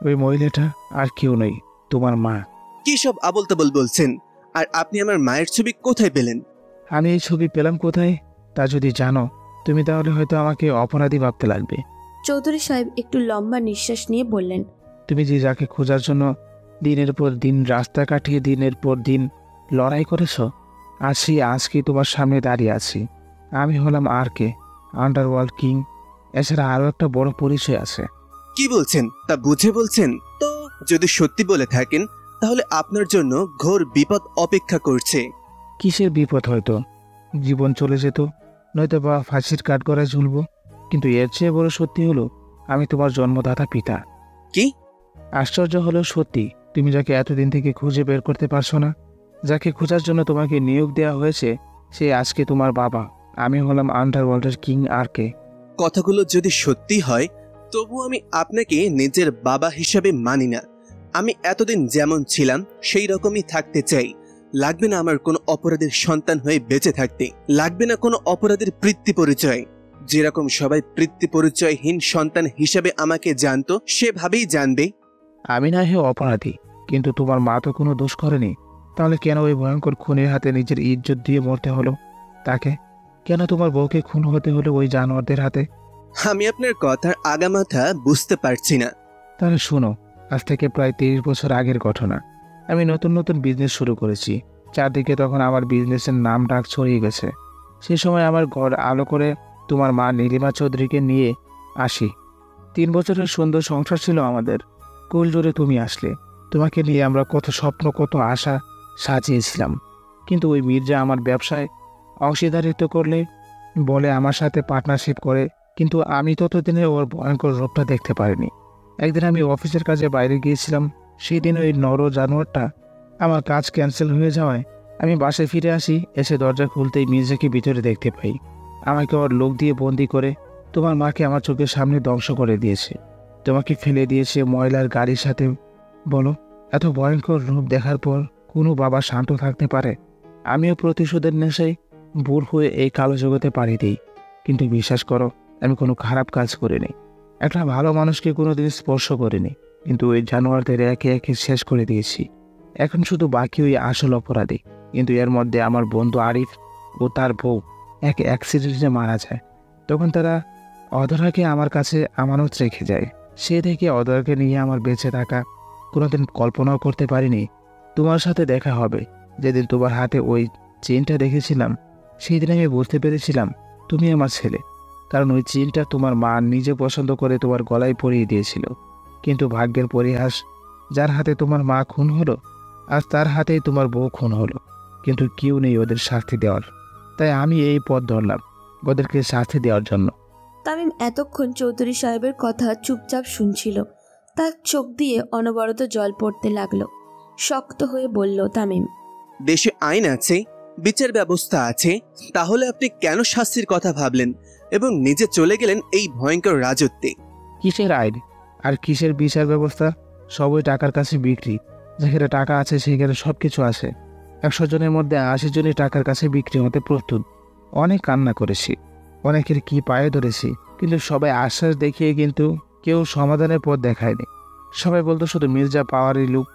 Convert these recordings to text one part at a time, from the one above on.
ওই মহিলাটা আর কেউ নেই, তোমার মা। কি সব আবল তাবল বলছেন? আর আপনি আমার মায়ের ছবি কোথায় পেলেন? আমি এই ছবি পেলাম কোথায় তা যদি জানো তুমি, তাহলে হয়তো আমাকে অপরাধী ভাবতে লাগবে। চৌধুরী সাহেব একটু লম্বা নিঃশ্বাস নিয়ে বললেন, তুমি যে যাকে খোঁজার জন্য দিনের পর দিন রাস্তা কাটিয়ে দিনের পর দিন লড়াই করেছ, আজকে তোমার সামনে দাঁড়িয়ে আছি। আমি হলাম আর কে, আন্ডারওয়ার্ল্ড কিং। এছাড়া আরও একটা বড় পরিচয় আছে। কি বলছেন তা বুঝে বলছেন তো? যদি সত্যি বলে থাকেন তাহলে আপনার জন্য ঘোর বিপদ অপেক্ষা করছে। কিসের বিপদ? হয়তো জীবন চলে যেত, নয়তো বা ফাঁসির কাঠগড়ায় ঝুলবো। কিন্তু এর চেয়ে বড় সত্যি হলো আমি তোমার জন্মদাতা পিতা। কি? আশ্চর্য হলো সত্যি, তুমি যাকে এতদিন থেকে খুঁজে বের করতে পারছো না, যাকে খোঁজার জন্য তোমাকে নিয়োগ দেওয়া হয়েছে, সে আজকে তোমার বাবা। আমি হলাম আন্ডারওয়ার্ল্ডের কিং আর কে। কথাগুলো যদি সত্যি হয় তবু আমি আপনাকে নিজের বাবা হিসাবে মানি না। আমি এতদিন যেমন ছিলাম সেই রকমই থাকতে চাই। লাগবে না আমার কোনো অপরাধের সন্তান হয়ে বেঁচে থাকতে, লাগবে না কোনো অপরাধের বৃত্তি পরিচয়। যেরকম সবাই বৃত্তি পরিচয়হীন সন্তান হিসাবে আমাকে জানতো সেভাবেই জানবে। আমি না হে অপরাধী, কিন্তু তোমার মা তো কোনো দোষ করেনি। তাহলে কেন ওই ভয়ঙ্কর খুনের হাতে নিজের ইজ্জত দিয়ে মরতে হলো তাকে? কেন তোমার বউকে খুন হতে হলো ওই জানোয়ারদের হাতে? আমি আপনার কথার আগামাথা বুঝতে পারছি না। তাহলে শোনো, আজ থেকে প্রায় 30 বছর আগের ঘটনা। আমি নতুন নতুন বিজনেস শুরু করেছি। চারদিকে তখন আমার বিজনেসের নাম ডাক ছড়িয়ে গেছে। সে সময় আমার ঘর আলো করে তোমার মা নীলিমা চৌধুরীকে নিয়ে আসি। 3 বছরের সুন্দর সংসার ছিল আমাদের। কুল জোরে তুমি আসলে। তোমাকে নিয়ে আমরা কত স্বপ্ন, কত আশা সাজিয়েছিলাম। কিন্তু ওই মির্জা আমার ব্যবসায় অংশীদারিত্ব করলে বলে আমার সাথে পার্টনারশিপ করে, কিন্তু আমি ততদিনে ওর ভয়ঙ্কর রূপটা দেখতে পারিনি। একদিন আমি অফিসের কাজে বাইরে গিয়েছিলাম। সেই দিন ওই নর জানোয়ারটা আমার কাজ ক্যান্সেল হয়ে যাওয়ায় আমি বাসায় ফিরে আসি। এসে দরজা খুলতেই মির্জাকে ভিতরে দেখতে পাই। আমাকে ওর লোক দিয়ে বন্দি করে তোমার মাকে আমার চোখের সামনে ধ্বংস করে দিয়েছে। তোমাকে ফেলে দিয়েছে ময়লার গাড়ির সাথে। বলো, এত ভয়ঙ্কর রূপ দেখার পর কোনো বাবা শান্ত থাকতে পারে? আমিও প্রতিশোধের নেশায় বুর হয়ে এই কালো জগতে পাড়ি দিই। কিন্তু বিশ্বাস করো, আমি কোনো খারাপ কাজ করিনি। একটা ভালো মানুষকে কোনোদিন স্পর্শ করিনি। কিন্তু ওই জানোয়ারদের একে একে শেষ করে দিয়েছি। এখন শুধু বাকি ওই আসল অপরাধী। কিন্তু এর মধ্যে আমার বন্ধু আরিফ ও তার বউ এক অ্যাক্সিডেন্টে মারা যায়। তখন তারা অধরাকে আমার কাছে আমানত রেখে যায়। সে থেকে অধরাকে নিয়ে আমার বেঁচে থাকা কোনোদিন কল্পনাও করতে পারিনি তোমার সাথে দেখা হবে। যেদিন তোমার হাতে ওই চেনটা দেখেছিলাম, সেই দিন আমি বুঝতে পেরেছিলাম তুমি আমার ছেলে। কারণ ওই চেনটা তোমার মা নিজে পছন্দ করে তোমার গলায় পরিয়ে দিয়েছিল। কিন্তু ভাগ্যের পরিহাস, যার হাতে তোমার মা খুন হলো, আজ তার হাতেই তোমার বউ খুন হলো। কিন্তু কেউ নেই ওদের শাস্তি দেওয়ার। তাই আমি এই পথ ধরলাম ওদেরকে শাস্তি দেওয়ার জন্য। তামিম এতক্ষণ চৌধুরী সাহেবের কথা চুপচাপ শুনছিল। তার চোখ দিয়ে অনবরত জল পড়তে লাগলো। শক্ত হয়ে বলল তামিম, দেশে আইন আছে, বিচার ব্যবস্থা আছে, তাহলে আপনি কেন শাস্তির কথা ভাবলেন এবং নিজে চলে গেলেন এই ভয়ঙ্কর রাজত্বে? কিসের আইন আর কিসের বিচার ব্যবস্থা? সবই টাকার কাছে বিক্রি। যেখানে টাকা আছে সেখানে সব কিছু আছে। 100 জনের মধ্যে 80 জনই টাকার কাছে বিক্রি হতে প্রস্তুত। অনেক কান্না করেছি, অনেকের কি পায়ে ধরেছি, কিন্তু সবাই আশ্বাস দেখিয়ে কিন্তু কেউ সমাধানের পথ দেখায়নি। সবাই বলতো শুধু মির্জা পাওয়ারই লোক,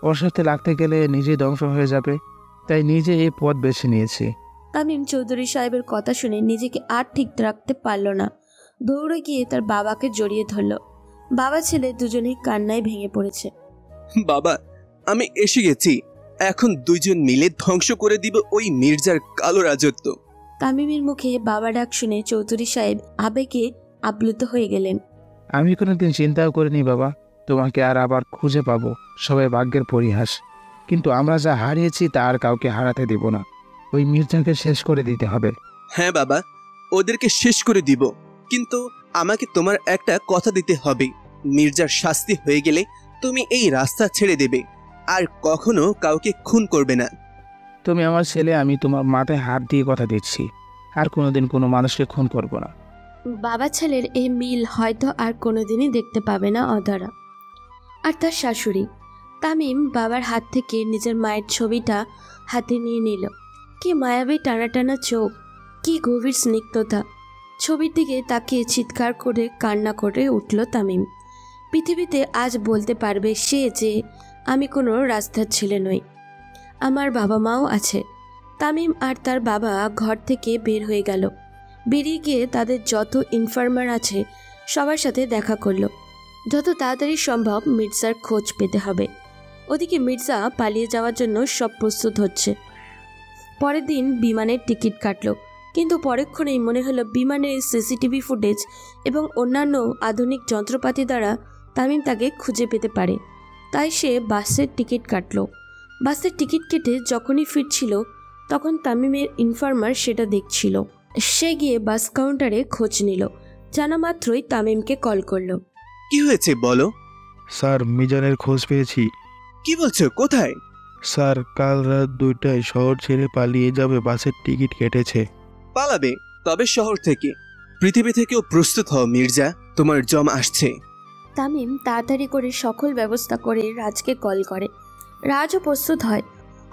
ওর সাথে লাগতে গেলে নিজেই ধ্বংস হয়ে যাবে। তাই নিজে এই পথ বেছে নিয়েছি। তামিম চৌধুরী সাহেবের কথা শুনে নিজেকে আর ঠিক রাখতে পারল না। দৌড়ে গিয়ে তার বাবাকে জড়িয়ে ধরল। বাবা ছেলে দুজনেই কান্নায় ভেঙে পড়েছে। বাবা, আমি এসে গেছি। এখন দুইজন মিলে ধ্বংস করে দিব ওই মির্জার কালো রাজত্ব। তামিমের মুখে বাবা ডাক শুনে চৌধুরী সাহেব আবেগে আপ্লুত হয়ে গেলেন। আমি কোনোদিন চিন্তাও করিনি বাবা তোমাকে আর আবার খুঁজে পাবো। সবাই ভাগ্যের পরিহাস, কিন্তু আমরা যা হারিয়েছি তা আর কাউকে হারাতে দেব না। ওই মির্জাকে শেষ করে দিতে হবে। হ্যাঁ বাবা, ওদেরকে শেষ করে দিব, কিন্তু আমাকে তোমার একটা কথা দিতে হবে। মির্জার শাস্তি হয়ে গেলে তুমি এই রাস্তা ছেড়ে দেবে আর কখনো কাউকে খুন করবে না। তুমি আমার ছেলে, আমি তোমার মাথায় হাত দিয়ে কথা দিচ্ছি, আর কোনোদিন কোনো মানুষকে খুন করব না। বাবা ছেলের এই মিল হয়তো আর কোনোদিনই দেখতে পাবে না অধরা আর তার শাশুড়ি। তামিম বাবার হাত থেকে নিজের মায়ের ছবিটা হাতে নিয়ে নিল। কি মায়াবী টানা টানা চোখ, কি গভীর স্নিগ্ধতা। ছবির দিকে তাকিয়ে চিৎকার করে কান্না করে উঠল তামিম। পৃথিবীতে আজ বলতে পারবে সে যে আমি কোনো রাস্তার ছেলে নই। আমার বাবা মাও আছে। তামিম আর তার বাবা ঘর থেকে বের হয়ে গেল। বেরিয়ে গিয়ে তাদের যত ইনফর্মার আছে সবার সাথে দেখা করলো। যত তাড়াতাড়ি সম্ভব মির্জার খোঁজ পেতে হবে। ওদিকে মির্জা পালিয়ে যাওয়ার জন্য সব প্রস্তুত হচ্ছে। পরের দিন বিমানের টিকিট কাটলো, কিন্তু পরক্ষণেই মনে হলো বিমানের সিসিটিভি ফুটেজ এবং অন্যান্য আধুনিক যন্ত্রপাতি দ্বারা তামিম তাকে খুঁজে পেতে পারে। তাই সে বাসের টিকিট কাটলো। বাসের টিকিট কেটে যখনই ফিরছিল তখন তামিমের ইনফর্মার সেটা দেখছিল। সে গিয়ে বাস কাউন্টারে খোঁজ নিল। জানা মাত্রই তামিমকে কল করলো। কি হয়েছে বলো। স্যার, মিজানের খোঁজ পেয়েছি। কি বলছো, কোথায়? স্যার, কাল রাত 2টায় শহর ছেড়ে পালিয়ে যাবে, বাসের টিকিট কেটেছে। পালাবে? তবে শহর থেকে? পৃথিবী থেকেও প্রস্তুত হও মির্জা, তোমার জম আসছে। তামিম তাড়াতাড়ি করে সকল ব্যবস্থা করে রাজকে কল করে। রাজও প্রস্তুত হয়।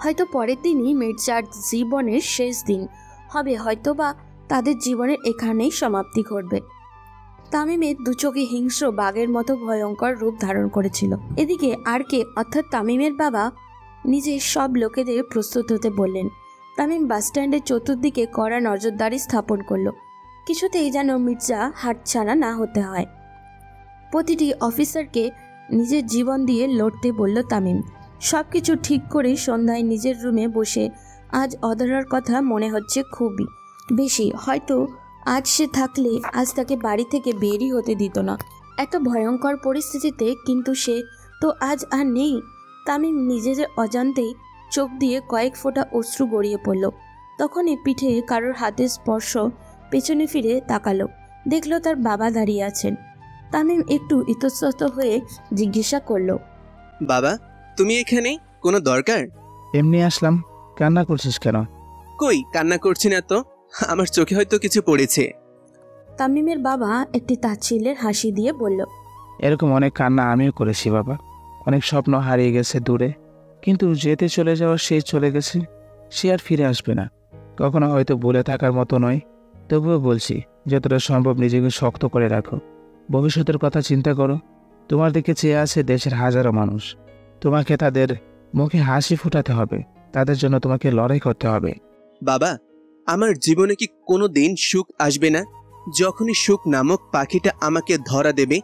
হয়তো পরের দিনই মির্জার জীবনের শেষ দিন হবে, হয়তো বা তাদের জীবনের এখানেই সমাপ্তি ঘটবে। তামিমের দুচোখে হিংস্র বাঘের মতো ভয়ঙ্কর রূপ ধারণ করেছিল। এদিকে আরকে অর্থাৎ তামিমের বাবা নিজে সব লোকেদের প্রস্তুত হতে বললেন। তামিম বাসস্ট্যান্ডের চতুর্দিকে কড়া নজরদারি স্থাপন করলো। কিছুতেই যেন মির্জা হাতছাড়া না হতে হয়। প্রতিটি অফিসারকে নিজের জীবন দিয়ে লড়তে বলল তামিম। সব কিছু ঠিক করে সন্ধ্যায় নিজের রুমে বসে আজ অধরার কথা মনে হচ্ছে খুবই বেশি। হয়তো আজ সে থাকলে আজ তাকে বাড়ি থেকে বেরই হতে দিত না। এত ভয়ঙ্কর পরিস্থিতিতে, কিন্তু সে তো আজ আর নেই। তামিম নিজের অজান্তেই চোখ দিয়ে কয়েক ফোঁটা অশ্রু গড়িয়ে পড়ল। তখনই পিঠে কারোর হাতের স্পর্শ। পেছনে ফিরে তাকালো, দেখলো তার বাবা দাঁড়িয়ে আছেন। তামিম একটু ইতস্তত হয়ে জিজ্ঞাসা করলো, বাবা, তুমি এখানে? কোনো দরকার? এমনি আসলাম। কান্না করছিস কেন? কই, কান্না করছি না তো। আমার চোখে হয়তো কিছু পড়েছে। তামিমের বাবা একটি তাচ্ছিল্যের হাসি দিয়ে বলল, এরকম অনেক কান্না আমিও করেছি বাবা। অনেক স্বপ্ন হারিয়ে গেছে দূরে, কিন্তু যেতে চলে যাওয়া সে চলে গেছে, সে আর ফিরে আসবে না। কখনো হয়তো বলে থাকার মতো নয়, তবুও বলছি, যতটা সম্ভব নিজেকে শক্ত করে রাখো। ভবিষ্যতের কথা চিন্তা করো। তোমার দিকে চেয়ে আছে দেশের হাজারো মানুষ। তোমাকে তাদের মুখে হাসি ফোটাতে হবে, তাদের জন্য তোমাকে লড়াই করতে হবে। বাবা, আমার জীবনে কি কোনো দিন সুখ আসবে না? যখনই সুখ নামক পাখিটা আমাকে ধরা দেবে,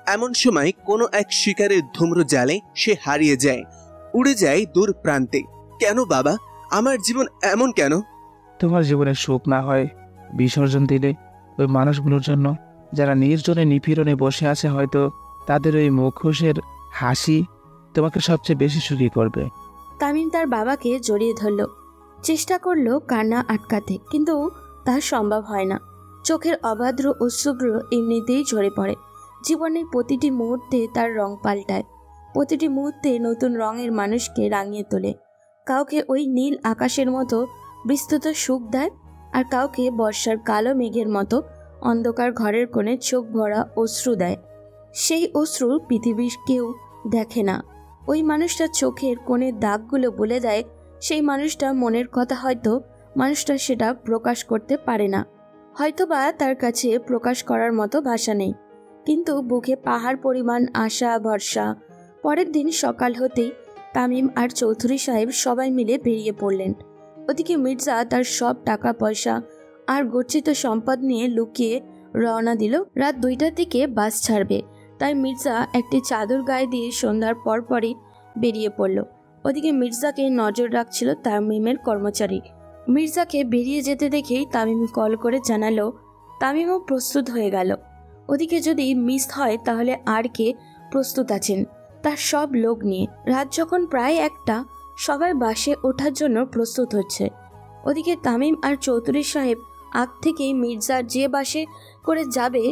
এমন সময় কোনো এক শিকারের ধূম্র জালে সে হারিয়ে যায়, উড়ে যায় দূর প্রান্তে। কেন বাবা, আমার জীবন এমন কেন? তোমার জীবনে সুখ না হয় বিসর্জন দিলে ওই মানুষগুলোর জন্য, যারা নির্জনে নিপীড়নে বসে আছে, হয়তো তাদের ওই মুখোশের হাসি তোমাকে সবচেয়ে বেশি সুখী করবে। তামিম তার বাবাকে জড়িয়ে ধরল। চেষ্টা করলো কান্না আটকাতে, কিন্তু তা সম্ভব হয় না। চোখের অবাধ্র অশ্রুগুলো এমনিতেই ঝরে পড়ে। জীবনের প্রতিটি মুহূর্তে তার রং পাল্টায়, প্রতিটি মুহূর্তে নতুন রঙের মানুষকে রাঙিয়ে তোলে। কাউকে ওই নীল আকাশের মতো বিস্তৃত সুখ দেয়, আর কাউকে বর্ষার কালো মেঘের মতো অন্ধকার ঘরের কোণে চোখ ভরা অশ্রু দেয়। সেই অশ্রু পৃথিবীর কেউ দেখে না। ওই মানুষটার চোখের কোণের দাগগুলো বলে দেয় সেই মানুষটা মনের কথা, হয়তো মানুষটা সেটা প্রকাশ করতে পারে না, হয়তোবা তার কাছে প্রকাশ করার মতো ভাষা নেই, কিন্তু বুকে পাহাড় পরিমাণ আশা ভরসা। পরের দিন সকাল হতেই তামিম আর চৌধুরী সাহেব সবাই মিলে বেরিয়ে পড়লেন। ওদিকে মির্জা তার সব টাকা পয়সা আর গচ্ছিত সম্পদ নিয়ে লুকিয়ে রওনা দিল। রাত 2টার দিকে বাস ছাড়বে, তাই মির্জা একটি চাদর গায়ে দিয়ে সন্ধ্যার পরপরই বেরিয়ে পড়ল। ওদিকে মির্জাকে নজর রাখছিল তামিমের কর্মচারী। মির্জাকে বেরিয়ে যেতে দেখেই তামিম কল করে জানালো তামিমও প্রস্তুত হয়ে গেল। ওদিকে যদি মিস হয় তাহলে আর কে প্রস্তুত আছেন তার সব লোক নিয়ে। রাত যখন প্রায় 1টা, সবাই বাসে ওঠার জন্য প্রস্তুত হচ্ছে। ওদিকে তামিম আর চৌধুরী সাহেব আগ থেকেই মির্জা যে বাসে করে যাবে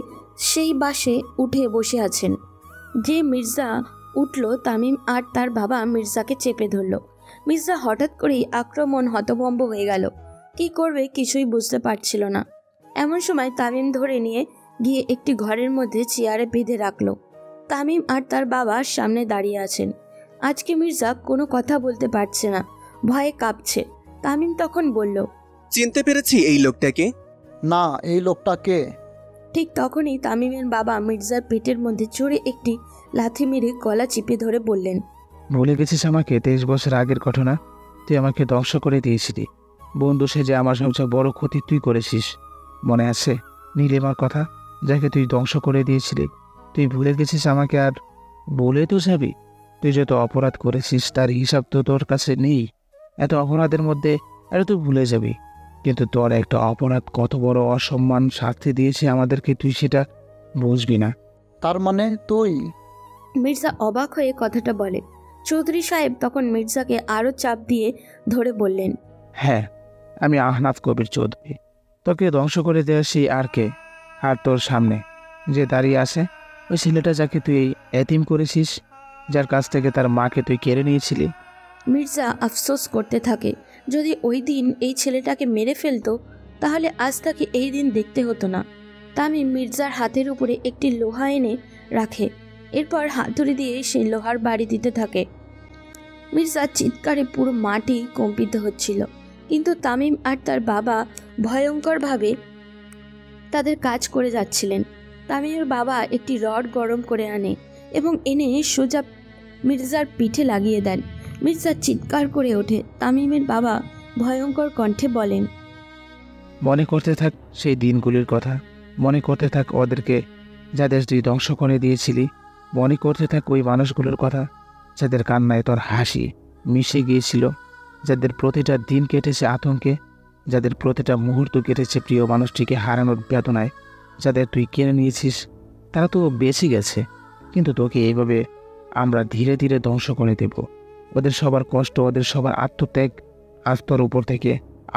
সেই বাসে উঠে বসে আছেন। যে মির্জা উঠল, তামিম আর তার বাবা মির্জাকে চেপে ধরল। মির্জা হঠাৎ করেই আক্রমণ হতভম্ব হয়ে গেল। কি করবে কিছুই বুঝতে পারছিল না। এমন সময় তামিম ধরে নিয়ে গিয়ে একটি ঘরের মধ্যে চেয়ারে বেঁধে রাখলো। তামিম আর তার বাবা সামনে দাঁড়িয়ে আছেন। আজকে মির্জা কোনো কথা বলতে পারছে না, ভয়ে কাঁপছে। তামিম তখন বলল, চিনতে পেরেছি এই লোকটাকে। না, এই লোকটা কে? ঠিক তখনই তামিমের বাবা মির্জার পেটের মধ্যে চড়ে একটি লাথি মেরে গলা চিপে ধরে বললেন, ভুলে গেছিস আমাকে? 23 বছর আগের ঘটনা। তুই আমাকে ধ্বংস করে দিয়েছিলি। বন্ধু সে যে আমার সবচেয়ে বড় ক্ষতি তুই করেছিস। মনে আছে নীলিমার কথা, যাকে তুই ধ্বংস করে দিয়েছিলি? তুই ভুলে গেছিস আমাকে? আর বলে তো যাবি? তুই যত অপরাধ করেছিস তার হিসাব তো তোর কাছে নেই। এত অপরাধের মধ্যে এটা তুই ভুলে যাবি, কিন্তু তোর একটা অপরাধ কত বড় অসম্মান শাস্তি দিয়েছে আমাদেরকে, তুই সেটা বুঝবি না। তার মানে তুই? মির্জা অবাক হয়ে কথাটা বলে। চৌধুরী সাহেব তখন মির্জাকে আরও চাপ দিয়ে ধরে বললেন, হ্যাঁ, আমি আহনাফ কবির চৌধুরী। তোকে ধ্বংস করে দেওয়া সেই আর কে? আর তোর সামনে যে দাঁড়িয়ে আছে ওই ছেলেটা, যাকে তুই এতিম করেছিস, যার কাছ থেকে তার মাকে তুই কেড়ে নিয়েছিলি। মির্জা আফসোস করতে থাকে, যদি ওই দিন এই ছেলেটাকে মেরে ফেলতো তাহলে আজ তাকে এই দিন দেখতে হতো না। তামিম মির্জার হাতের উপরে একটি লোহা এনে রাখে, এরপর হাতুড়ি দিয়ে সেই লোহার বাড়ি দিতে থাকে। মির্জার চিৎকারে পুরো মাটি কম্পিত হচ্ছিল, কিন্তু তামিম আর তার বাবা ভয়ঙ্করভাবে তাদের কাজ করে যাচ্ছিলেন। তামিমের বাবা একটি রড গরম করে আনে এবং এনে সোজা মির্জার পিঠে লাগিয়ে দেন। মির্জা চিৎকার করে ওঠে। তামিমের বাবা ভয়ঙ্কর কণ্ঠে বলেন, মনে করতে থাক সেই দিনগুলির কথা, মনে করতে থাক ওদেরকে যাদের তুই ধ্বংস করে দিয়েছিলি, মনে করতে থাক ওই মানুষগুলোর কথা যাদের কান্নায় তোর হাসি মিশে গিয়েছিল, যাদের প্রতিটা দিন কেটেছে আতঙ্কে, যাদের প্রতিটা মুহূর্ত কেটেছে প্রিয় মানুষটিকে হারানোর বেদনায়, যাদের তুই কিনে নিয়েছিস। তারা তো বেঁচে গেছে, কিন্তু তোকে এইভাবে আমরা ধীরে ধীরে ধ্বংস করে দেব। ওদের সবার কষ্ট, ওদের সবার আত্মত্যাগ আজ তোর উপর থেকে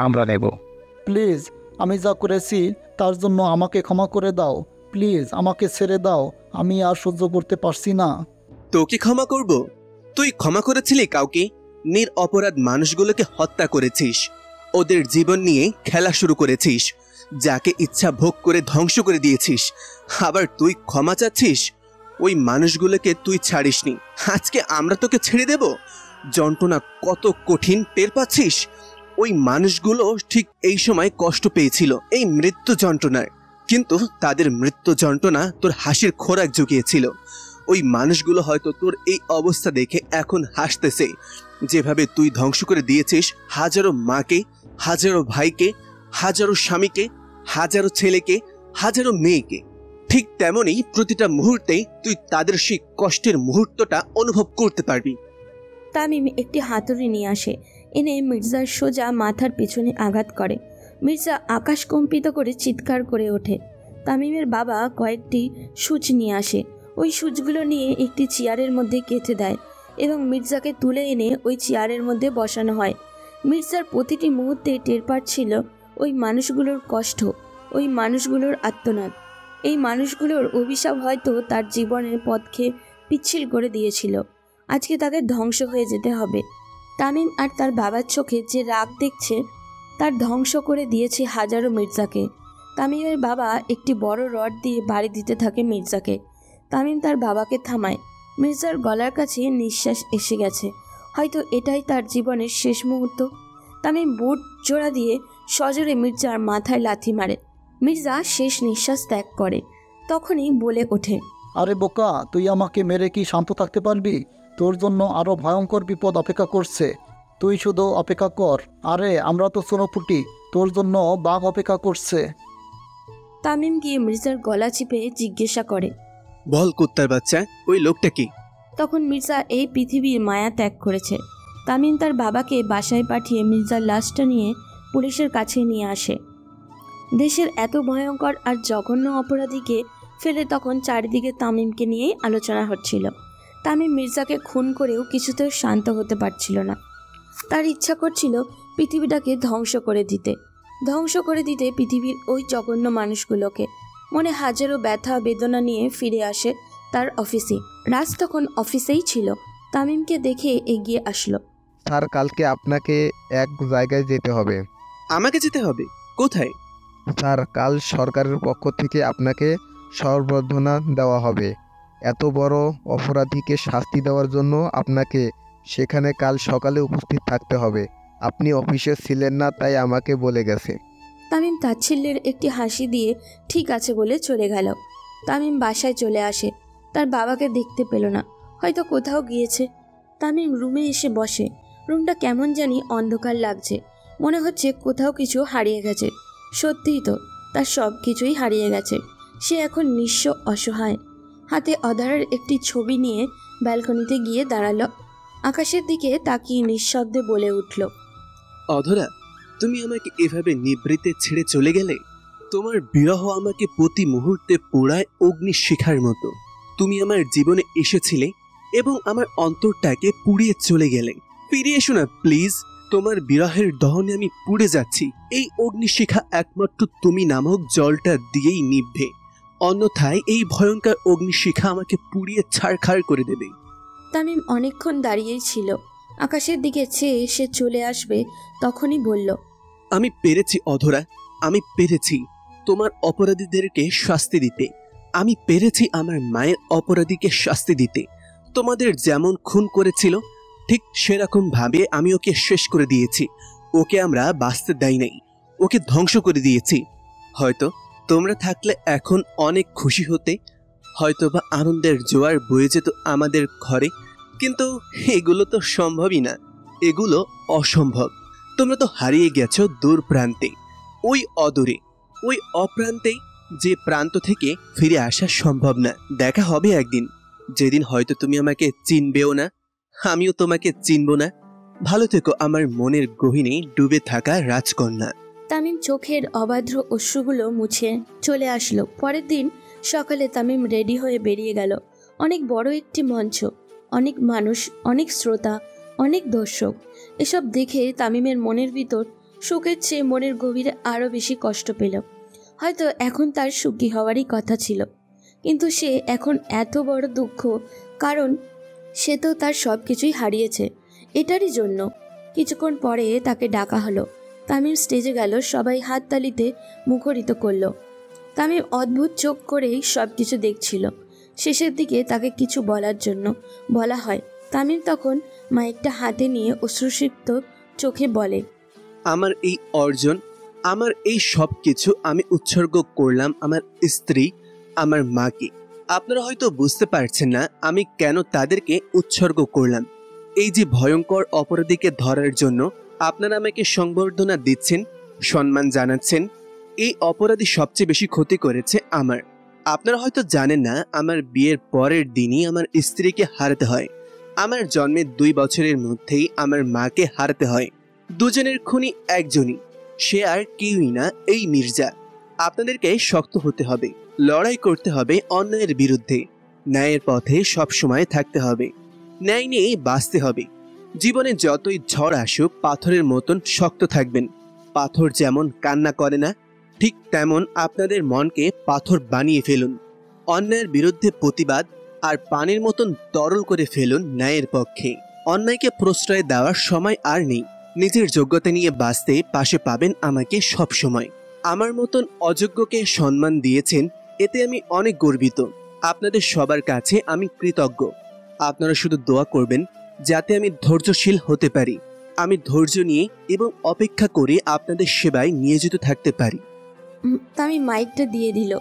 আমরা নেব। প্লিজ, আমি যা করেছি তার জন্য আমাকে ক্ষমা করে দাও। প্লিজ আমাকে ছেড়ে দাও, আমি আর সহ্য করতে পারছি না। তোকে ক্ষমা করব? তুই ক্ষমা করেছিলি কাউকে? নিরপরাধ মানুষগুলোকে হত্যা করেছিস, ওদের জীবন নিয়ে খেলা শুরু করেছিস, যাকে ইচ্ছা ভোগ করে ধ্বংস করে দিয়েছিস। আবার তুই ক্ষমা চাচ্ছিস? ওই মানুষগুলোকে তুই ছাড়িসনি, আজকে আমরা তোকে ছেড়ে দেব? যন্ত্রণা কত কঠিন টের পাচ্ছিস? ওই মানুষগুলো ঠিক এই সময় কষ্ট পেয়েছিল এই মৃত্যু যন্ত্রণার, কিন্তু তাদের মৃত্যু যন্ত্রণা তোর হাসির খোরাক জুগিয়েছিল। ওই মানুষগুলো হয়তো তোর এই অবস্থা দেখে এখন হাসতেছে। যেভাবে তুই ধ্বংস করে দিয়েছিস হাজারো মাকে, হাজারো ভাইকে, হাজারো স্বামীকে, হাজারো ছেলেকে, হাজারো মেয়েকে, ঠিক তেমনই প্রতিটা মুহূর্তে তুই তাদের সেই কষ্টের মুহূর্তটা অনুভব করতে পারবি। তামিম একটি হাতুড়ি নিয়ে আসে, এনে মির্জার সোজা মাথার পেছনে আঘাত করে। মির্জা আকাশ কম্পিত করে চিৎকার করে ওঠে। তামিমের বাবা কয়েকটি সূচ নিয়ে আসে, ওই সূচগুলো নিয়ে একটি চেয়ারের মধ্যে গেঁথে দেয় এবং মির্জাকে তুলে এনে ওই চেয়ারের মধ্যে বসানো হয়। মির্জার প্রতিটি মুহূর্তে টের পাচ্ছিল ওই মানুষগুলোর কষ্ট, ওই মানুষগুলোর আর্তনাদ। এই মানুষগুলোর অভিশাপ হয়তো তার জীবনের পথকে পিচ্ছিল করে দিয়েছিল। আজকে তাকে ধ্বংস হয়ে যেতে হবে। তামিম আর তার বাবার চোখে যে রাগ দেখছে তার ধ্বংস করে দিয়েছে হাজারো মির্জাকে। তামিমের বাবা একটি বড় রড দিয়ে বাড়ি দিতে থাকে মির্জাকে। তামিম তার বাবাকে থামায়। মির্জার গলার কাছে নিঃশ্বাস এসে গেছে, হয়তো এটাই তার জীবনের শেষ মুহূর্ত। তামিম বুট জোড়া দিয়ে সজোরে মির্জার মাথায় লাথি মারে। মির্জা শেষ নিঃশ্বাস ত্যাগ করে। তখনই বলে ওঠে, আরে বোকা, তুই আমাকে মেরে কি শান্ত থাকতে পারবি? তোর জন্য আরও ভয়ঙ্কর বিপদ অপেক্ষা করছে, তুই শুধু অপেক্ষা কর। আরে আমরা তো সোনপুটি, তোর জন্য বাঘ অপেক্ষা করছে। তামিম গিয়ে মির্জার গলা চিপে জিজ্ঞাসা করে, বল কুত্তার বাচ্চা, ওই লোকটা কি? তখন মির্জা এই পৃথিবীর মায়া ত্যাগ করেছে। তামিম তার বাবাকে বাসায় পাঠিয়ে মির্জার লাশটা নিয়ে পুলিশের কাছে নিয়ে আসে। দেশের এত ভয়ঙ্কর আর জঘন্য অপরাধীকে ফেলে তখন চারিদিকে তামিমকে নিয়েই আলোচনা হচ্ছিল। তামিম মির্জাকে খুন করেও কিছুতেও শান্ত হতে পারছিল না। তার ইচ্ছা করছিল পৃথিবীটাকে ধ্বংস করে দিতে পৃথিবীর ওই জঘন্য মানুষগুলোকে। মনে হাজারো ব্যথা বেদনা নিয়ে ফিরে আসে তার অফিসে। রাজ তখন অফিসেই ছিল। তামিমকে দেখে এগিয়ে আসলো। স্যার, কালকে আপনাকে এক জায়গায় যেতে হবে। আমাকে যেতে হবে? কোথায়? স্যার, কাল সরকারের পক্ষ থেকে আপনাকে সংবর্ধনা দেওয়া হবে। এত বড় অপরাধীকে শাস্তি দেওয়ার জন্য আপনাকে সেখানে কাল সকালে উপস্থিত থাকতে হবে। আপনি অফিসে ছিলেন না, তাই আমাকে বলে গেছে। তামিম তাচ্ছিল্যের একটি হাসি দিয়ে ঠিক আছে বলে চলে গেল। তামিম বাসায় চলে আসে। তার বাবাকে দেখতে পেল না, হয়তো কোথাও গিয়েছে। তামিম রুমে এসে বসে। রুমটা কেমন জানি অন্ধকার লাগছে, মনে হচ্ছে কোথাও কিছু হারিয়ে গেছে। সত্যিই তো, তার সব কিছুই হারিয়ে গেছে। সে এখন নিঃস্ব, অসহায়। হাতে অধারার একটি ছবি নিয়ে ব্যালকনিতে গিয়ে দাঁড়ালো। আকাশের দিকে তাকিয়ে নিঃশব্দে বলে উঠল, অধরা, তুমি আমাকে এভাবে নিবৃত্তে ছেড়ে চলে গেলে। তোমার বিরহ আমাকে প্রতি মুহূর্তে পোড়ায় অগ্নিশিখার মতো। তুমি আমার জীবনে এসেছিলে এবং আমার অন্তরটাকে পুড়িয়ে চলে গেলে। ফিরে এসো না প্লিজ। তোমার বিরহের দহনে আমি পুড়ে যাচ্ছি। এই অগ্নিশিখা একমাত্র তুমি নামক জলটা দিয়েই নিভবে, অন্যথায় এই ভয়ঙ্কর অগ্নিশিখা আমাকে পুড়িয়ে ছারখার করে দেবে। তামিম অনেকক্ষণ দাঁড়িয়েই ছিল। আকাশের দিকে চেয়ে সে চলে আসবে তখনই বলল, আমি পেরেছি অধরা, আমি পেরেছি তোমার অপরাধীদেরকে শাস্তি দিতে। আমি পেরেছি আমার মায়ের অপরাধীকে শাস্তি দিতে। তোমাদের যেমন খুন করেছিল ঠিক সেরকম ভাবে আমি ওকে শেষ করে দিয়েছি। ওকে আমরা বাঁচতে দেই নাই, ওকে ধ্বংস করে দিয়েছি। হয়তো তোমরা থাকলে এখন অনেক খুশি হতে, হয়তো বা আনন্দের জোয়ার বয়ে যেত আমাদের ঘরে, কিন্তু এগুলো তো সম্ভবই না, এগুলো অসম্ভব। তোমরা তো হারিয়ে গেছো দূর প্রান্তে, ওই অদূরে, ওই অপ্রান্তে, যে প্রান্ত থেকে ফিরে আসা সম্ভব না। দেখা হবে একদিন, যেদিন হয়তো তুমি আমাকে চিনবেও না, আমিও তোমাকে চিনব না। ভালো থেকো আমার মনের গহীনে ডুবে থাকা রাজকন্যা। তামিম চোখের অবাধ্র অশ্রুগুলো মুছে চলে আসলো। পরের দিন সকালে তামিম রেডি হয়ে বেরিয়ে গেল। অনেক বড় একটি মঞ্চ, অনেক মানুষ, অনেক শ্রোতা, অনেক দর্শক। এসব দেখে তামিমের মনের ভিতর শোকের চেয়ে মনের গভীরে আরও বেশি কষ্ট পেল। হয়তো এখন তার সুখী হওয়ারই কথা ছিল, কিন্তু সে এখন এত বড় দুঃখ, কারণ সে তো তার সব কিছুই হারিয়েছে এটারই জন্য। কিছুক্ষণ পরে তাকে ডাকা হলো। তামিম স্টেজে গেল। সবাই হাততালিতে মুখরিত করলো। তামিম অদ্ভুত চোখ করেই সব কিছু দেখছিল। শেষের দিকে তাকে কিছু বলার জন্য বলা হয়। তামিম তখন মাইকটা হাতে নিয়ে অশ্রুসিক্ত চোখে বলে, আমার এই অর্জন, আমার এই সব কিছু আমি উৎসর্গ করলাম আমার স্ত্রী, আমার মাকে। আপনারা হয়তো বুঝতে পারছেন না আমি কেন তাদেরকে উৎসর্গ করলাম। এই যে ভয়ঙ্কর অপরাধীকে ধরার জন্য আপনারা আমাকে সংবর্ধনা দিচ্ছেন, সম্মান জানাচ্ছেন, এই অপরাধী সবচেয়ে বেশি ক্ষতি করেছে আমার। আপনারা হয়তো জানেন না আমার বিয়ের পরের দিনই আমার স্ত্রীকে হারাতে হয়। আমার জন্মের 2 বছরের মধ্যেই আমার মাকে হারাতে হয়। দুজনের খুনি একজনই, সে আর কেউই না, এই মির্জা। আপনাদেরকে শক্ত হতে হবে, লড়াই করতে হবে অন্যায়ের বিরুদ্ধে, ন্যায়ের পথে সবসময় থাকতে হবে, ন্যায় নিয়ে বাঁচতে হবে। জীবনে যতই ঝড় আসুক পাথরের মতন শক্ত থাকবেন। পাথর যেমন কান্না করে না, ঠিক তেমন আপনাদের মনকে পাথর বানিয়ে ফেলুন। অন্যায়ের বিরুদ্ধে প্রতিবাদ আর পানির মতন তরল করে ফেলুন ন্যায়ের পক্ষে। অন্যায়কে প্রশ্রয় দেওয়ার সময় আর নেই। নিজের যোগ্যতা নিয়ে বাঁচতে পাশে পাবেন আমাকে সব সময়। আমার মতন অযোগ্যকে সম্মান দিয়েছেন, এতে আমি অনেক গর্বিত। আপনাদের সবার কাছে আমি কৃতজ্ঞ। আপনারা শুধু দোয়া করবেন যাতে আমি ধৈর্যশীল হতে পারি। আমি ধৈর্য নিয়ে এবং অপেক্ষা করে আপনাদের সেবায় নিয়োজিত থাকতে পারি। তামিম মাইকটা দিয়ে দিল।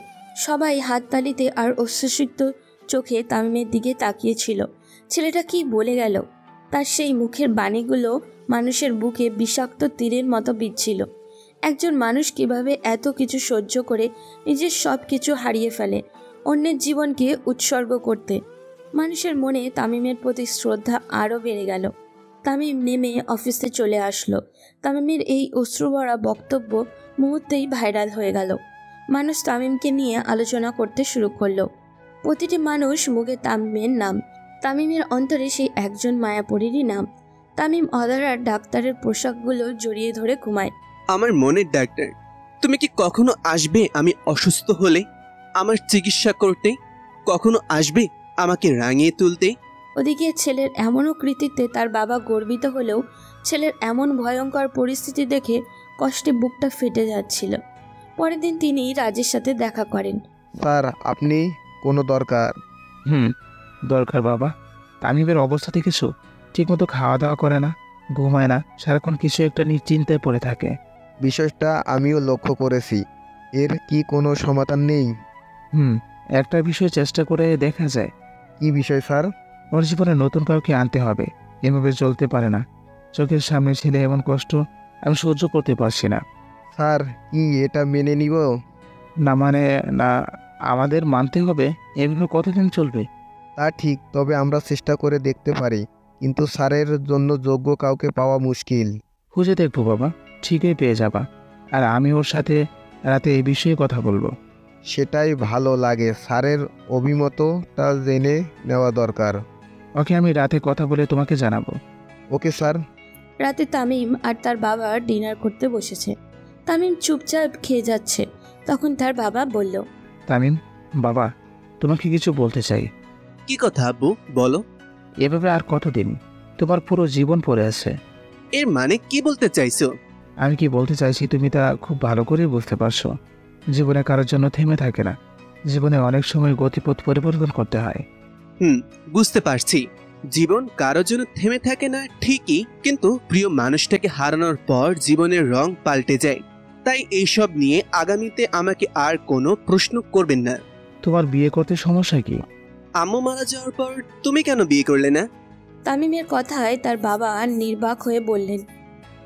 সবাই হাততালিতে আর অশ্রুসিক্ত চোখে তামিমের দিকে তাকিয়েছিল। ছেলেটা কি বলে গেল? তার সেই মুখের বাণীগুলো মানুষের বুকে বিষাক্ত তীরের মতো বিচ্ছিল। একজন মানুষ কিভাবে এত কিছু সহ্য করে নিজের সব কিছু হারিয়ে ফেলে অন্যের জীবনকে উৎসর্গ করতে। মানুষের মনে তামিমের প্রতি শ্রদ্ধা আরও বেড়ে গেল। তামিম নেমে অফিসে চলে আসলো। তামিমের এই অশ্রুভরা বক্তব্য মুহূর্তেই ভাইরাল হয়ে গেল। মানুষ তামিমকে নিয়ে আলোচনা করতে শুরু করলো। প্রতিটি মানুষ মুখে তামিমের নাম, তামিমের অন্তরে সেই একজন মায়াপরীরই নাম। তামিম অধারার ডাক্তারের পোশাকগুলো জড়িয়ে ধরে ঘুমায়। আমার মনের ডাক্তার, তুমি কি কখনো আসবে আমি অসুস্থ হলে আমার চিকিৎসা করতে? কখনো আসবে আমাকে রাঙিয়ে তুলতে? ওদিকে ছেলের এমনও কৃতিত্বে তার বাবা গর্বিত হলেও ছেলের এমন ভয়ঙ্কর পরিস্থিতি দেখে কষ্টে বুকটা ফেটে যাচ্ছিল। পরের দিন তিনি রাজের সাথে দেখা করেন। স্যার, আপনি কোনো দরকার? দরকার বাবা। তামিমের অবস্থা দেখেছো? ঠিকমতো খাওয়া দাওয়া করে না, ঘুমায় না, সারাক্ষণ কিছু একটা নিয়ে চিন্তায় পড়ে থাকে। বিষয়টা আমিও লক্ষ্য করেছি। এর কি কোনো সমাধান নেই? একটা বিষয় চেষ্টা করে দেখা যায়। কি বিষয় স্যার? ওর জীবনে নতুন কাউকে আনতে হবে। এভাবে চলতে পারে না। চোখের সামনে ছেলে এমন কষ্ট আমি সহ্য করতে পারছি না। স্যার কি এটা মেনে নিব? না মানে না, আমাদের মানতে হবে। এভাবে কতদিন চলবে? তা ঠিক, তবে আমরা চেষ্টা করে দেখতে পারি, কিন্তু স্যারের জন্য যোগ্য কাউকে পাওয়া মুশকিল। খুঁজে দেখবো বাবা, ঠিকই পেয়ে যাবা। আর আমি ওর সাথে রাতে এই বিষয়ে কথা বলবো। সেটাই ভালো লাগে, স্যারের অভিমতটা জেনে নেওয়া দরকার। ওকে, আমি রাতে কথা বলে তোমাকে জানাবো। Okay sir. রাতে তামিম আর তার বাবা ডিনার করতে বসেছে। তামিম চুপচাপ খেয়ে যাচ্ছে। তখন তার বাবা বলল, তামিম, বাবা তোমাকে কিছু বলতে চাই। কি কথা আব্বু, বলো। এভাবে আর কতদিন? তোমার পুরো জীবন পড়ে আছে। এর মানে কি বলতে চাইছো? আমি কি বলতে চাইছি তুমি তা খুব ভালো করেই বুঝতে পারছো। জীবনে কারোর জন্য থেমে থাকে না। জীবনে অনেক সময় গতিপথ পরিবর্তন করতে হয়। বুঝতে পারছি। জীবন কারোর জন্য থেমে থাকে না ঠিকই, কিন্তু প্রিয় মানুষটাকে হারানোর পর জীবনের রং পাল্টে যায়। তাই এইসব নিয়ে আগামীতে আমাকে আর কোনো প্রশ্ন করবেন না। তোমার বিয়ে করতে সমস্যা কি? আম্মু মারা যাওয়ার পর তুমি কেন বিয়ে করলে না? তামিমের কথায় তার বাবা নির্বাক হয়ে বললেন,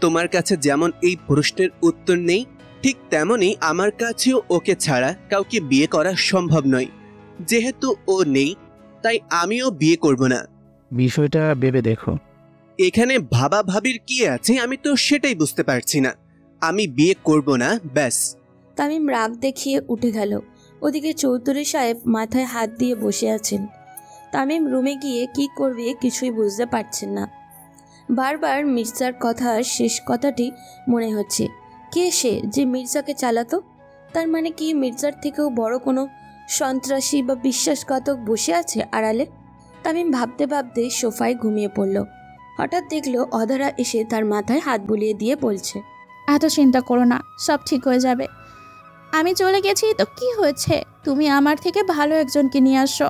তোমার কাছে যেমন এই প্রশ্নের উত্তর নেই, ঠিক তেমনি আমার কাছেও ওকে ছাড়া কাউকে বিয়ে করা সম্ভব নয়। যেহেতু ও নেই, তাই আমিও বিয়ে করব না। বিষয়টা ভেবে দেখো। এখানে ভাবা ভাবির কি আছে আমি তো সেটাই বুঝতে পারছি না। আমি বিয়ে করব না, ব্যাস। তামিম রাগ দেখিয়ে উঠে গেল। ওদিকে চৌধুরী সাহেব মাথায় হাত দিয়ে বসে আছেন। তামিম রুমে গিয়ে কি করবে কিছুই বুঝতে পারছেন না। বারবার মির্জার কথা, শেষ কথাটি মনে হচ্ছে। কে সে যে মির্জাকে চালাতো? তার মানে কি মির্জার থেকেও বড় কোনো সন্ত্রাসী বা বিশ্বাসঘাতক বসে আছে আড়ালে? তামিম ভাবতে ভাবতে সোফায় ঘুমিয়ে পড়ল। হঠাৎ দেখলো অধরা এসে তার মাথায় হাত বুলিয়ে দিয়ে বলছে, এত চিন্তা করো না, সব ঠিক হয়ে যাবে। আমি চলে গেছি তো কি হয়েছে? তুমি আমার থেকে ভালো একজনকে নিয়ে আসো।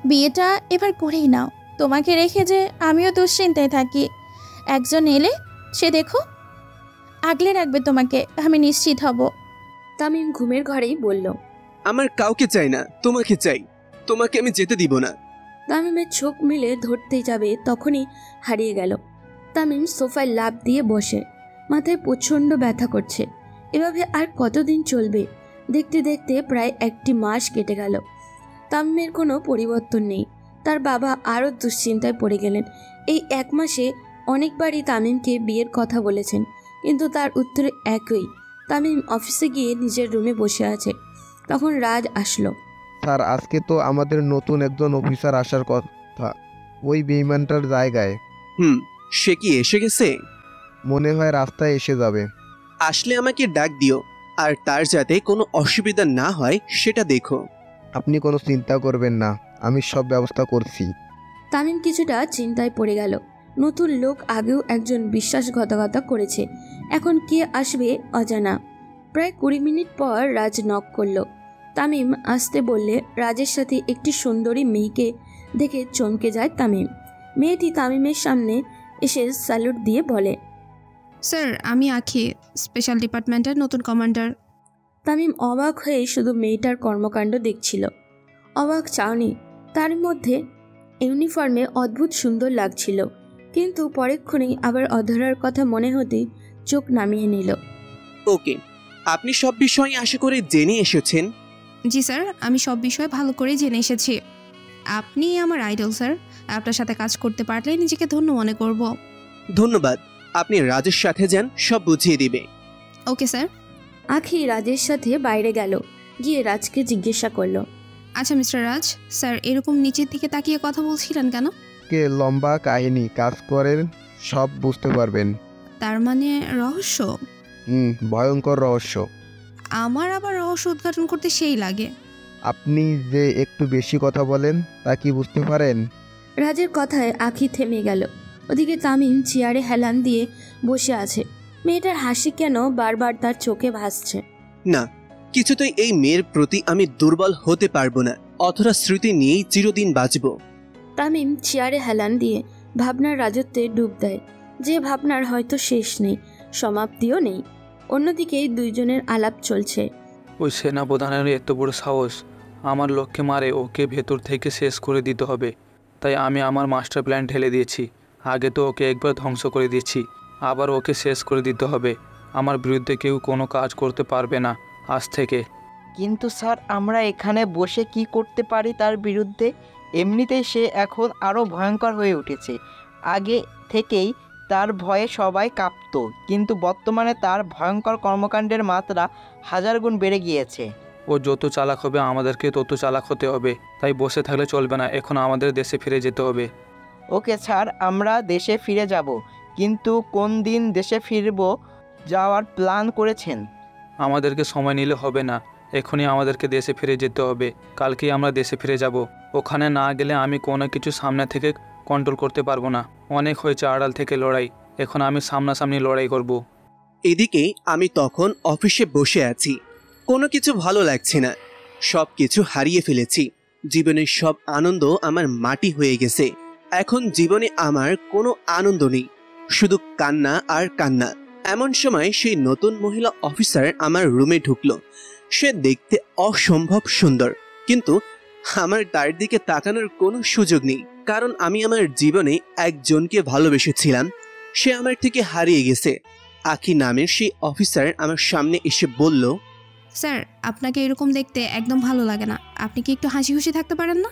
বিয়েটা এবার করেই নাও। তোমাকে রেখে যে আমিও দুশ্চিন্তায় থাকি। একজন এলে সে দেখো আগলে রাখবে তোমাকে, আমি নিশ্চিত হব। তামিম ঘুমের ঘরেই বলল, আমার কাউকে চাই না, তোমাকে চাই। তোমাকে আমি যেতে দিব না। তামিমের চোখ মিলে ধরতে যাবে তখনই হারিয়ে গেল। তামিম সোফায় লাফ দিয়ে বসে। মাথায় প্রচণ্ড ব্যথা করছে। এভাবে আর কতদিন চলবে? দেখতে দেখতে প্রায় 1 মাস কেটে গেল। তামিমের কোনো পরিবর্তন নেই। তার বাবা আরও দুশ্চিন্তায় পড়ে গেলেন। এই 1 মাসে অনেকবারই তামিমকে বিয়ের কথা বলেছেন, কিন্তু তার উত্তরে একই। তামিম অফিসে গিয়ে নিজের রুমে বসে আছে। তখন রাজ আসলো। স্যার আজকে তো আমাদের নতুন একজন অফিসার আসার কথা, ওই বেইমানটার জায়গায়। সে কি এসে গেছে? মনে হয় রাস্তায় এসে যাবে। আসলে আমাকে ডাক দিও, আর তার যাতে কোনো অসুবিধা না হয় সেটা দেখো। আপনি কোনো চিন্তা করবেন না, আমি সব ব্যবস্থা করছি। তামিম কিছুটা চিন্তায় পড়ে গেল। নতুন লোক আগেও একজন বিশ্বাসঘাতকতা করেছে, এখন কে আসবে অজানা। প্রায় 20 মিনিট পর রাজ নক করল। তামিম আসতে বললে রাজের সাথে একটি সুন্দরী মেয়েকে দেখে চমকে যায় তামিম। মেয়েটি তামিমের সামনে এসে স্যালুট দিয়ে বলে, স্যার আমি আখি, স্পেশাল ডিপার্টমেন্টের নতুন কমান্ডার। তামিম অবাক হয়ে শুধু মেয়েটার কর্মকাণ্ড দেখছিল। অবাক চাওনি, তার মধ্যে ইউনিফর্মে অদ্ভুত সুন্দর লাগছিল, কিন্তু পরেক্ষণেই আবার অধরার কথা মনে হতেই চোখ নামিয়ে নিল। ওকে, আপনি সব বিষয় আশা করে জেনে এসেছেন। জি স্যার, আমি সব বিষয়ে ভালো করে জেনে এসেছি। আপনি আমার আইডল স্যার, আপনার সাথে কাজ করতে পারলে নিজেকে ধন্য মনে করব। ধন্যবাদ। আপনি রাজের সাথে যান, সব বুঝিয়ে দিবে। Okay sir. আখি রাজের সাথে বাইরে গেল, গিয়ে রাজকে জিজ্ঞাসা করলো, আচ্ছা মিস্টার রাজ, স্যার এরকম নিচের দিকে তাকিয়ে কথা বলছিলেন কেন? কে লম্বা কাহিনী, কাজ করেন সব বুঝতে পারবেন। তার মানে রহস্য? ভয়ঙ্কর রহস্য। আমার আবার রহস্য উদ্ঘাটন করতে সেই লাগে। আপনি যে একটু বেশি কথা বলেন তা কি বুঝতে পারেন? রাজের কথায় আখি থেমে গেল। ওদিকে তামিম চেয়ারে হেলান দিয়ে বসে আছে। মেয়েটার হাসি কেন বারবার তার চোখে ভাসছে। না, কিছুতেই এই মেয়ের প্রতি আমি দুর্বল হতে পারবো না। অথরা স্মৃতি নিয়েই চিরদিন বাঁচব। তামিম চেয়ারে হেলান দিয়ে ভাবনার রাজত্বে ডুব দেয়, যে ভাবনার হয়তো শেষ নেই, সমাপ্তিও নেই। অন্যদিকে দুইজনের আলাপ চলছে। ওই সেনাপ্রধানের এত বড় সাহস, আমার লোককে মারে ওকে ভেতর থেকে শেষ করে দিতে হবে। তাই আমি আমার মাস্টার প্ল্যান ঢেলে দিয়েছি। আগে তো ওকে একবার ধ্বংস করে দিয়েছি, আবার ওকে শেষ করে দিতে হবে। আমার বিরুদ্ধে কেউ কোনো কাজ করতে পারবে না আজ থেকে। কিন্তু স্যার, আমরা এখানে বসে কি করতে পারি তার বিরুদ্ধে? এমনিতেই সে এখন আরও ভয়ঙ্কর হয়ে উঠেছে। আগে থেকেই তার ভয়ে সবাই কাঁপতো, কিন্তু বর্তমানে তার ভয়ঙ্কর কর্মকাণ্ডের মাত্রা 1000 গুণ বেড়ে গিয়েছে। ও যত চালাক হবে আমাদেরকে তত চালাক হতে হবে। তাই বসে থাকলে চলবে না, এখন আমাদের দেশে ফিরে যেতে হবে। ওকে স্যার, আমরা দেশে ফিরে যাব, কিন্তু কোন দিন দেশে ফিরব যাওয়ার প্ল্যান করেছেন? আমাদেরকে সময় নিলে হবে না, এখনই আমাদেরকে দেশে ফিরে যেতে হবে। কালকেই আমরা দেশে ফিরে যাব। ওখানে না গেলে আমি কোনো কিছু সামনে থেকে কন্ট্রোল করতে পারবো না। অনেক হয়েছে আড়াল থেকে লড়াই, এখন আমি সামনাসামনি লড়াই করব। এদিকে আমি তখন অফিসে বসে আছি। কোনো কিছু ভালো লাগছে না, সব কিছু হারিয়ে ফেলেছি। জীবনের সব আনন্দ আমার মাটি হয়ে গেছে। এখন জীবনে আমার কোনো আনন্দ নেই, শুধু কান্না আর কান্না। এমন সময় সেই নতুন মহিলা অফিসার আমার রুমে ঢুকলো। সে দেখতে অসম্ভব সুন্দর, কিন্তু আমার তার দিকে তাকানোর কোনো সুযোগ নেই, কারণ আমি আমার জীবনে একজনকে ভালোবেসেছিলাম। সে আমার থেকে হারিয়ে গেছে। আখি নামের সেই অফিসার আমার সামনে এসে বলল, স্যার, আপনাকে এরকম দেখতে একদম ভালো লাগে না। আপনি কি একটু হাসি খুশি থাকতে পারেন না?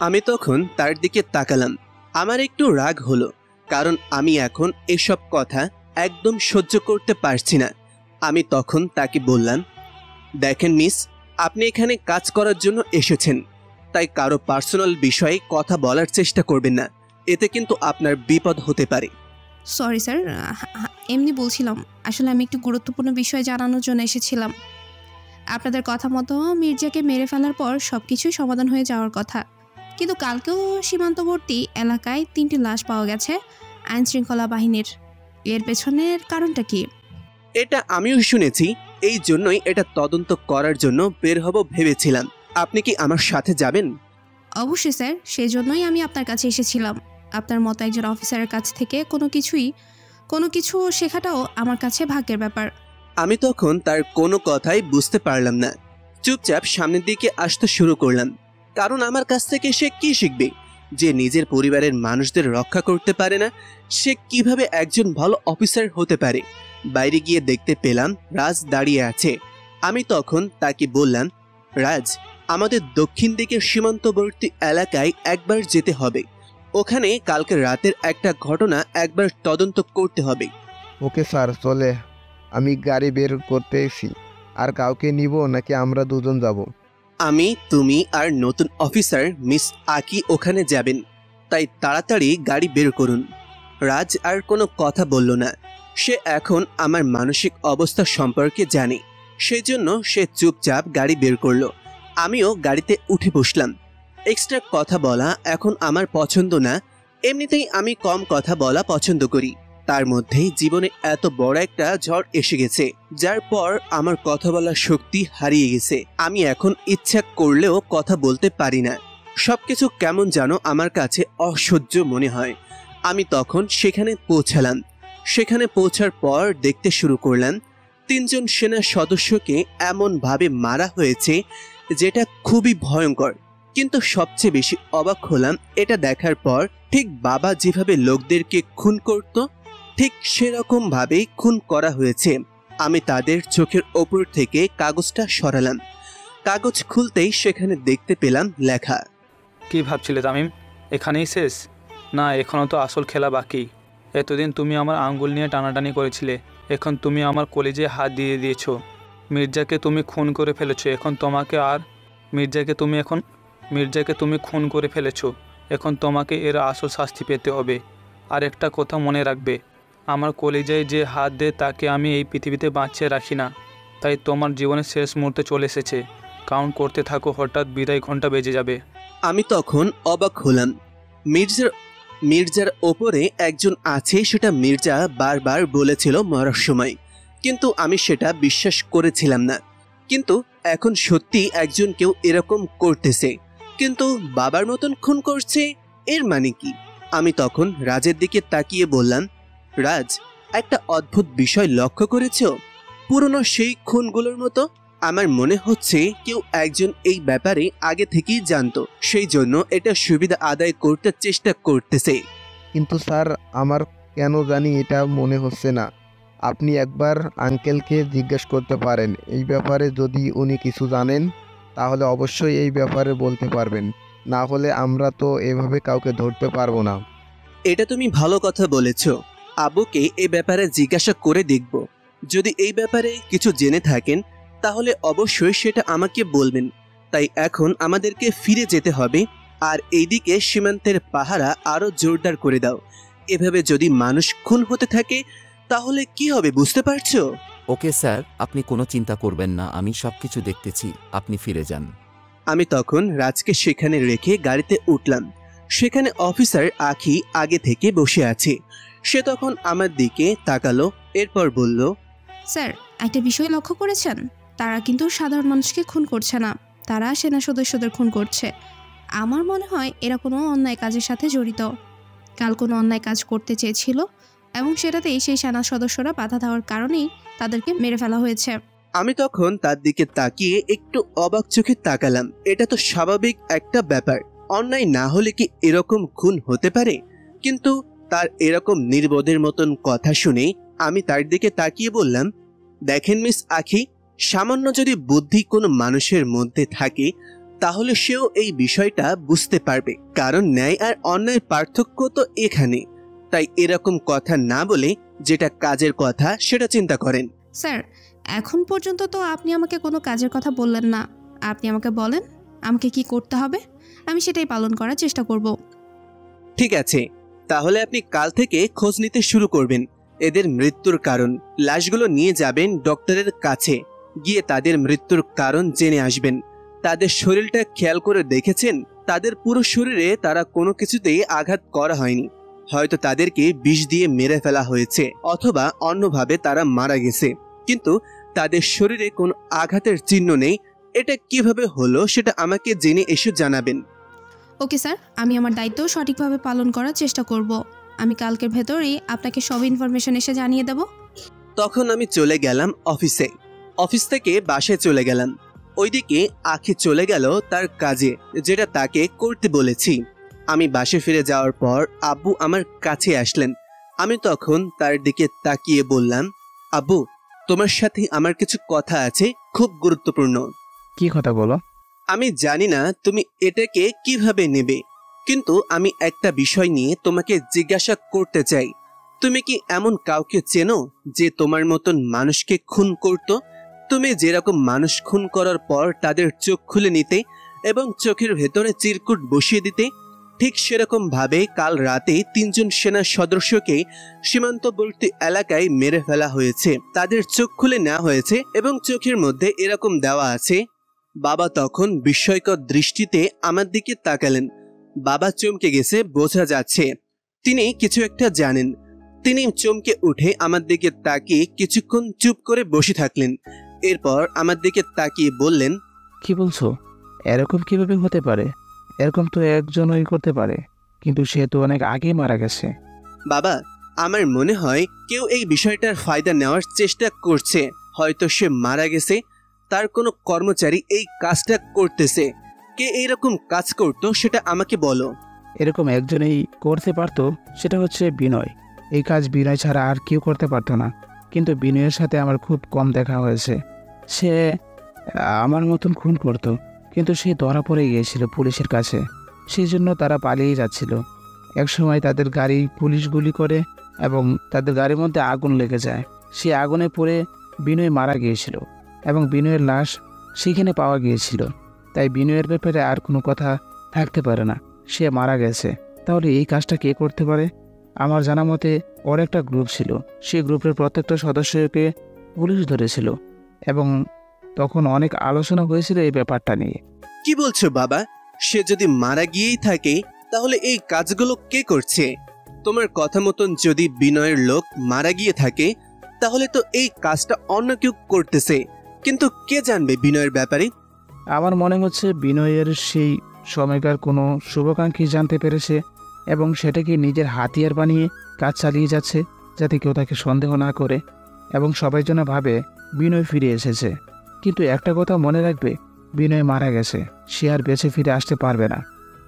আমি তখন তার দিকে তাকালাম। আমার একটু রাগ হলো, কারণ আমি এখন এসব কথা একদম সহ্য করতে পারছি না। আমি তখন তাকে বললাম, দেখেন মিস, আপনি এখানে কাজ করার জন্য এসেছেন, তাই কারো পার্সোনাল বিষয়ে কথা বলার চেষ্টা করবেন না, এতে কিন্তু আপনার বিপদ হতে পারে। সরি স্যার, এমনি বলছিলাম। আসলে আমি একটু গুরুত্বপূর্ণ বিষয় জানানোর জন্য এসেছিলাম। আপনাদের কথা মতো মির্জাকে মেরে ফেলার পর সব কিছুই সমাধান হয়ে যাওয়ার কথা, কিন্তু কালকেও সীমান্তবর্তী এলাকায় 3টি লাশ পাওয়া গেছে আইন শৃঙ্খলা বাহিনীর। এর পেছনের কারণটা কি? এটা আমিও শুনেছি, এই জন্যই এটা তদন্ত করার জন্য বের হব ভেবেছিলাম। আপনি কি আমার সাথে যাবেন? অবশ্যই স্যার, সেজন্যই আমি আপনার কাছে এসেছিলাম। আপনার মতো একজন অফিসারের কাছ থেকে কোনো কিছু শেখাটাও আমার কাছে ভাগ্যের ব্যাপার। আমি তখন তার কোনো কথাই বুঝতে পারলাম না। চুপচাপ সামনের দিকে আসতে শুরু করলাম, কারণ আমার কাছ থেকে সে কি শিখবে? যে নিজের পরিবারের মানুষদের রক্ষা করতে পারে না, সে কিভাবে একজন ভালো অফিসার হতে পারে? বাইরে গিয়ে দেখতে পেলাম রাজ দাঁড়িয়ে আছে। আমি তখন তাকে বললাম, রাজ, আমাদের দক্ষিণ দিকের সীমান্তবর্তী এলাকায় একবার যেতে হবে। ওখানে কালকে রাতের একটা ঘটনা একবার তদন্ত করতে হবে। ওকে স্যার, চলে। আমি গাড়ি বের করতেছি। আর কাউকে নিব নাকি আমরা দুজন যাব? আমি, তুমি আর নতুন অফিসার মিস আকি ওখানে যাবেন, তাই তাড়াতাড়ি গাড়ি বের করুন। রাজ আর কোনো কথা বলল না। সে এখন আমার মানসিক অবস্থা সম্পর্কে জানে, সেজন্য সে চুপচাপ গাড়ি বের করলো। আমিও গাড়িতে উঠে বসলাম। এক্সট্রা কথা বলা এখন আমার পছন্দ না। এমনিতেই আমি কম কথা বলা পছন্দ করি। তার মধ্যেই জীবনে এত বড় একটা ঝড় এসে গেছে, যার পর আমার কথা বলার শক্তি হারিয়ে গেছে। আমি এখন ইচ্ছা করলেও কথা বলতে পারি না। সবকিছু কেমন যেন আমার কাছে অসহ্য মনে হয়। আমি তখন সেখানে পৌঁছালাম। সেখানে পৌঁছার পর দেখতে শুরু করলাম 3 জন সেনা সদস্যকে এমনভাবে মারা হয়েছে, যেটা খুবই ভয়ঙ্কর। কিন্তু সবচেয়ে বেশি অবাক হলাম এটা দেখার পর, ঠিক বাবা যেভাবে লোকদেরকে খুন করত, ঠিক সেরকম ভাবেই খুন করা হয়েছে। আমি তাদের চোখের ওপর থেকে কাগজটা সরালাম। কাগজ খুলতেই সেখানে দেখতে পেলাম লেখা। কি ভাবছিলে তামিম, এখানেই শেষ? না, এখনও তো আসল খেলা বাকি। এতদিন তুমি আমার আঙ্গুল নিয়ে টানাটানি করেছিলে, এখন তুমি আমার কলেজে হাত দিয়ে দিয়েছো। মির্জাকে তুমি খুন করে ফেলেছো, এখন তোমাকে আর মির্জাকে তুমি খুন করে ফেলেছো, এখন তোমাকে এর আসল শাস্তি পেতে হবে। আর একটা কথা মনে রাখবে, আমার কলেজায় যে হাত দেয় তাকে আমি এই পৃথিবীতে বাঁচিয়ে রাখি না। তাই তোমার জীবনের শেষ মুহূর্তে চলে এসেছে, কাউন্ট করতে থাকো, হঠাৎ বিদায় ঘন্টা বেজে যাবে। আমি তখন অবাক হলাম। মির্জার ওপরে একজন আছে, সেটা মির্জা বারবার বলেছিল মরার সময়, কিন্তু আমি সেটা বিশ্বাস করেছিলাম না। কিন্তু এখন সত্যি একজন কেউ এরকম করতেছে, কিন্তু বাবার মতন খুন করছে, এর মানে কি? আমি তখন রাজের দিকে তাকিয়ে বললাম, রাজ, একটা অদ্ভুত বিষয় লক্ষ্য করেছো? পুরনো সেই খুনগুলোর মতো? আমার মনে হচ্ছে কেউ একজন এই ব্যাপারে আগে থেকেই জানতো, সেই জন্য এটা সুবিধা আদায় করতে চেষ্টা করতেছে। কিন্তু স্যার, আমার কেন জানি এটা মনে হচ্ছে না। আপনি একবার আঙ্কেলকে জিজ্ঞেস করতে পারেন এই ব্যাপারে। যদি উনি কিছু জানেন তাহলে অবশ্যই এই ব্যাপারে বলতে পারবেন, না হলে আমরা তো এভাবে কাউকে ধরতে পারবো না। এটা তুমি ভালো কথা বলেছ। আব্বুকে এ ব্যাপারে জিজ্ঞাসা করে দেখব। যদি এই ব্যাপারে কিছু জেনে থাকেন তাহলে অবশ্যই সেটা আমাকে বলবেন। তাই এখন আমাদেরকে ফিরে যেতে হবে, আর এইদিকে সীমান্তের পাহারা আরো জোরদার করে দাও। এভাবে যদি মানুষ খুন হতে থাকে তাহলে কি হবে বুঝতে পারছো? ওকে স্যার, আপনি কোনো চিন্তা করবেন না, আমি সবকিছু দেখতেছি, আপনি ফিরে যান। আমি তখন রাজকে সেখানে রেখে গাড়িতে উঠলাম। সেখানে অফিসার আখি আগে থেকে বসে আছে। সে তখন আমার দিকে তাকালো, এরপর বলল, স্যার, একটা বিষয় লক্ষ্য করেছেন? তারা কিন্তু সাধারণ মানুষকে খুন করছে না, তারা সেনা সদস্যদের খুন করছে। আমার মনে হয় এরা কোনো অন্যায় কাজের সাথে জড়িত। কাল কোনো অন্যায় কাজ করতে চেয়েছিল এবং সেটাতেই সেই সেনা সদস্যরা বাধা দেওয়ার কারণেই তাদেরকে মেরে ফেলা হয়েছে। আমি তখন তার দিকে তাকিয়ে একটু অবাক চোখে তাকালাম। এটা তো স্বাভাবিক একটা ব্যাপার, অন্যায় না হলে কি এরকম খুন হতে পারে? কিন্তু তার এরকম নির্বোধের মতন কথা শুনে আমি তার দিকে তাকিয়ে বললাম, দেখেন মিস আখি, সামান্য যদি বুদ্ধি কোনো মানুষের মধ্যে থাকে তাহলে সেও এই বিষয়টা বুঝতে পারবে, কারণ ন্যায় আর অন্যায়ের পার্থক্য তো এখানে। তাই এরকম কথা না বলে যেটা কাজের কথা সেটা চিন্তা করেন। স্যার, এখন পর্যন্ত তো আপনি আমাকে কোনো কাজের কথা বললেন না। আপনি আমাকে বলেন আমাকে কি করতে হবে, আমি সেটাই পালন করার চেষ্টা করব। ঠিক আছে, তাহলে আপনি কাল থেকে খোঁজ নিতে শুরু করবেন। এদের মৃত্যুর কারণ, লাশগুলো নিয়ে যাবেন ডক্টরের কাছে, গিয়ে তাদের মৃত্যুর কারণ জেনে আসবেন। তাদের শরীরটা খেয়াল করে দেখেছেন? তাদের পুরো শরীরে তারা কোনো কিছুতেই আঘাত করা হয়নি। হয়তো তাদেরকে বিষ দিয়ে মেরে ফেলা হয়েছে, অথবা অন্যভাবে তারা মারা গেছে, কিন্তু তাদের শরীরে কোনো আঘাতের চিহ্ন নেই। এটা কিভাবে হলো সেটা আমাকে জেনে এসে জানাবেন। ওকে স্যার, আমি আমার দায়িত্ব সঠিকভাবে পালন করার চেষ্টা করব। আমি কালকের ভেতরেই আপনাকে সব ইনফরমেশন এসে জানিয়ে দেব। তখন আমি চলে গেলাম অফিসে। অফিস থেকে বাসায় চলে গেলাম। ওইদিকে আখি চলে গেল তার কাজে, যেটা তাকে করতে বলেছি। আমি বাসে ফিরে যাওয়ার পর আব্বু আমার কাছে আসলেন। আমি তখন তার দিকে তাকিয়ে বললাম, আব্বু, তোমার সাথে আমার কিছু কথা আছে, খুব গুরুত্বপূর্ণ। কি কথা বলো? আমি জানি না তুমি এটাকে কিভাবে নেবে, কিন্তু আমি একটা বিষয় নিয়ে তোমাকে জিজ্ঞাসা করতে চাই। তুমি কি এমন কাউকে চেনো যে তোমার মতন মানুষকে খুন করত? তুমি যেরকম মানুষ খুন করার পর তাদের চোখ খুলে নিতে এবং চোখের ভেতরে চিরকুট বসিয়ে দিতে, ঠিক সেরকম ভাবে কাল রাতে 3 জন সেনা সদস্যকে সীমান্তবর্তী এলাকায় মেরে ফেলা হয়েছে। তাদের চোখ খুলে নেওয়া হয়েছে এবং চোখের মধ্যে এরকম দেওয়া আছে। বাবা তখন বিস্ময়কর দৃষ্টিতে আমার দিকে তাকালেন। বাবা চমকে গেছে, বোঝা যাচ্ছে তিনি কিছু একটা জানেন। তিনি চমকে উঠে আমার দিকে তাকিয়ে কিছুক্ষণ চুপ করে বসে থাকলেন। এরপর আমার দিকে তাকিয়ে বললেন, কি বলছো? এরকম কিভাবে হতে পারে? এরকম তো একজনই করতে পারে, কিন্তু সে তো অনেক আগে মারা গেছে। বাবা, আমার মনে হয় কেউ এই বিষয়টার ফায়দা নেওয়ার চেষ্টা করছে। হয়তো সে মারা গেছে, তার কোনো কর্মচারী এই কাজটা করতেছে। কে এইরকম কাজ করতো সেটা আমাকে বলো। এরকম একজনেই করতে পারতো, সেটা হচ্ছে বিনয়। এই কাজ বিনয় ছাড়া আর কেউ করতে পারতো না। কিন্তু বিনয়ের সাথে আমার খুব কম দেখা হয়েছে। সে আমার মতন খুন করতো, কিন্তু সে ধরা পড়ে গিয়েছিল পুলিশের কাছে। সেই জন্য তারা পালিয়ে যাচ্ছিল। একসময় তাদের গাড়ি পুলিশ গুলি করে এবং তাদের গাড়ির মধ্যে আগুন লেগে যায়। সে আগুনে পড়ে বিনয় মারা গিয়েছিল এবং বিনয়ের লাশ সেখানে পাওয়া গিয়েছিল। তাই বিনয়ের ব্যাপারে আর কোনো কথা থাকতে পারে না, সে মারা গেছে। তাহলে এই কাজটা কে করতে পারে? আমার জানা মতে ওর একটা গ্রুপ ছিল। সেই গ্রুপের প্রত্যেকটা সদস্যকে পুলিশ ধরেছিল এবং তখন অনেক আলোচনা হয়েছিল এই ব্যাপারটা নিয়ে। কি বলছো বাবা? সে যদি মারা গিয়েই থাকে তাহলে এই কাজগুলো কে করছে? তোমার কথা মতন যদি বিনয়ের লোক মারা গিয়ে থাকে তাহলে তো এই কাজটা অন্য কেউ করতেছে, কিন্তু কে জানবে বিনয়ের ব্যাপারে? আমার মনে হচ্ছে বিনয়ের সেই সময়কার কোনো শুভাকাঙ্ক্ষী জানতে পেরেছে এবং সেটাকে নিজের হাতিয়ার বানিয়ে কাজ চালিয়ে যাচ্ছে, যাতে কেউ তাকে সন্দেহ না করে। এবং সবাই যেন ভাবে বিনয় ফিরে এসেছে। কিন্তু একটা কথা মনে রাখবে, বিনয় মারা গেছে, সে আর বেঁচে ফিরে আসতে পারবে না।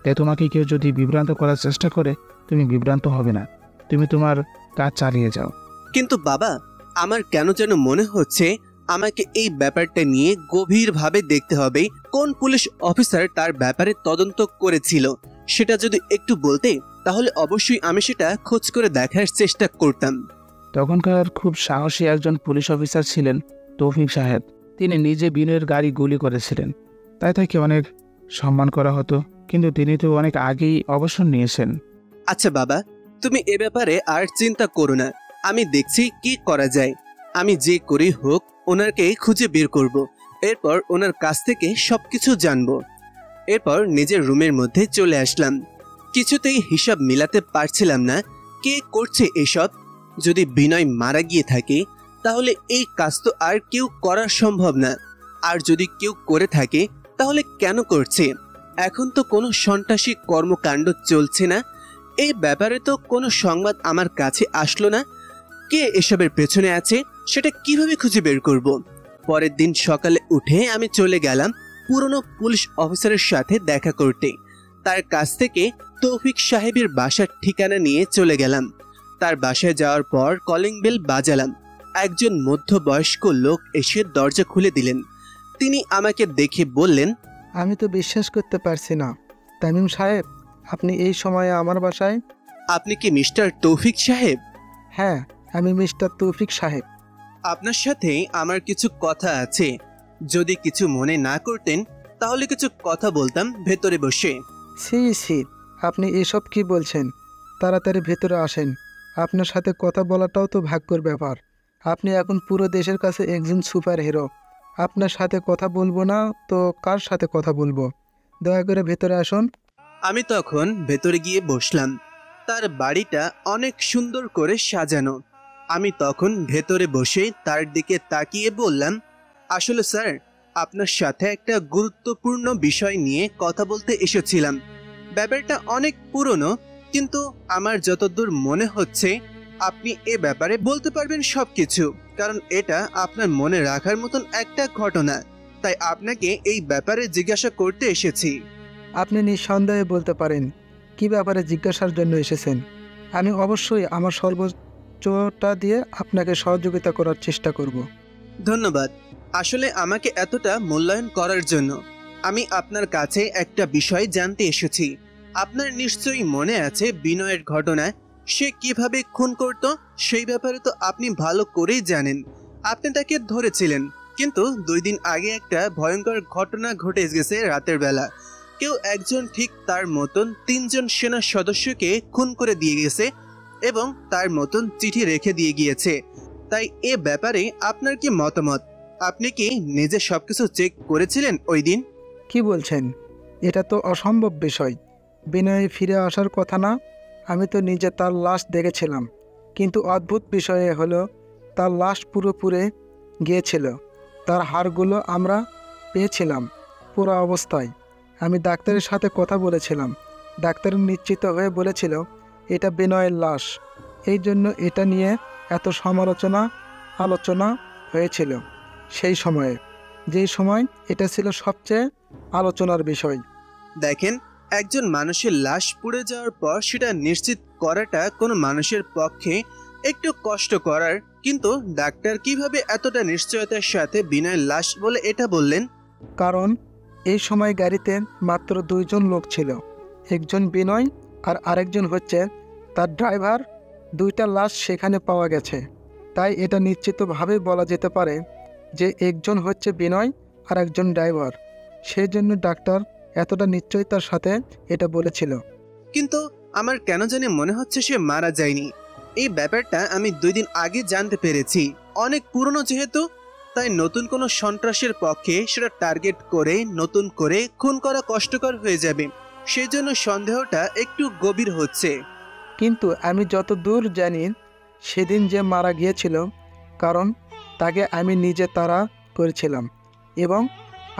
তাই তোমাকে কেউ যদি বিভ্রান্ত করার চেষ্টা করে, তুমি বিভ্রান্ত হবে না, তুমি তোমার কাজ চালিয়ে যাও। কিন্তু বাবা, আমার কেন যেন মনে হচ্ছে আমাকে এই ব্যাপারটা নিয়ে গভীরভাবে দেখতে হবে। কোন পুলিশ অফিসার তার ব্যাপারে তদন্ত করেছিল সেটা যদি একটু বলতে, তাহলে অবশ্যই আমি সেটা খোঁজ করে দেখার চেষ্টা করতাম। তখনকার খুব সাহসী একজন পুলিশ অফিসার ছিলেন তৌফিক সাহেব। তিনি নিজে বিনয়ের গাড়ি গুলি করেছিলেন, তাই তাকে অনেক সম্মান করা হতো। কিন্তু তিনি তো অনেক আগেই অবসর নিয়েছেন। আচ্ছা বাবা, তুমি এ ব্যাপারে আর চিন্তা করো না, আমি দেখছি কি করা যায়। আমি যে করি হোক ওনাকে খুঁজে বের করব, এরপর ওনার কাছ থেকে সবকিছু জানবো। এরপর নিজের রুমের মধ্যে চলে আসলাম। কিছুতেই হিসাব মিলাতে পারছিলাম না কে করছে এসব। যদি বিনয় মারা গিয়ে থাকে তাহলে এই কাজ তো আর কেউ করা সম্ভব না, আর যদি কেউ করে থাকে তাহলে কেন করছে? এখন তো কোনো সন্ত্রাসী কর্মকাণ্ড চলছে না, এই ব্যাপারে তো কোনো সংবাদ আমার কাছে আসলো না। কে এসবের পেছনে আছে সেটা কিভাবে খুঁজে বের করব? পরের দিন সকালে উঠে আমি চলে গেলাম পুরনো পুলিশ অফিসারের সাথে দেখা করতে। তার কাছ থেকে তৌফিক সাহেবের বাসার ঠিকানা নিয়ে চলে গেলাম। তার বাসায় যাওয়ার পর কলিং বেল বাজালাম। একজন মধ্যবয়স্ক লোক এসে দরজা খুলে দিলেন। তিনি আমাকে দেখে বললেন, আমি তো বিশ্বাস করতে পারছি না তামিম সাহেব, আপনি এই সময়ে আমার বাসায়? আপনি কি মিস্টার তৌফিক সাহেব? হ্যাঁ, আমি মিস্টার তৌফিক সাহেব। আপনার সাথে আমার কিছু কথা আছে, যদি কিছু মনে না করতেন তাহলে কিছু কথা বলতাম ভেতরে বসে। সি সি, আপনি এসব কি বলছেন? তাড়াতাড়ি ভেতরে আসেন, আপনার সাথে কথা বলাটাও তো ভাগ্যের ব্যাপার। আপনি এখন পুরো দেশের কাছে একজন সুপার হিরো। আপনার সাথে কথা বলবো না তো কার সাথে কথা বলবো? দয়া করে ভেতরে আসুন। আমি তখন ভেতরে গিয়ে বসলাম। তার বাড়িটা অনেক সুন্দর করে সাজানো। আমি তখন ভেতরে বসে তার দিকে তাকিয়ে বললাম, আসলে স্যার, আপনার সাথে একটা গুরুত্বপূর্ণ বিষয় নিয়ে কথা বলতে এসেছিলাম। ব্যাপারটা অনেক পুরনো, কিন্তু আমার যতদূর মনে হচ্ছে আপনি এ ব্যাপারে বলতে পারবেন সবকিছু, কারণ এটা আপনার মনে রাখার মতন একটা ঘটনা। তাই আপনাকে এই ব্যাপারে জিজ্ঞাসা করতে এসেছি। আপনি নিঃসন্দেহে বলতে পারেন কি ব্যাপারে জিজ্ঞাসার জন্য এসেছেন। আমি অবশ্যই আমার সর্বোচ্চটা দিয়ে আপনাকে সহযোগিতা করার চেষ্টা করব। ধন্যবাদ আসলে আমাকে এতটা মূল্যায়ন করার জন্য। আমি আপনার কাছে একটা বিষয় জানতে এসেছি। আপনার নিশ্চয়ই মনে আছে বিনয়ের ঘটনা, সে কিভাবে খুন করত সেই ব্যাপারে তো আপনি ভালো করেই জানেন। আপনি তাকে ধরেছিলেন, কিন্তু 2 দিন আগে একটা ভয়ঙ্কর ঘটনা ঘটে গেছে রাতের বেলা। কেউ একজন ঠিক তার মতন 3 জন সেনা সদস্যকে খুন করে দিয়ে গেছে এবং তার মতন চিঠি রেখে দিয়ে গিয়েছে। তাই এ ব্যাপারে আপনার কি মতামত? আপনি কি নিজে সবকিছু চেক করেছিলেন ওই দিন? কি বলছেন? এটা তো অসম্ভব বিষয়। বিনয় ফিরে আসার কথা না? আমি তো নিজে তার লাশ দেখেছিলাম, কিন্তু অদ্ভুত বিষয় হলো তার লাশ পুরোপুরি গিয়েছিল। তার হাড়গুলো আমরা পেয়েছিলাম পুরো অবস্থায়। আমি ডাক্তারের সাথে কথা বলেছিলাম, ডাক্তার নিশ্চিত হয়ে বলেছিল এটা বিনয়ের লাশ। এই জন্য এটা নিয়ে এত আলোচনা হয়েছিল সেই সময়ে, যেই সময় এটা ছিল সবচেয়ে আলোচনার বিষয়। দেখেন, একজন মানুষের লাশ পুড়ে যাওয়ার পর সেটা নিশ্চিত করাটা কোনো মানুষের পক্ষে একটু কষ্ট করার, কিন্তু ডাক্তার কিভাবে এতটা নিশ্চয়তার সাথে বিনয়ের লাশ বলে এটা বললেন? কারণ এই সময় গাড়িতে মাত্র 2 জন লোক ছিল, একজন বিনয় আর আরেকজন হচ্ছে তার ড্রাইভার। 2টা লাশ সেখানে পাওয়া গেছে, তাই এটা নিশ্চিতভাবে বলা যেতে পারে যে একজন হচ্ছে বিনয় আর একজন ড্রাইভার। সেই জন্য ডাক্তার এতটা নিশ্চয়তার সাথে এটা বলেছিল। কিন্তু আমার কেন জানি মনে হচ্ছে সে মারা যায়নি। এই ব্যাপারটা আমি 2 দিন আগে জানতে পেরেছি। অনেক পুরনো যেহেতু, তাই নতুন কোনো সন্ত্রাসের পক্ষে সেটা টার্গেট করে নতুন করে খুন করা কষ্টকর হয়ে যাবে। সেই জন্য সন্দেহটা একটু গভীর হচ্ছে। কিন্তু আমি যতদূর জানি সেদিন যে মারা গিয়েছিল, কারণ তাকে আমি নিজে তাড়া করেছিলাম এবং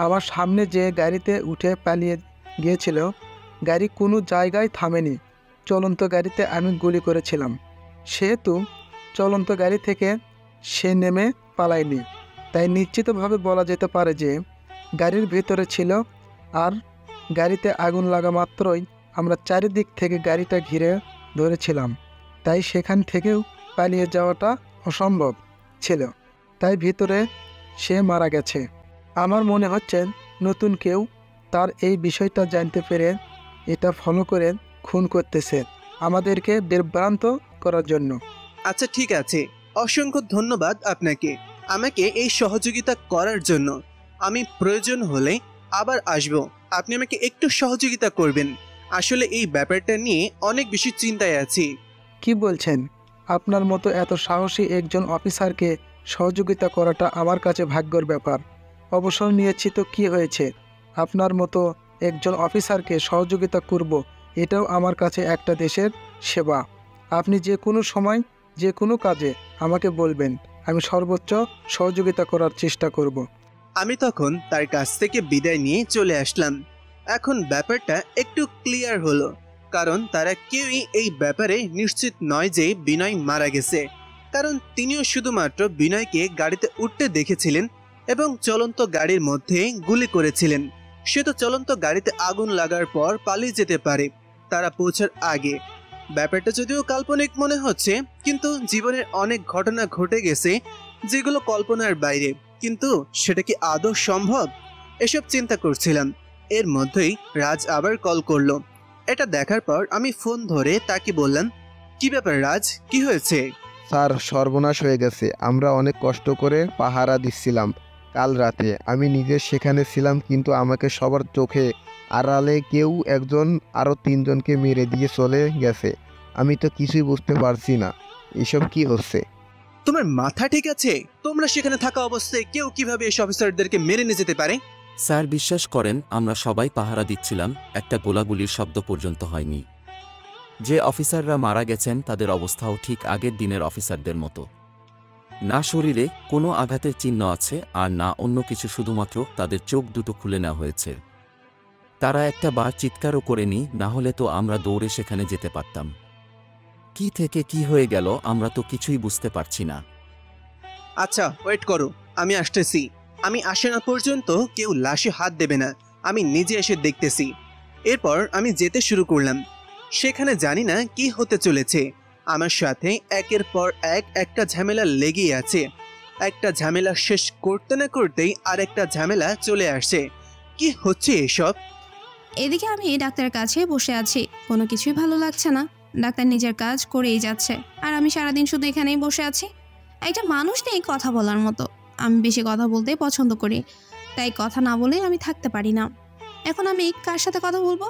আমার সামনে যে গাড়িতে উঠে পালিয়ে গিয়েছিল, গাড়ি কোনো জায়গায় থামেনি। চলন্ত গাড়িতে আমি গুলি করেছিলাম, সেহেতু চলন্ত গাড়ি থেকে সে নেমে পালায়নি। তাই নিশ্চিতভাবে বলা যেতে পারে যে গাড়ির ভিতরে ছিল, আর গাড়িতে আগুন লাগা মাত্রই আমরা চারিদিক থেকে গাড়িটা ঘিরে ধরেছিলাম। তাই সেখান থেকেও পালিয়ে যাওয়াটা অসম্ভব ছিল। তাই ভিতরে সে মারা গেছে। আমার মনে হচ্ছে নতুন কেউ তার এই বিষয়টা জানতে পেরে এটা ফলো করে খুন করতেছে, আমাদেরকে বিভ্রান্ত করার জন্য। আচ্ছা ঠিক আছে, অসংখ্য ধন্যবাদ আপনাকে আমাকে এই সহযোগিতা করার জন্য। আমি প্রয়োজন হলে আবার আসব, আপনি আমাকে একটু সহযোগিতা করবেন। আসলে এই ব্যাপারটা নিয়ে অনেক বেশি চিন্তায় আছি। কি বলছেন? আপনার মতো এত সাহসী একজন অফিসারকে সহযোগিতা করাটা আমার কাছে ভাগ্যের ব্যাপার। অবসর নিয়েছি তো কি হয়েছে, আপনার মতো একজন অফিসারকে সহযোগিতা করব, এটাও আমার কাছে একটা দেশের সেবা। আপনি যে কোনো সময় যে কোনো কাজে আমাকে বলবেন, আমি সর্বোচ্চ সহযোগিতা করার চেষ্টা করব। আমি তখন তার কাছ থেকে বিদায় নিয়ে চলে আসলাম। এখন ব্যাপারটা একটু ক্লিয়ার হলো, কারণ তারা কেউই এই ব্যাপারে নিশ্চিত নয় যে বিনয় মারা গেছে, কারণ তিনিও শুধুমাত্র বিনয়কে গাড়িতে উঠতে দেখেছিলেন এবং চলন্ত গাড়ির মধ্যে গুলি করেছিলেন। সে তো চলন্ত গাড়িতে আগুন লাগার পর পালিয়ে যেতে পারে তারা পৌঁছার আগে। ব্যাপারটা যদিও কাল্পনিক মনে হচ্ছে, কিন্তু জীবনের অনেক ঘটনা ঘটে গেছে যেগুলো কল্পনার বাইরে, কিন্তু সেটা কি আদৌ সম্ভব? এসব চিন্তা করছিলাম। এর মধ্যেই রাজ আবার কল করলো। এটা দেখার পর আমি ফোন ধরে তাকে বললাম, কি ব্যাপার রাজ, কি হয়েছে? স্যার, সর্বনাশ হয়ে গেছে। আমরা অনেক কষ্ট করে পাহারা দিচ্ছিলাম। কাল রাতে আমি নিজে সেখানে ছিলাম, কিন্তু আমাকে সবার চোখে আড়ালে কেউ একজন আরও 3 জনকে মেরে দিয়ে চলে গেছে। আমি তো কিছুই বুঝতে পারছি না এসব কি হচ্ছে। তোমার মাথা ঠিক আছে? তোমরা সেখানে থাকা অবস্থায় কেউ কিভাবে এসব অফিসারদেরকে মেরে নিয়ে যেতে পারে? স্যার বিশ্বাস করেন, আমরা সবাই পাহারা দিচ্ছিলাম, একটা গোলাগুলির শব্দ পর্যন্ত হয়নি। যে অফিসাররা মারা গেছেন তাদের অবস্থাও ঠিক আগের দিনের অফিসারদের মতো। না শরীরে কোনো আঘাতের চিহ্ন আছে আর না অন্য কিছু, শুধুমাত্র তাদের চোখ দুটো খুলে নেওয়া হয়েছে। তারা একটা বার চিৎকারও করেনি, না হলে তো আমরা দৌড়ে সেখানে যেতে পারতাম। কি থেকে কি হয়ে গেল আমরা তো কিছুই বুঝতে পারছি না। আচ্ছা ওয়েট করো, আমি আসতেছি। আমি আসে না পর্যন্ত কেউ লাশে হাত দেবে না, আমি নিজে এসে দেখতেছি। এরপর আমি যেতে শুরু করলাম। সেখানে জানি না কি হতে চলেছে। আমার সাথে একের পর একটা ঝামেলা লেগেই আছে। একটা ঝামেলা শেষ করতে না করতেই আরেকটা ঝামেলা চলে আসছে। কি হচ্ছে এসব? এদিকে আমি ডাক্তারের কাছে বসে আছি, কোনো কিছুই ভালো লাগছে না। ডাক্তার নিজের কাজ করেই যাচ্ছে, আর আমি সারাদিন শুধু এখানেই বসে আছি। একটা মানুষ নেই কথা বলার মতো। আমি বেশি কথা বলতে পছন্দ করি, তাই কথা না বলে আমি থাকতে পারি না। এখন আমি কার সাথে কথা বলবো?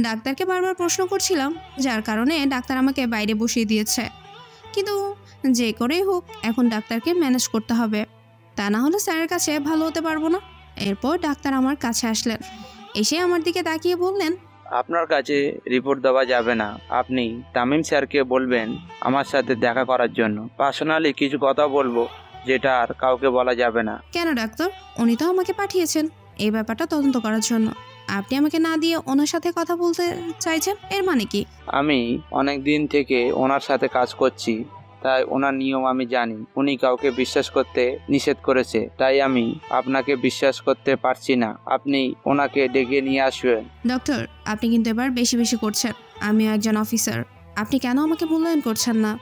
ডাক্তারকে বারবার প্রশ্ন করছিলাম, যার কারণে ডাক্তার আমাকে বাইরে বসিয়ে দিয়েছে। কিন্তু যে করেই হোক এখন ডাক্তারকে ম্যানেজ করতে হবে, তা না হলে স্যারের কাছে ভালো হতে পারবো না। এরপর ডাক্তার আমার কাছে আসলেন, এসে আমার দিকে তাকিয়ে বললেন, আপনার কাছে রিপোর্ট দেওয়া যাবে না। আপনি তামিম স্যারকে বলবেন আমার সাথে দেখা করার জন্য। পার্সোনালি কিছু কথা বলবো, যেটা আর কাউকে বলা যাবে না। কেন ডাক্তার? উনি তো আমাকে পাঠিয়েছেন এই ব্যাপারটা তদন্ত করার জন্য। আপনি আমাকে না দিয়ে ওনার সাথে কথা বলতে চাইছেন, এর মানে কি? আমি অনেক দিন থেকে ওনার সাথে কাজ করছি, তাই ওনার নিয়ম আমি জানি। উনি কাউকে বিশ্বাস করতে নিষেধ করেছে, তাই আমি আপনাকে বিশ্বাস করতে পারছি না। আপনি ওনাকে ডেকে নিয়ে আসবেন। ডক্টর, আপনি কিন্তু এবার বেশি বেশি করছেন। আমিও একজন অফিসার, আপনি কেন আমাকে মূল্যায়ন করছেন না?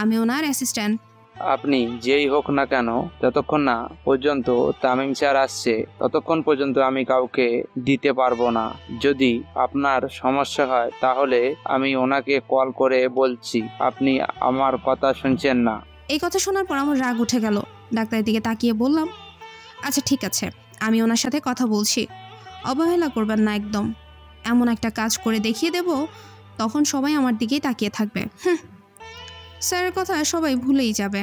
আমি ওনার অ্যাসিস্ট্যান্ট। আপনি যেই হোক না কেন, যতক্ষণ না পর্যন্ত তামিম স্যার আসছে ততক্ষণ পর্যন্ত আমি কাউকে দিতে পারবো না। যদি আপনার সমস্যা হয় তাহলে আমি ওনাকে কল করে বলছি। আপনি আমার কথা শুনছেন না। এই কথা শোনার পর আমার রাগ উঠে গেল। ডাক্তারের দিকে তাকিয়ে বললাম, আচ্ছা ঠিক আছে, আমি ওনার সাথে কথা বলছি। অবহেলা করবেন না একদম। এমন একটা কাজ করে দেখিয়ে দেব, তখন সবাই আমার দিকেই তাকিয়ে থাকবে। স্যারের কথা সবাই ভুলেই যাবে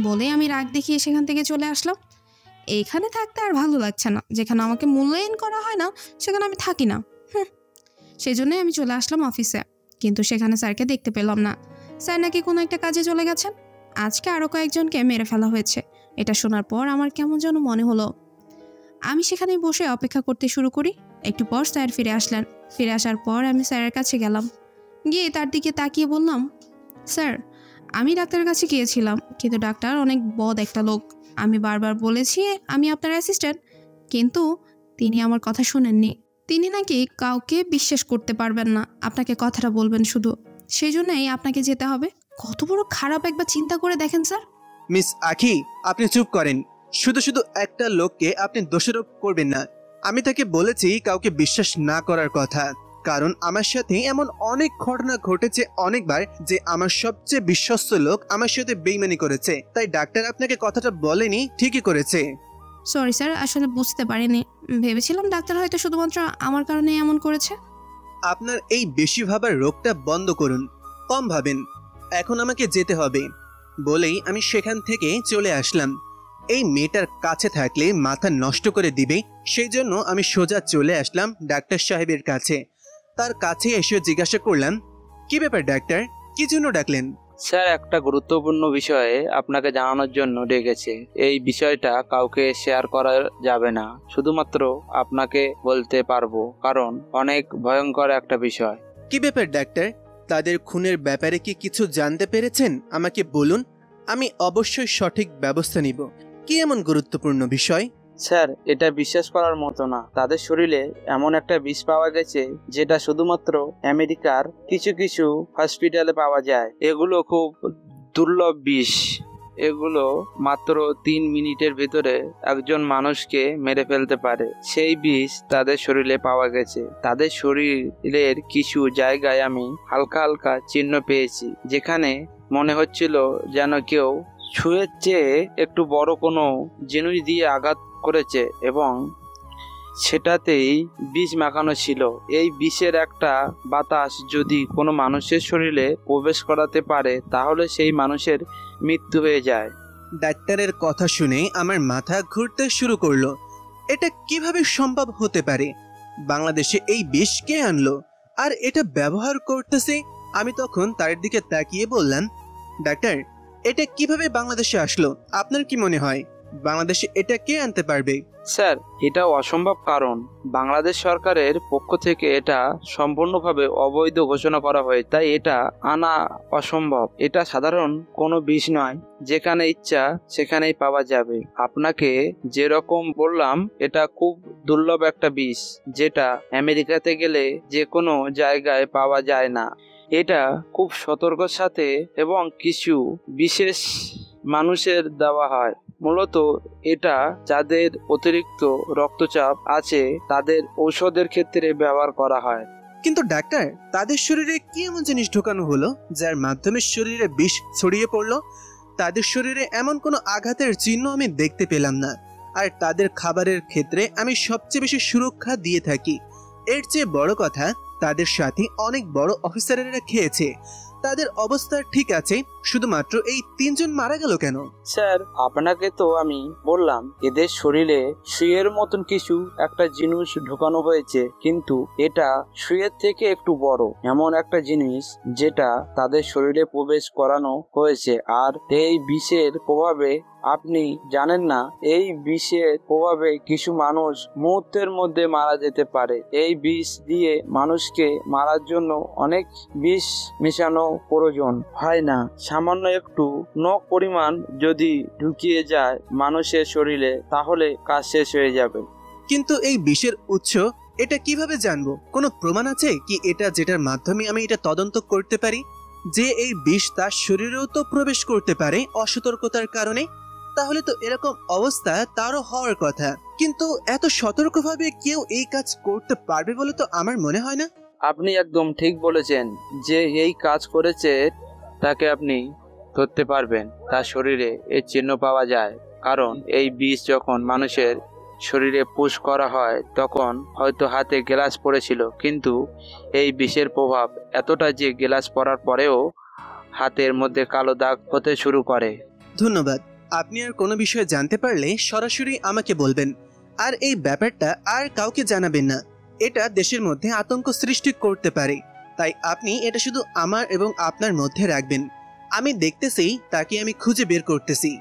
বলে আমি রাগ দেখিয়ে সেখান থেকে চলে আসলাম। এইখানে থাকতে আর ভালো লাগছে না। যেখানে আমাকে মূল্যায়ন করা হয় না সেখানে আমি থাকি না। সেজন্যই আমি চলে আসলাম অফিসে, কিন্তু সেখানে স্যারকে দেখতে পেলাম না। স্যার নাকি কোনো একটা কাজে চলে গেছেন। আজকে আরও কয়েকজনকে মেরে ফেলা হয়েছে। এটা শোনার পর আমার কেমন যেন মনে হলো। আমি সেখানে বসে অপেক্ষা করতে শুরু করি। একটু পর স্যার ফিরে আসলেন। ফিরে আসার পর আমি স্যারের কাছে গেলাম। গিয়ে তার দিকে তাকিয়ে বললাম, স্যার আমি ডাক্তারের কাছে গিয়েছিলাম, কিন্তু ডাক্তার অনেক বদ একটা লোক। আমি বারবার বলেছি আমি আপনার অ্যাসিস্ট্যান্ট, কিন্তু তিনি আমার কথা শোনেননি। তিনি নাকি কাউকে বিশ্বাস করতে পারবেন না, আপনাকে কথাটা বলবেন শুধু, সেই জন্যই আপনাকে যেতে হবে। কত বড় খারাপ একবার চিন্তা করে দেখেন স্যার। মিস আখি, আপনি চুপ করেন। শুধু শুধু একটা লোককে আপনি দোষারোপ করবেন না। আমি তাকে বলেছি কাউকে বিশ্বাস না করার কথা, কারণ আমার সাথে এমন অনেক ঘটনা ঘটেছে অনেকবার যে আমার সবচেয়ে বিশ্বস্ত লোক আমার সাথে বেইমানি করেছে। তাই ডাক্তার আপনাকে কথাটা বলেনি, ঠিকই করেছে। সরি স্যার, আসলে বুঝতে পারিনি। ভেবেছিলাম ডাক্তার হয়তো শুধুমাত্র আমার কারণে এমন করেছে। আপনার এই বেশি ভাবার রোগটা বন্ধ করুন, কম ভাবেন। এখন আমাকে যেতে হবে বলেই আমি সেখান থেকে চলে আসলাম। এই মেয়েটার কাছে থাকলে মাথা নষ্ট করে দিবে, সেই জন্য আমি সোজা চলে আসলাম ডাক্তার সাহেবের কাছে। তার কাছে এসে জিজ্ঞাসা করলাম, কি ব্যাপার ডাক্তার, কি জন্য ডাকলেন? স্যার, একটা গুরুত্বপূর্ণ বিষয়ে আপনাকে জানানোর জন্য ডেকেছে। এই বিষয়টা কাউকে শেয়ার করা যাবে না, শুধুমাত্র আপনাকে বলতে পারবো, কারণ অনেক ভয়ঙ্কর একটা বিষয়। কি ব্যাপার ডাক্তার, তাদের খুনের ব্যাপারে কি কিছু জানতে পেরেছেন? আমাকে বলুন, আমি অবশ্যই সঠিক ব্যবস্থা নিব। কি এমন গুরুত্বপূর্ণ বিষয়? স্যার, এটা বিশ্বাস করার মতো না। তাদের শরীরে এমন একটা বিষ পাওয়া গেছে যেটা শুধুমাত্র আমেরিকার কিছু কিছু হসপিটালে পাওয়া যায়। এগুলো খুব দুর্লভ বিষ। এগুলো মাত্র 3 মিনিটের ভিতরে একজন মানুষকে মেরে ফেলতে পারে। সেই বিষ তাদের শরীরে পাওয়া গেছে। তাদের শরীরের কিছু জায়গায় আমি হালকা হালকা চিহ্ন পেয়েছি, যেখানে মনে হচ্ছিল যেন কেউ ছুঁয়ের চেয়ে একটু বড় কোনো জিনিস দিয়ে আঘাত করেছে এবং সেটাতেই বিষ মাখানো ছিল। এই বিষের একটা বাতাস যদি কোনো মানুষের শরীরে প্রবেশ করাতে পারে তাহলে সেই মানুষের মৃত্যু হয়ে যায়। ডাক্তারের কথা শুনে আমার মাথা ঘুরতে শুরু করলো। এটা কিভাবে সম্ভব হতে পারে? বাংলাদেশে এই বিষ কে আনলো আর এটা ব্যবহার করতেছে? আমি তখন তার দিকে তাকিয়ে বললাম, ডাক্তার, এটা কিভাবে বাংলাদেশে আসলো? আপনার কি মনে হয় বাংলাদেশে এটা কে আনতে পারবে? স্যার, এটা অসম্ভব, কারণ বাংলাদেশ সরকারের পক্ষ থেকে এটা সম্পূর্ণভাবে অবৈধ ঘোষণা করা হয়, তাই এটা আনা অসম্ভব। এটা সাধারণ কোনো বিষ নয়, যেখানে ইচ্ছা সেখানেই পাওয়া যাবে। আপনাকে যেরকম বললাম, এটা খুব দুর্লভ একটা বিষ, যেটা আমেরিকাতে গেলে যে কোনো জায়গায় পাওয়া যায় না। এটা খুব সতর্কর সাথে এবং কিছু বিশেষ মানুষের দেওয়া হয়। মূলত এটা যাদের অতিরিক্ত রক্তচাপ আছে তাদের ঔষধের ক্ষেত্রে ব্যবহার করা হয়। কিন্তু ডাক্তার, তাদের শরীরে কি এমন জিনিস ঢোকানো হলো যার মাধ্যমে শরীরে বিষ ছড়িয়ে পড়লো? তাদের শরীরে এমন কোনো আঘাতের চিহ্ন আমি দেখতে পেলাম না। আর তাদের খাবারের ক্ষেত্রে আমি সবচেয়ে বেশি সুরক্ষা দিয়ে থাকি। এর চেয়ে বড় কথা, তাদের সাথে অনেক বড় অফিসারেরা খেয়েছে, তাদের অবস্থা ঠিক আছে, শুধুমাত্র এই 3 জন মারা গেল কেন? স্যার, আপনাকে তো আমি বললাম এদের শরীরে সুইয়ের মতন কিছু একটা জিনিস ঢোকানো হয়েছে, কিন্তু এটা সুইয়ের থেকে একটু বড় এমন একটা জিনিস যেটা তাদের শরীরে প্রবেশ করানো হয়েছে। আর এই বিষের প্রভাবে আপনি জানেন না, এই বিষের প্রভাবে কিছু মানুষ মুহূর্তের মধ্যে মারা যেতে পারে। এই বিষ দিয়ে মানুষকে মারার জন্য অনেক বিষ মেশানো প্রয়োজন হয় না। সামান্য একটু নখ পরিমাণ যদি ঢুকিয়ে যায় মানুষের শরীরে, তাহলে কাজ শেষ হয়ে যাবে। কিন্তু এই বিষের উৎস এটা কিভাবে জানবো? কোনো প্রমাণ আছে কি এটা যেটার মাধ্যমে আমি এটা তদন্ত করতে পারি যে এই বিষ তার শরীরেও তো প্রবেশ করতে পারে অসতর্কতার কারণে? তাহলে তো এরকম অবস্থা তারও হওয়ার কথা, কিন্তু এত সতর্কভাবে কেউ এই কাজ করতে পারবে বলে তো আমার মনে হয় না। আপনি একদম ঠিক বলেছেন, যে এই কাজ করেছে তাকে আপনি ধরতে পারবেন, তার শরীরে এর চিহ্ন পাওয়া যায়। কারণ এই বিষ যখন মানুষের শরীরে পুশ করা হয় তখন হয়তো হাতে গ্লাস পড়েছিল, কিন্তু এই বিষের প্রভাব এতটা যে গ্লাস পরার পরেও হাতের মধ্যে কালো দাগ হতে শুরু করে। ধন্যবাদ। আপনি আর কোনো বিষয়ে জানতে পারলে সরাসরি আমাকে বলবেন, আর এই ব্যাপারটা আর কাউকে জানাবেন না। এটা দেশের মধ্যে আতঙ্ক সৃষ্টি করতে পারে, তাই আপনি এটা শুধু আমার এবং আপনার মধ্যে রাখবেন। আমি দেখতেছি, তাকে আমি খুঁজে বের করতেছি।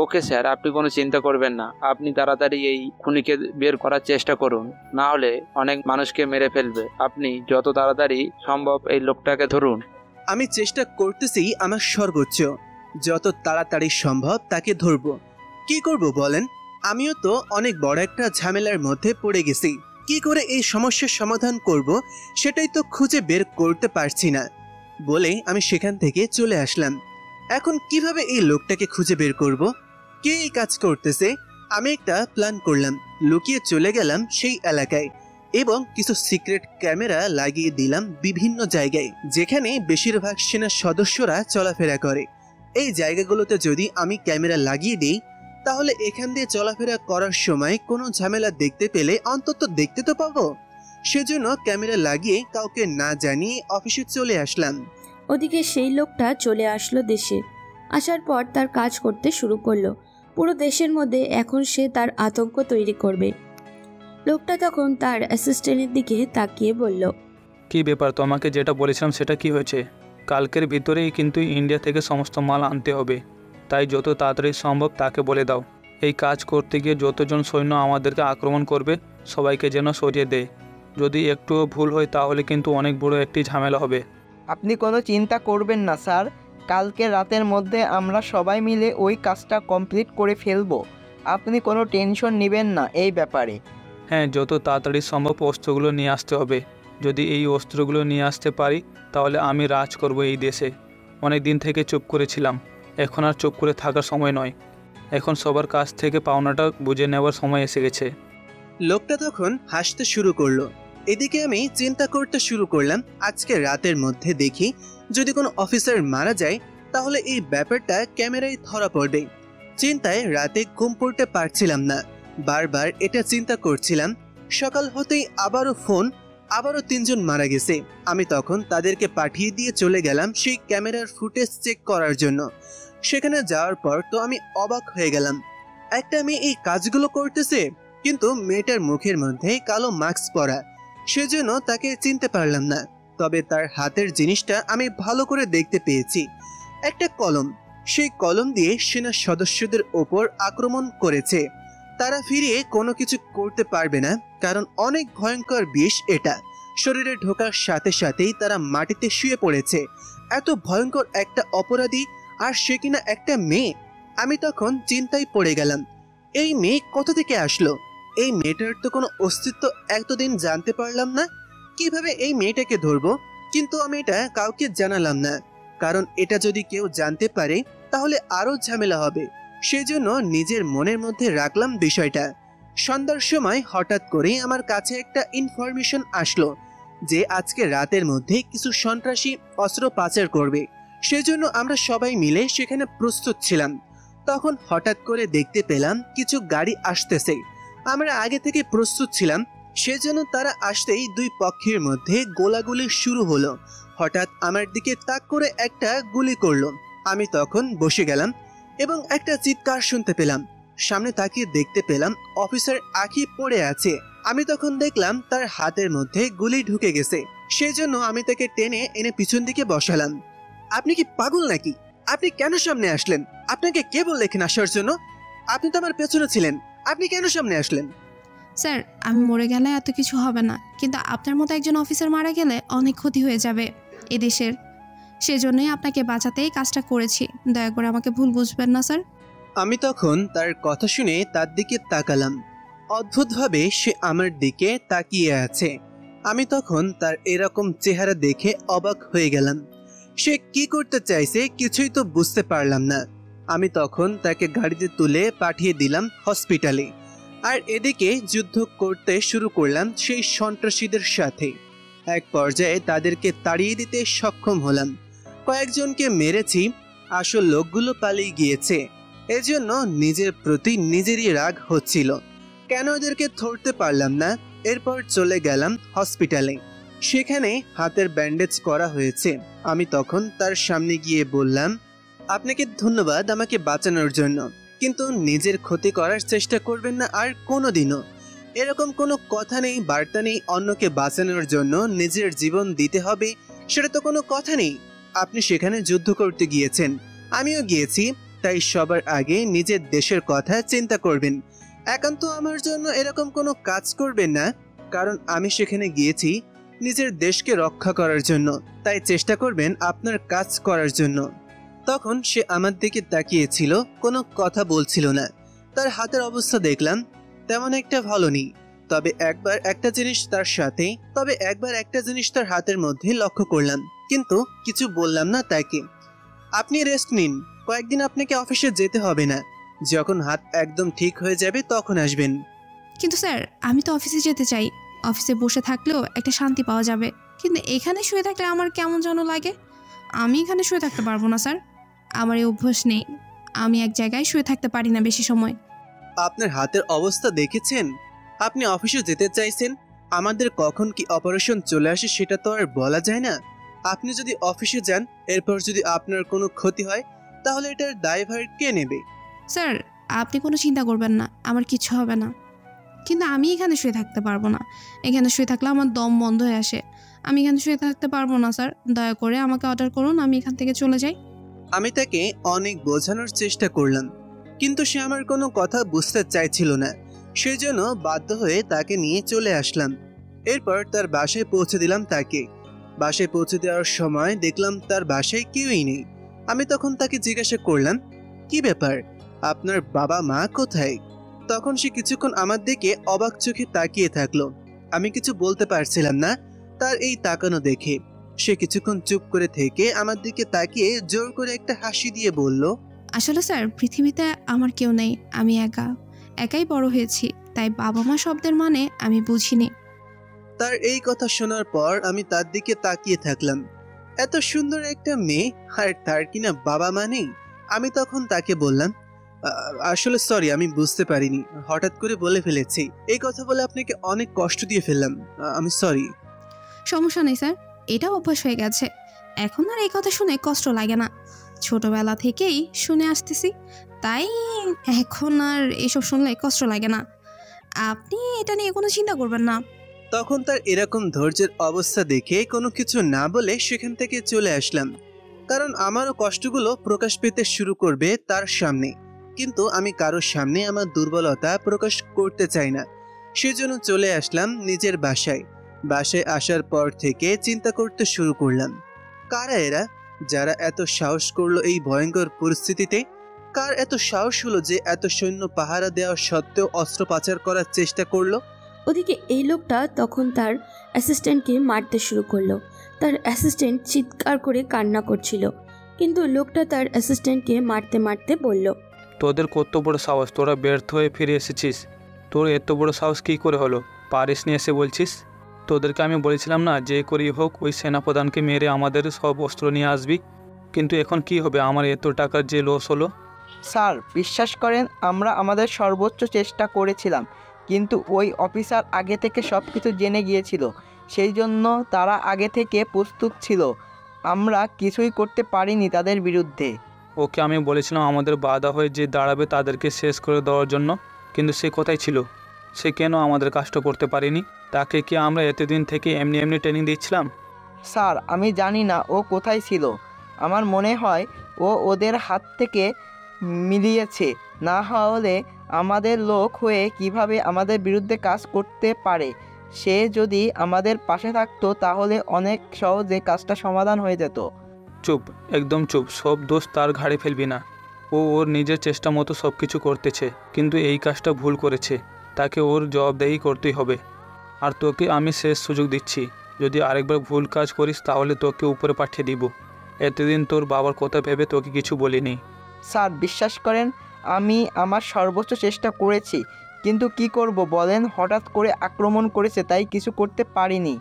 ওকে স্যার, আপনি কোনো চিন্তা করবেন না। আপনি তাড়াতাড়ি এই খুনিকে বের করার চেষ্টা করুন, না হলে অনেক মানুষকে মেরে ফেলবে। আপনি যত তাড়াতাড়ি সম্ভব এই লোকটাকে ধরুন। আমি চেষ্টা করতেছি আমার সর্বোচ্চ, যত তাড়াতাড়ি সম্ভব তাকে ধরবো। কি করব বলেন? আমিও তো অনেক বড় একটা ঝামেলার মধ্যে পড়ে গেছি। কি করে এই সমস্যার সমাধান করব সেটাই তো খুঁজে বের করতে পারছি না বলে আমি সেখান থেকে চলে আসলাম। এখন কিভাবে এই লোকটাকে খুঁজে বের করব? কে এই কাজ করতেছে? আমি একটা প্ল্যান করলাম, লুকিয়ে চলে গেলাম সেই এলাকায় এবং কিছু সিক্রেট ক্যামেরা লাগিয়ে দিলাম বিভিন্ন জায়গায়, যেখানে বেশিরভাগ সেনা সদস্যরা চলাফেরা করে। এই জায়গাগুলোতে যদি আমি ক্যামেরা লাগিয়ে দিই, তাহলে এখান দিয়ে চলাফেরা করার সময় কোনো ঝামেলা দেখতে পেলে অন্তত দেখতে তো পাবো। সেজন্য ক্যামেরা লাগিয়ে কাউকে না জানিয়ে অফিসে চলে আসলাম। ওদিকে সেই লোকটা চলে আসলো দেশে। আসার পর তার কাজ করতে শুরু করলো। পুরো দেশের মধ্যে এখন সে তার আতঙ্ক তৈরি করবে। লোকটা তখন তার অ্যাসিস্ট্যান্টের দিকে তাকিয়ে বলল, কি ব্যাপার, তোমাকে যেটা বলেছিলাম সেটা কি হয়েছে? কালকের ভিতরেই কিন্তু ইন্ডিয়া থেকে সমস্ত মাল আনতে হবে, তাই যত তাড়াতাড়ি সম্ভব তাকে বলে দাও। এই কাজ করতে গিয়ে যতজন সৈন্য আমাদেরকে আক্রমণ করবে সবাইকে যেন সরিয়ে দেয়। যদি একটুও ভুল হয় তাহলে কিন্তু অনেক বড় একটি ঝামেলা হবে। আপনি কোনো চিন্তা করবেন না স্যার, কালকে রাতের মধ্যে আমরা সবাই মিলে ওই কাজটা কমপ্লিট করে ফেলবো। আপনি কোনো টেনশন নেবেন না এই ব্যাপারে। হ্যাঁ, যত তাড়াতাড়ি সম্ভব অস্ত্রগুলো নিয়ে আসতে হবে। যদি এই অস্ত্রগুলো নিয়ে আসতে পারি তাহলে আমি রাজ করব এই দেশে। অনেক দিন থেকে চুপ করেছিলাম, এখন আর চুপ করে থাকার সময় নয়। এখন সবার কাছ থেকে পাওনাটা বুঝে নেওয়ার সময় এসে গেছে। লোকটা তখন হাসতে শুরু করলো। এদিকে আমি চিন্তা করতে শুরু করলাম, আজকে রাতের মধ্যে দেখি যদি কোনো অফিসার মারা যায় তাহলে এই ব্যাপারটা ক্যামেরায় ধরা পড়বে। চিন্তায় রাতে ঘুম পড়তে পারছিলাম না, বারবার এটা চিন্তা করছিলাম। সকাল হতেই আবারও ফোন, আবারও 3 জন মারা গেছে। আমি তখন তাদেরকে পাঠিয়ে দিয়ে চলে গেলাম সেই ক্যামেরার ফুটেজ চেক করার জন্য। সেখানে যাওয়ার পর তো আমি অবাক হয়ে গেলাম। একটা মেয়ে এই কাজগুলো করতেছে, কিন্তু মেয়েটার মুখের মধ্যে কালো মাস্ক পরা, সেজন্য তাকে চিনতে পারলাম না। তবে তার হাতের জিনিসটা আমি ভালো করে দেখতে পেয়েছি, একটা কলম। সেই কলম দিয়ে সেনা সদস্যদের ওপর আক্রমণ করেছে। তারা ফিরিয়ে কোনো কিছু করতে পারবে না, কারণ অনেক ভয়ঙ্কর বিষ এটা। শরীরে ঢোকার সাথে সাথেই তারা মাটিতে শুয়ে পড়েছে। এত ভয়ঙ্কর একটা অপরাধী, আর সে কিনা একটা মেয়ে। আমি তখন চিন্তায় পড়ে গেলাম, এই মেয়ে কোথা থেকে আসলো? এই মেয়েটার তো কোনো অস্তিত্ব এতদিন জানতে পারলাম না। কিভাবে এই মেয়েটাকে ধরবো? কিন্তু আমি এটা কাউকে জানালাম না, কারণ এটা যদি কেউ জানতে পারে তাহলে আরো ঝামেলা হবে। সেজন্য নিজের মনের মধ্যে রাখলাম বিষয়টা। সন্ধ্যার সময় হঠাৎ করে আমার কাছে একটা ইনফরমেশন আসলো যে আজকে রাতের মধ্যে কিছু সন্ত্রাসী অস্ত্র পাচার করবে। সেজন্য আমরা সবাই মিলে সেখানে প্রস্তুত ছিলাম। তখন হঠাৎ করে দেখতে পেলাম কিছু গাড়ি আসতেছে। আমরা আগে থেকে প্রস্তুত ছিলাম, সেজন্য তারা আসতেই দুই পক্ষের মধ্যে গোলাগুলি শুরু হলো। হঠাৎ আমার দিকে তাক করে একটা গুলি করলো। আমি তখন বসে গেলাম এবং একটা চিৎকার শুনতে পেলাম। সামনে তাকিয়ে দেখতে পেলাম অফিসার আঁখি পড়ে আছে। আমি তখন দেখলাম তার হাতের মধ্যে গুলি ঢুকে গেছে। সেজন্য আমি তাকে টেনে এনে পিছন দিকে বসালাম। আপনি কি পাগল নাকি? আপনি কেন সামনে আসলেন? আপনাকে কে বলল এখানে আসার জন্য? আপনি তো আমার পেছনে ছিলেন, আপনি কেন সামনে আসলেন? স্যার, আমি মরে গেলে এত কিছু হবে না, কিন্তু আপনার মতো একজন অফিসার মারা গেলে অনেক ক্ষতি হয়ে যাবে এদেশের। সেজন্যই আপনাকে বাঁচাতেই কাজটা করেছি, দয়া করে আমাকে ভুল বুঝবেন না স্যার। আমি তখন তার কথা শুনে তার দিকে তাকালাম। অদ্ভুতভাবে সে আমার দিকে তাকিয়ে আছে। আমি তখন তার এরকম চেহারা দেখে অবাক হয়ে গেলাম। সে কি করতে চাইছে কিছুই তো বুঝতে পারলাম না। আমি তখন তাকে গাড়িতে তুলে পাঠিয়ে দিলাম হসপিটালে, আর এদিকে যুদ্ধ করতে শুরু করলাম সেই সন্ত্রাসীদের সাথে। এক পর্যায়ে তাদেরকে তাড়িয়ে দিতে সক্ষম হলাম। কয়েকজনকে মেরেছি, আসল লোকগুলো পালিয়ে গিয়েছে। এজন্য নিজের প্রতি নিজেরই রাগ হচ্ছিল, কেন এদেরকে ধরতে পারলাম না। এরপর চলে গেলাম হসপিটালে। সেখানে হাতের ব্যান্ডেজ করা হয়েছে। আমি তখন তার সামনে গিয়ে বললাম, আপনাকে ধন্যবাদ আমাকে বাঁচানোর জন্য, কিন্তু নিজের ক্ষতি করার চেষ্টা করবেন না আর কোনোদিনও। এরকম কোনো কথা নেই, বার্তা নেই অন্যকে বাঁচানোর জন্য নিজের জীবন দিতে হবে, সেটা তো কোনো কথা নেই। আপনি সেখানে যুদ্ধ করতে গিয়েছেন, আমিও গিয়েছি, তাই সবার আগে নিজের দেশের কথা চিন্তা করবেন। একান্ত আমার জন্য এরকম কোনো কাজ করবেন না, কারণ আমি সেখানে গিয়েছি নিজের দেশকে রক্ষা করার জন্য, তাই চেষ্টা করবেন আপনার কাজ করার জন্য। তখন সে আমার দিকে তাকিয়েছিল, কোনো কথা বলছিল না। তার হাতের অবস্থা দেখলাম তেমন একটা ভালো নেই। তবে একবার একটা জিনিস তার হাতের মধ্যে লক্ষ্য করলাম, কিন্তু কিছু বললাম না তাকে। আপনি রেস্ট নিন, কয়েকদিন আপনাকে অফিসে যেতে হবে না। যখন হাত একদম ঠিক হয়ে যাবে তখন আসবেন। কিন্তু স্যার, আমি তো অফিসে যেতে চাই। অফিসে বসে থাকলেও একটা শান্তি পাওয়া যাবে, কিন্তু এখানে শুয়ে থাকলে আমার কেমন যেন লাগে। আমি এখানে শুয়ে থাকতে পারবো না স্যার, আমার এই অভ্যাস নেই। আমি এক জায়গায় শুয়ে থাকতে পারি না বেশি সময়। আপনার হাতের অবস্থা দেখেছেন? আপনি অফিসে যেতে চাইছেন, আমাদের কখন কি অপারেশন চলে আসে সেটা তো আর বলা যায় না। আপনি যদি অফিসে যান, এরপর যদি আপনার কোনো ক্ষতি হয়, তাহলে এটার দায়ভার কে নেবে? স্যার, আপনি কোনো চিন্তা করবেন না, আমার কিচ্ছু হবে না। কিন্তু আমি এখানে শুয়ে থাকতে পারবো না। এখানে শুয়ে থাকলে আমার দম বন্ধ হয়ে আসে। আমি এখানে শুয়ে থাকতে পারবো না স্যার, দয়া করে আমাকে অর্ডার করুন, আমি এখান থেকে চলে যাই। আমি তাকে অনেক বোঝানোর চেষ্টা করলাম, কিন্তু সে আমার কোনো কথা বুঝতে চাইছিল না। সেই জন্য বাধ্য হয়ে তাকে নিয়ে চলে আসলাম। এরপর তার বাসায় পৌঁছে দিলাম তাকে। বাসায় পৌঁছে দেওয়ার সময় দেখলাম তার বাসায় কেউই নেই। আমি তখন তাকে জিজ্ঞাসা করলাম, কি ব্যাপার, আপনার বাবা মা কোথায়? তখন সে কিছুক্ষণ আমার দিকে অবাক চোখে তাকিয়ে থাকলো। আমি কিছু বলতে পারছিলাম না তার এই তাকানো দেখে। সে কিছুক্ষণ চুপ করে থেকে আমার দিকে তাকিয়ে জোর করে একটা হাসি দিয়ে বলল, আসলে স্যার, পৃথিবীতে আমার কেউ নেই, আমি একাই বড় হয়েছি, তাই বাবা মা শব্দের মানে আমি বুঝিনি। তার এই কথা শোনার পর আমি তার দিকে তাকিয়ে থাকলাম। এত সুন্দর একটা মেয়ে, আর তার কিনা বাবা মা নেই। আমি তখন তাকে বললাম, আসলে সরি, আমি বুঝতে পারিনি, হঠাৎ করে বলে ফেলেছি। এই কথা বলে আপনাকে অনেক কষ্ট দিয়ে ফেললাম, আমি সরি। সমস্যা নেই স্যার, এটা অভ্যাস হয়ে গেছে। এখন আর এই কথা শুনে কষ্ট লাগে না, ছোটবেলা থেকেই শুনে আসতেছি, তাই এখন আর এসব শুনলে কষ্ট লাগে না। আপনি এটা নিয়ে কোনো চিন্তা করবেন না। তখন তার এরকম ধৈর্যের অবস্থা দেখে কোনো কিছু না বলে সেখান থেকে চলে আসলাম, কারণ আমারও কষ্টগুলো প্রকাশ পেতে শুরু করবে তার সামনে। কিন্তু আমি কারোর সামনে আমার দুর্বলতা প্রকাশ করতে চাই না। সেজন্য চলে আসলাম নিজের বাসায়। বাসায় আসার পর থেকে চিন্তা করতে শুরু করলাম, কারা এরা যারা এত সাহস করলো এই ভয়ঙ্কর পরিস্থিতিতে? কার এত সাহস হলো যে এত সৈন্য পাহারা দেওয়া সত্ত্বেও অস্ত্র পাচার করার চেষ্টা করলো? ওদিকে এই লোকটা তখন তার অ্যাসিস্ট্যান্টকে মারতে শুরু করলো। তার অ্যাসিস্ট্যান্ট চিৎকার করে কান্না করছিল, কিন্তু লোকটা তার অ্যাসিস্ট্যান্টকে মারতে মারতে বলল, তোদের কত বড় সাহস, তোরা ব্যর্থ হয়ে ফিরে এসেছিস। তোর এত বড় সাহস কী করে হলো? পারিস নিয়ে এসে বলছিস? তোদেরকে আমি বলেছিলাম না যে করেই হোক ওই সেনাপ্রধানকে মেরে আমাদের সব অস্ত্র নিয়ে আসবি? কিন্তু এখন কি হবে? আমার এত টাকার যে লস হলো। স্যার, বিশ্বাস করেন, আমরা আমাদের সর্বোচ্চ চেষ্টা করেছিলাম, কিন্তু ওই অফিসার আগে থেকে সব কিছু জেনে গিয়েছিল, সেই জন্য তারা আগে থেকে প্রস্তুত ছিল। আমরা কিছুই করতে পারিনি তাদের বিরুদ্ধে। ওকে আমি বলেছিলাম আমাদের বাধা হয়ে যে দাঁড়াবে তাদেরকে শেষ করে দেওয়ার জন্য, কিন্তু সে কোথায় ছিল? সে কেন আমাদের কাজটা করতে পারেনি? তাকে কি আমরা এতদিন থেকে এমনি ট্রেনিং দিচ্ছিলাম? স্যার, আমি জানি না ও কোথায় ছিল। আমার মনে হয় ও ওদের হাত থেকে মিলিয়েছে, না হলে আমাদের লোক হয়ে কিভাবে আমাদের বিরুদ্ধে কাজ করতে পারে? সে যদি আমাদের পাশে থাকতো তাহলে অনেক সহজে কাজটা সমাধান হয়ে যেত। চুপ, একদম চুপ। সব দোষ তার ঘাড়ে ফেলবি না। ও ওর নিজের চেষ্টা মতো সব কিছু করতেছে, কিন্তু এই কাজটা ভুল করেছে, তাকে ওর জবাবদেহি করতেই হবে। আর তোকে আমি শেষ সুযোগ দিচ্ছি, যদি আরেকবার ভুল কাজ করিস তাহলে তোকে উপরে পাঠিয়ে দিব। এতদিন তোর বাবার কথা ভেবে তোকে কিছু বলিনি। স্যার, বিশ্বাস করেন, আমি আমার সর্বোচ্চ চেষ্টা করেছি, কিন্তু কি করব বলেন, হঠাৎ করে আক্রমণ করেছে, তাই কিছু করতে পারিনি।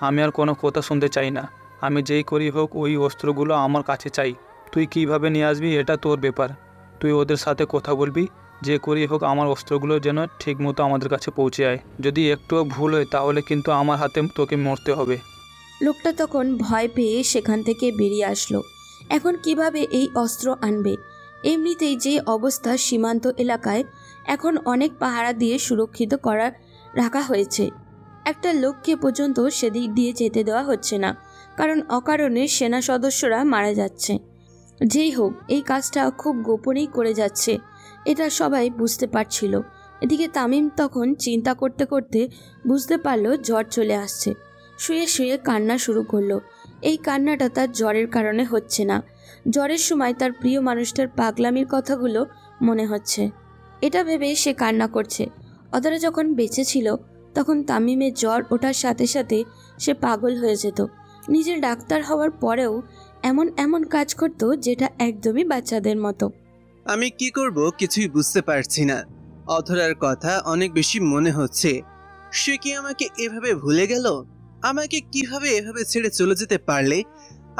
আমি আর কোনো কথা শুনতে চাই না। আমি যেই করি হোক ওই অস্ত্রগুলো আমার কাছে চাই। তুই কিভাবে নিয়ে আসবি এটা তোর ব্যাপার। তুই ওদের সাথে কথা বলবি, যে করি হোক আমার অস্ত্রগুলো যেন ঠিকমতো আমাদের কাছে পৌঁছে যায়। যদি একটুও ভুল হয় তাহলে কিন্তু আমার হাতে তোকে মরতে হবে। লোকটা তখন ভয় পেয়ে সেখান থেকে বেরিয়ে আসলো। এখন কিভাবে এই অস্ত্র আনবে? এমনিতেই যে অবস্থা সীমান্ত এলাকায়, এখন অনেক পাহারা দিয়ে সুরক্ষিত রাখা হয়েছে। একটা লোককে পর্যন্ত সেদিক দিয়ে যেতে দেওয়া হচ্ছে না, কারণ অকারণে সেনা সদস্যরা মারা যাচ্ছে। যেই হোক, এই কাজটা খুব গোপনেই করে যাচ্ছে, এটা সবাই বুঝতে পারছিল। এদিকে তামিম তখন চিন্তা করতে করতে বুঝতে পারলো জ্বর চলে আসছে। শুয়ে শুয়ে কান্না শুরু করলো। এই কান্নাটা তার জ্বরের কারণে হচ্ছে না, জ্বরের সময় তার প্রিয় মানুষটার পাগলামির কথাগুলো মনে হচ্ছে। এটা ভেবে সে কান্না করছে। অধরা যখন বেঁচে ছিল তখন তামিমের জ্বর ওঠার সাথে সাথে সে পাগল হয়ে যেত। নিজের ডাক্তার হওয়ার পরেও এমন এমন কাজ করত যেটা একদমই বাচ্চাদের মতো। আমি কি করব কিছুই বুঝতে পারছি না। অধরার কথা অনেক বেশি মনে হচ্ছে। সে কি আমাকে এভাবে ভুলে গেল? আমাকে কিভাবে এভাবে ছেড়ে চলে যেতে পারলে?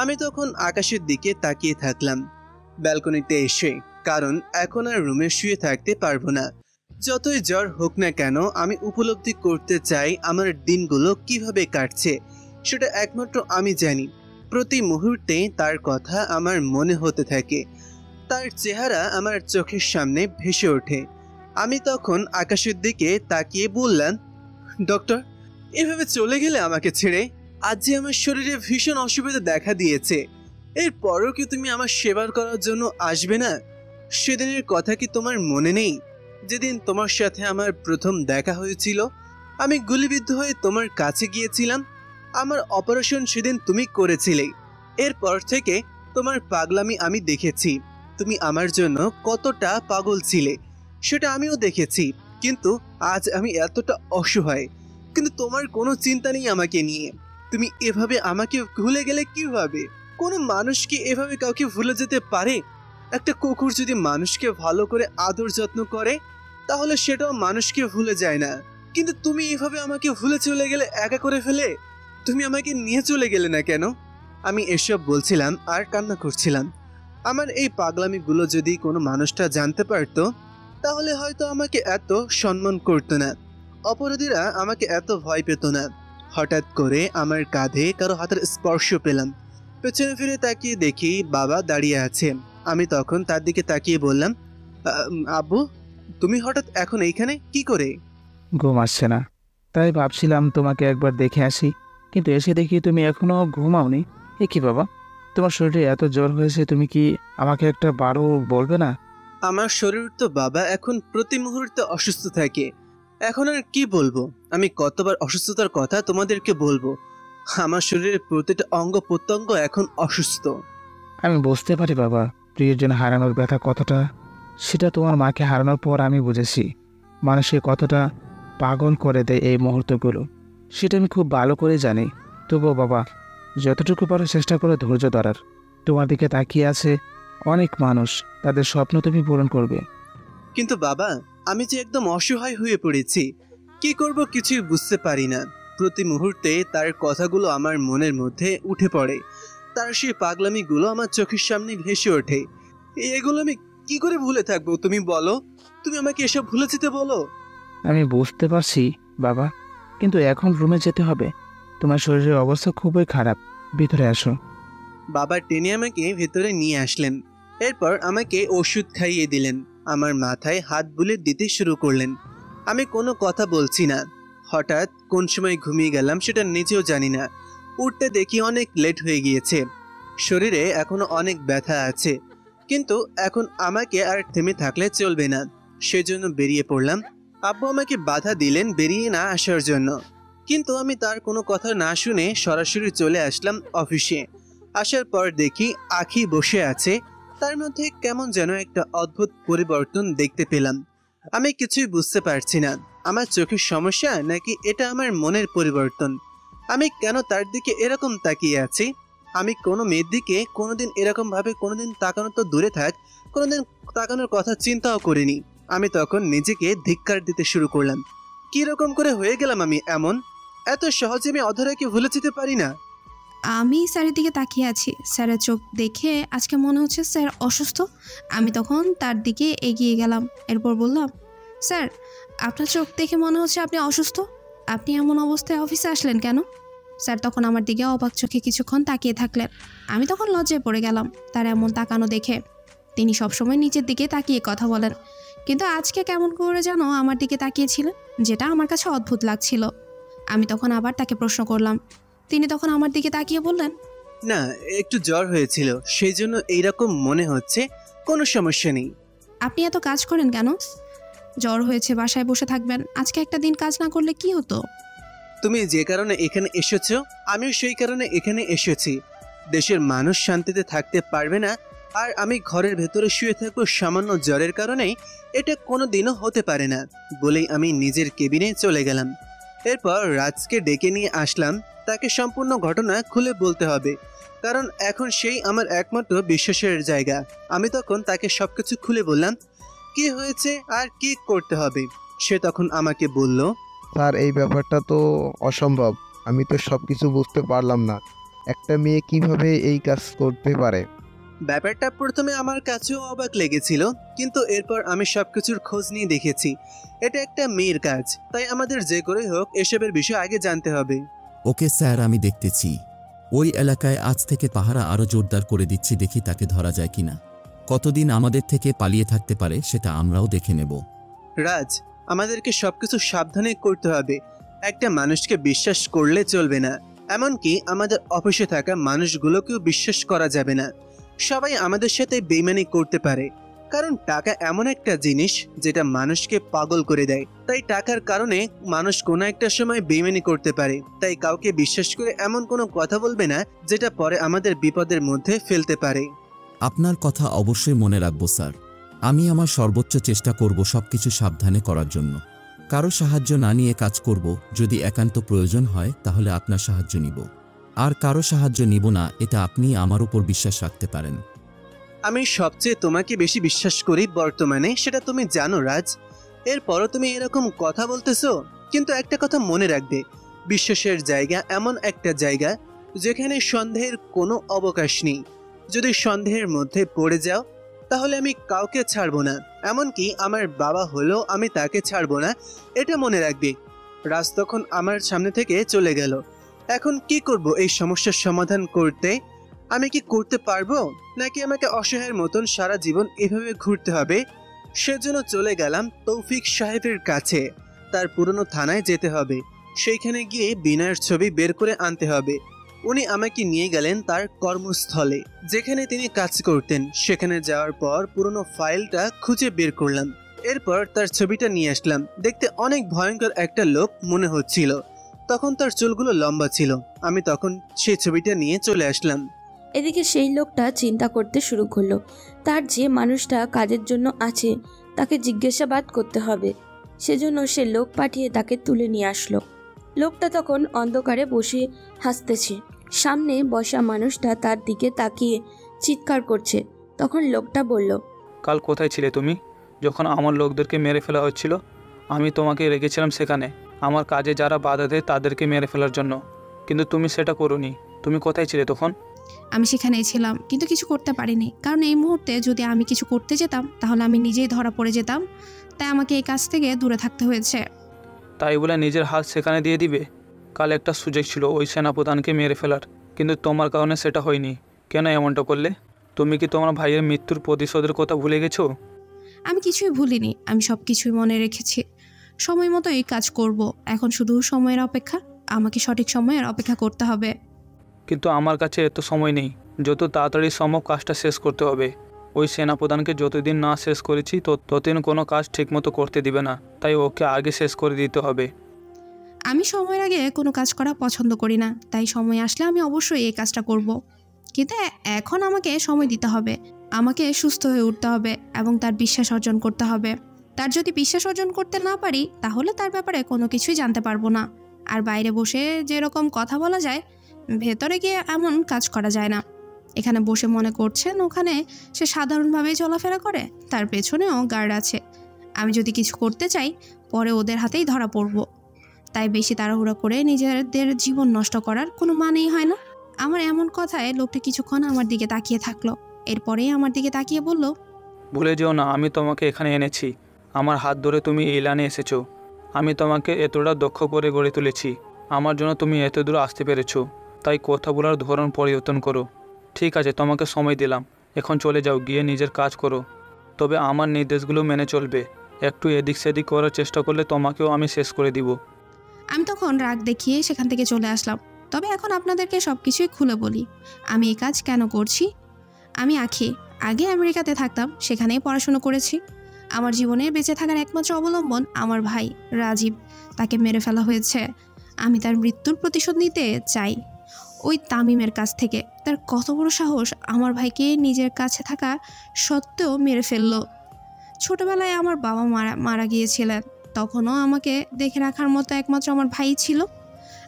আমি তখন আকাশের দিকে তাকিয়ে থাকলাম ব্যালকনিতে এসে, কারণ এখন আর রুমে শুয়ে থাকতে পারবো না। যতই জ্বর হোক না কেন আমি উপলব্ধি করতে চাই আমার দিনগুলো কিভাবে কাটছে। সেটা একমাত্র আমি জানি। প্রতি মুহূর্তে তার কথা আমার মনে হতে থাকে, তার চেহারা আমার চোখের সামনে ভেসে ওঠে। আমি তখন আকাশের দিকে তাকিয়ে বললাম, ডক্টর, এভাবে চলে গেলে আমাকে ছেড়ে? আজ যে আমার শরীরে ভীষণ অসুবিধা দেখা দিয়েছে, এরপরও কি তুমি আমার সেবা করার জন্য আসবে না? সেদিনের কথা কি তোমার মনে নেই? যেদিন তোমার সাথে আমার প্রথম দেখা হয়েছিল, আমি গুলিবিদ্ধ হয়ে তোমার কাছে গিয়েছিলাম। আমার অপারেশন সেদিন তুমি করেছিলে। এরপর থেকে তোমার পাগলামি আমি দেখেছি। তুমি আমার জন্য কতটা পাগল ছিলে সেটা আমিও দেখেছি। কিন্তু আজ আমি এতটা অসহায়, কিন্তু তোমার কোনো চিন্তা নেই আমাকে নিয়ে। তুমি এভাবে আমাকে ভুলে গেলে কিভাবে? কোনো মানুষ কি এভাবে কাউকে ভুলে যেতে পারে? একটা কুকুর যদি মানুষকে ভালো করে আদর যত্ন করে তাহলে সেটাও মানুষকে ভুলে যায় না। কিন্তু তুমি এভাবে আমাকে ভুলে চলে গেলে, একা করে ফেলে। তুমি আমাকে নিয়ে চলে গেলে না কেন? আমি এসব বলছিলাম আর কান্না করছিলাম। আমার এই পাগলামিগুলো যদি কোনো মানুষটা জানতে পারতো তাহলে হয়তো আমাকে এত সম্মান করতো না, অপরাধীরা আমাকে এত ভয় পেত না। হঠাৎ করে আমার কাঁধে কারো হাতের স্পর্শ পেলাম। পেছনে ফিরে তাকিয়ে দেখি বাবা দাঁড়িয়ে আছে। আমি তখন তার দিকে তাকিয়ে বললাম, আব্বু, তুমি হঠাৎ এখন এইখানে কি করে? ঘুম আসছে না, তাই ভাবছিলাম তোমাকে একবার দেখে আসি, কিন্তু এসে দেখি তুমি এখনো ঘুমাওনি। এ কি বাবা, তোমার শরীরে এত জ্বর হয়েছে, তুমি কি আমাকে একটা বারো বলবে না? আমার শরীর তো বাবা এখন প্রতি মুহূর্তে অসুস্থ থাকে। এখন আর কি বলবো? আমি কতবার অসুস্থতার কথা তোমাদেরকে বলবো? আমার শরীরের প্রতিটা অঙ্গ প্রত্যঙ্গ এখন অসুস্থ। আমি বুঝতে পারি বাবা, প্রিয়জন হারানোর ব্যথা কতটা, সেটা তোমার মাকে হারানোর পর আমি বুঝেছি। মানুষকে কতটা পাগল করে দেয় এই মুহূর্তগুলো, সেটা আমি খুব ভালো করে জানি। তবুও বাবা, যতটুকু পারো চেষ্টা করে ধৈর্য ধরার। তোমার দিকে তাকিয়ে আছে অনেক মানুষ, তাদের স্বপ্ন তুমি পূরণ করবে। কিন্তু বাবা, আমি যে একদম অসহায় হয়ে পড়েছি, কি করব কিছুই বুঝতে পারি না। প্রতি মুহূর্তে তার কথাগুলো আমার মনের মধ্যে উঠে পড়ে, তার সেই পাগলামিগুলো আমার চোখের সামনে ভেসে ওঠে। এগুলো আমি কি করে ভুলে থাকবো? তুমি বলো, তুমি আমাকে এসব ভুলে যেতে বলো। আমি বুঝতে পারছি বাবা, কিন্তু এখন রুমে যেতে হবে। তোমার শরীরের অবস্থা খুবই খারাপ, ভিতরে আসো। বাবা টেনে আমাকে ভেতরে নিয়ে আসলেন। এরপর আমাকে ওষুধ খাইয়ে দিলেন, আমার মাথায় হাত বুলিয়ে দিতে শুরু করলেন। আমি কোনো কথা বলছি না। হঠাৎ কোন সময় ঘুমিয়ে গেলাম সেটা নিজেও জানি না। উঠতে দেখি অনেক লেট হয়ে গিয়েছে, শরীরে এখনো অনেক ব্যথা আছে। কিন্তু এখন আমাকে আর থেমে থাকলে চলবে না, সেজন্য বেরিয়ে পড়লাম। আব্বু আমাকে বাধা দিলেন বেরিয়ে না আসার জন্য, কিন্তু আমি তার কোনো কথা না শুনে সরাসরি চলে আসলাম অফিসে। আসার পর দেখি আখি বসে আছে, তার মধ্যে কেমন যেন একটা অদ্ভুত পরিবর্তন দেখতে পেলাম। আমি কিছুই বুঝতে পারছি না, আমার চোখের সমস্যা নাকি এটা আমার মনের পরিবর্তন। আমি কেন তার দিকে এরকম তাকিয়ে আছি? আমি কোনো মেয়ের দিকে কোনোদিন এরকম ভাবে কোনোদিন তাকানো তো দূরে থাক, কোনোদিন তাকানোর কথা চিন্তাও করিনি। আমি তখন নিজেকে ধিক্কার দিতে শুরু করলাম। কিরকম করে হয়ে গেলাম আমি এমন? এত সহজে আমি অধরাকে ভুলে যেতে পারি না। আমি স্যারের দিকে তাকিয়ে আছি। স্যারের চোখ দেখে আজকে মনে হচ্ছে স্যার অসুস্থ। আমি তখন তার দিকে এগিয়ে গেলাম, এরপর বললাম, স্যার, আপনার চোখ দেখে মনে হচ্ছে আপনি অসুস্থ। আপনি এমন অবস্থায় অফিসে আসলেন কেন? স্যার তখন আমার দিকে অবাক চোখে কিছুক্ষণ তাকিয়ে থাকলেন। আমি তখন লজ্জায় পড়ে গেলাম তার এমন তাকানো দেখে। তিনি সবসময় নিচের দিকে তাকিয়ে কথা বলেন, কিন্তু আজকে কেমন করে যেন আমার দিকে তাকিয়েছিলেন, যেটা আমার কাছে অদ্ভুত লাগছিল। আমি তখন আবার তাকে প্রশ্ন করলাম। তিনি তখন আমার দিকে তাকিয়ে বললেন, না, একটু জ্বর হয়েছিল, সেই জন্য এইরকম মনে হচ্ছে, কোনো সমস্যা নেই। আপনি এত কাজ করেন কেন? জ্বর হয়েছে বাসায় বসে থাকবেন, আজকে একটা দিন কাজ না করলে কি হতো? তুমি যে কারণে এখানে এসেছো আমিও সেই কারণে এখানে এসেছি। দেশের মানুষ শান্তিতে থাকতে পারবে না আর আমি ঘরের ভেতরে শুয়ে থাকবো সামান্য জ্বরের কারণেই, এটা কোনো দিনও হতে পারে না বলেই আমি নিজের কেবিনে চলে গেলাম। এরপর রাজকে ডেকে নিয়ে আসলাম। তাকে সম্পূর্ণ ঘটনা খুলে বলতে হবে, কারণ এখন সেই আমার একমাত্র বিশ্বাসের জায়গা। আমি তখন তাকে সবকিছু খুলে বললাম কি হয়েছে আর কি করতে হবে। সে তখন আমাকে বলল, স্যার এই ব্যাপারটা তো অসম্ভব, আমি তো সব কিছু বুঝতে পারলাম না, একটা মেয়ে কিভাবে এই কাজ করতে পারে। ব্যাপারটা প্রথমে আমার কাছেও অবাক লেগেছিল, কিন্তু এরপর আমি সবকিছুর খোঁজ নিয়ে দেখেছি এটা একটা মেয়ের কাজ, তাই আমাদের যে করে হোক এসবের বিষয় আগে জানতে হবে। ওকে স্যার, আমি দেখতেছি। ওই এলাকায় আজ থেকে পাহারা আরও জোরদার করে দিচ্ছি, দেখি তাকে ধরা যায় কিনা। কতদিন আমাদের থেকে পালিয়ে থাকতে পারে সেটা আমরাও দেখে নেব। রাজ, আমাদেরকে সবকিছু সাবধানে করতে হবে। একটা মানুষকে বিশ্বাস করলে চলবে না, এমনকি আমাদের অফিসে থাকা মানুষগুলোকেও বিশ্বাস করা যাবে না। সবাই আমাদের সাথে বেইমানি করতে পারে, কারণ টাকা এমন একটা জিনিস যেটা মানুষকে পাগল করে দেয়। তাই টাকার কারণে মানুষ কোনো একটা সময় বেইমানি করতে পারে। তাই কাউকে বিশ্বাস করে এমন কোনো কথা বলবে না যেটা পরে আমাদের বিপদের মধ্যে ফেলতে পারে। আপনার কথা অবশ্যই মনে রাখব স্যার। আমি আমার সর্বোচ্চ চেষ্টা করব সবকিছু সাবধানে করার জন্য। কারো সাহায্য না নিয়ে কাজ করব, যদি একান্ত প্রয়োজন হয় তাহলে আপনার সাহায্য নিব, আর কারো সাহায্য নিব না, এটা আপনি আমার উপর বিশ্বাস রাখতে পারেন। আমি সবচেয়ে তোমাকে বেশি বিশ্বাস করি বর্তমানে, সেটা তুমি জানো রাজ। এরপরও তুমি এরকম কথা বলতেছো, কিন্তু একটা কথা মনে রাখবে, বিশ্বাসের জায়গা এমন একটা জায়গা যেখানে সন্দেহের কোনো অবকাশ নেই। যদি সন্দেহের মধ্যে পড়ে যাও তাহলে আমি কাউকে ছাড়বো না, এমনকি আমার বাবা হলেও আমি তাকে ছাড়বো না, এটা মনে রাখবে। রাজ তখন আমার সামনে থেকে চলে গেল। এখন কি করব এই সমস্যার সমাধান করতে? আমি কি করতে পারবো, নাকি আমাকে অসহায়ের মতন সারা জীবন এভাবে ঘুরতে হবে? সেজন্য চলে গেলাম তৌফিক সাহেবের কাছে। তার পুরনো থানায় যেতে হবে, সেইখানে গিয়ে বিনয়ের ছবি বের করে আনতে হবে। উনি আমাকে নিয়ে গেলেন তার কর্মস্থলে, যেখানে তিনি কাজ করতেন। সেখানে যাওয়ার পর পুরনো ফাইলটা খুঁজে বের করলাম। এরপর তার ছবিটা নিয়ে আসলাম। দেখতে অনেক ভয়ঙ্কর একটা লোক মনে হচ্ছিল, তখন তার চুলগুলো লম্বা ছিল। আমি তখন সেই ছবিটা নিয়ে চলে আসলাম। এদিকে সেই লোকটা চিন্তা করতে শুরু করলো, তার যে মানুষটা কাজের জন্য আছে তাকে জিজ্ঞাসাবাদ করতে হবে। সেজন্য সে লোক পাঠিয়ে তাকে তুলে নিয়ে আসলো। লোকটা তখন অন্ধকারে বসে হাসতেছে। সামনে বসা মানুষটা তার দিকে তাকিয়ে চিৎকার করছে। তখন লোকটা বলল, কাল কোথায় ছিলে তুমি যখন আমার লোকদেরকে মেরে ফেলা হচ্ছিল? আমি তোমাকে রেখেছিলাম সেখানে, আমার কাজে যারা বাধা দেয় তাদেরকে মেরে ফেলার জন্য, কিন্তু তুমি সেটা করোনি। তুমি কোথায় ছিলে তখন? আমি সেখানেই ছিলাম, কিন্তু কিছু করতে পারিনি, কারণ এই মুহূর্তে যদি আমি কিছু করতে যেতাম তাহলে আমি নিজেই ধরা পড়ে যেতাম। তাই আমাকে এই কাজ থেকে দূরে থাকতে হয়েছে। তাই বলে নিজের হাত সেখানে দিয়ে দিবে? কাল একটা সুযোগ ছিল ওই সেনাপ্রধানকে মেরে ফেলার, কিন্তু তোমার কারণে সেটা হয়নি। কেন এমনটা করলে? তুমি কি তোমার ভাইয়ের মৃত্যুর প্রতিশোধের কথা ভুলে গেছো? আমি কিছুই ভুলিনি, আমি সব কিছুই মনে রেখেছি। সময় মতো এই কাজ করব। এখন শুধু সময়ের অপেক্ষা, আমাকে সঠিক সময়ের অপেক্ষা করতে হবে। কিন্তু আমার কাছে এত সময় নেই, যত তাড়াতাড়ি সম্ভব কাজটা শেষ করতে হবে। ওই সেনাপ্রধানকে যতদিন না শেষ করেছি ততদিন কোনো কাজ ঠিকমতো করতে দিবে না, তাই ওকে আগে শেষ করে দিতে হবে। আমি সময়ের আগে কোনো কাজ করা পছন্দ করি না, তাই সময় আসলে আমি অবশ্যই এই কাজটা করব। কিন্তু এখন আমাকে সময় দিতে হবে, আমাকে সুস্থ হয়ে উঠতে হবে এবং তার বিশ্বাস অর্জন করতে হবে। তার যদি বিশ্বাস অর্জন করতে না পারি তাহলে তার ব্যাপারে কোনো কিছুই জানতে পারবো না। আর বাইরে বসে যেরকম কথা বলা যায়, ভেতরে গিয়ে এমন কাজ করা যায় না। এখানে বসে মনে করছেন ওখানে সে সাধারণভাবেই চলাফেরা করে, তার পেছনেও গার্ড আছে। আমি যদি কিছু করতে চাই পরে ওদের হাতেই ধরা পড়ব। তাই বেশি তাড়াহুড়া করে নিজেদের জীবন নষ্ট করার কোনো মানেই হয় না। আমার এমন কথায় লোকটা কিছুক্ষণ আমার দিকে তাকিয়ে থাকলো, এরপরেই আমার দিকে তাকিয়ে বলল, ভুলে যেও না আমি তোমাকে এখানে এনেছি, আমার হাত ধরে তুমি এই লাইনে এসেছো। আমি তোমাকে এতটা দক্ষ করে গড়ে তুলেছি, আমার জন্য তুমি এত দূর আসতে পেরেছো। তাই কথা বলার ধরন পরিবর্তন করো। ঠিক আছে, তোমাকে সময় দিলাম, এখন চলে যাও, গিয়ে নিজের কাজ করো। তবে আমার নির্দেশগুলো মেনে চলবে। একটু এদিক সেদিক করার চেষ্টা করলে তোমাকেও আমি শেষ করে দিব। আমি তখন রাগ দেখিয়ে সেখান থেকে চলে আসলাম। তবে এখন আপনাদেরকে সব কিছুই খুলে বলি, আমি এই কাজ কেন করছি। আমি আগে আমেরিকাতে থাকতাম, সেখানেই পড়াশুনো করেছি। আমার জীবনে বেঁচে থাকার একমাত্র অবলম্বন আমার ভাই রাজীব, তাকে মেরে ফেলা হয়েছে। আমি তার মৃত্যুর প্রতিশোধ নিতে চাই ওই তামিমের কাছ থেকে। তার কত বড় সাহস আমার ভাইকে নিজের কাছে থাকা সত্ত্বেও মেরে ফেললো। ছোটবেলায় আমার বাবা মারা গিয়েছিলেন, তখনও আমাকে দেখে রাখার মতো একমাত্র আমার ভাই ছিল।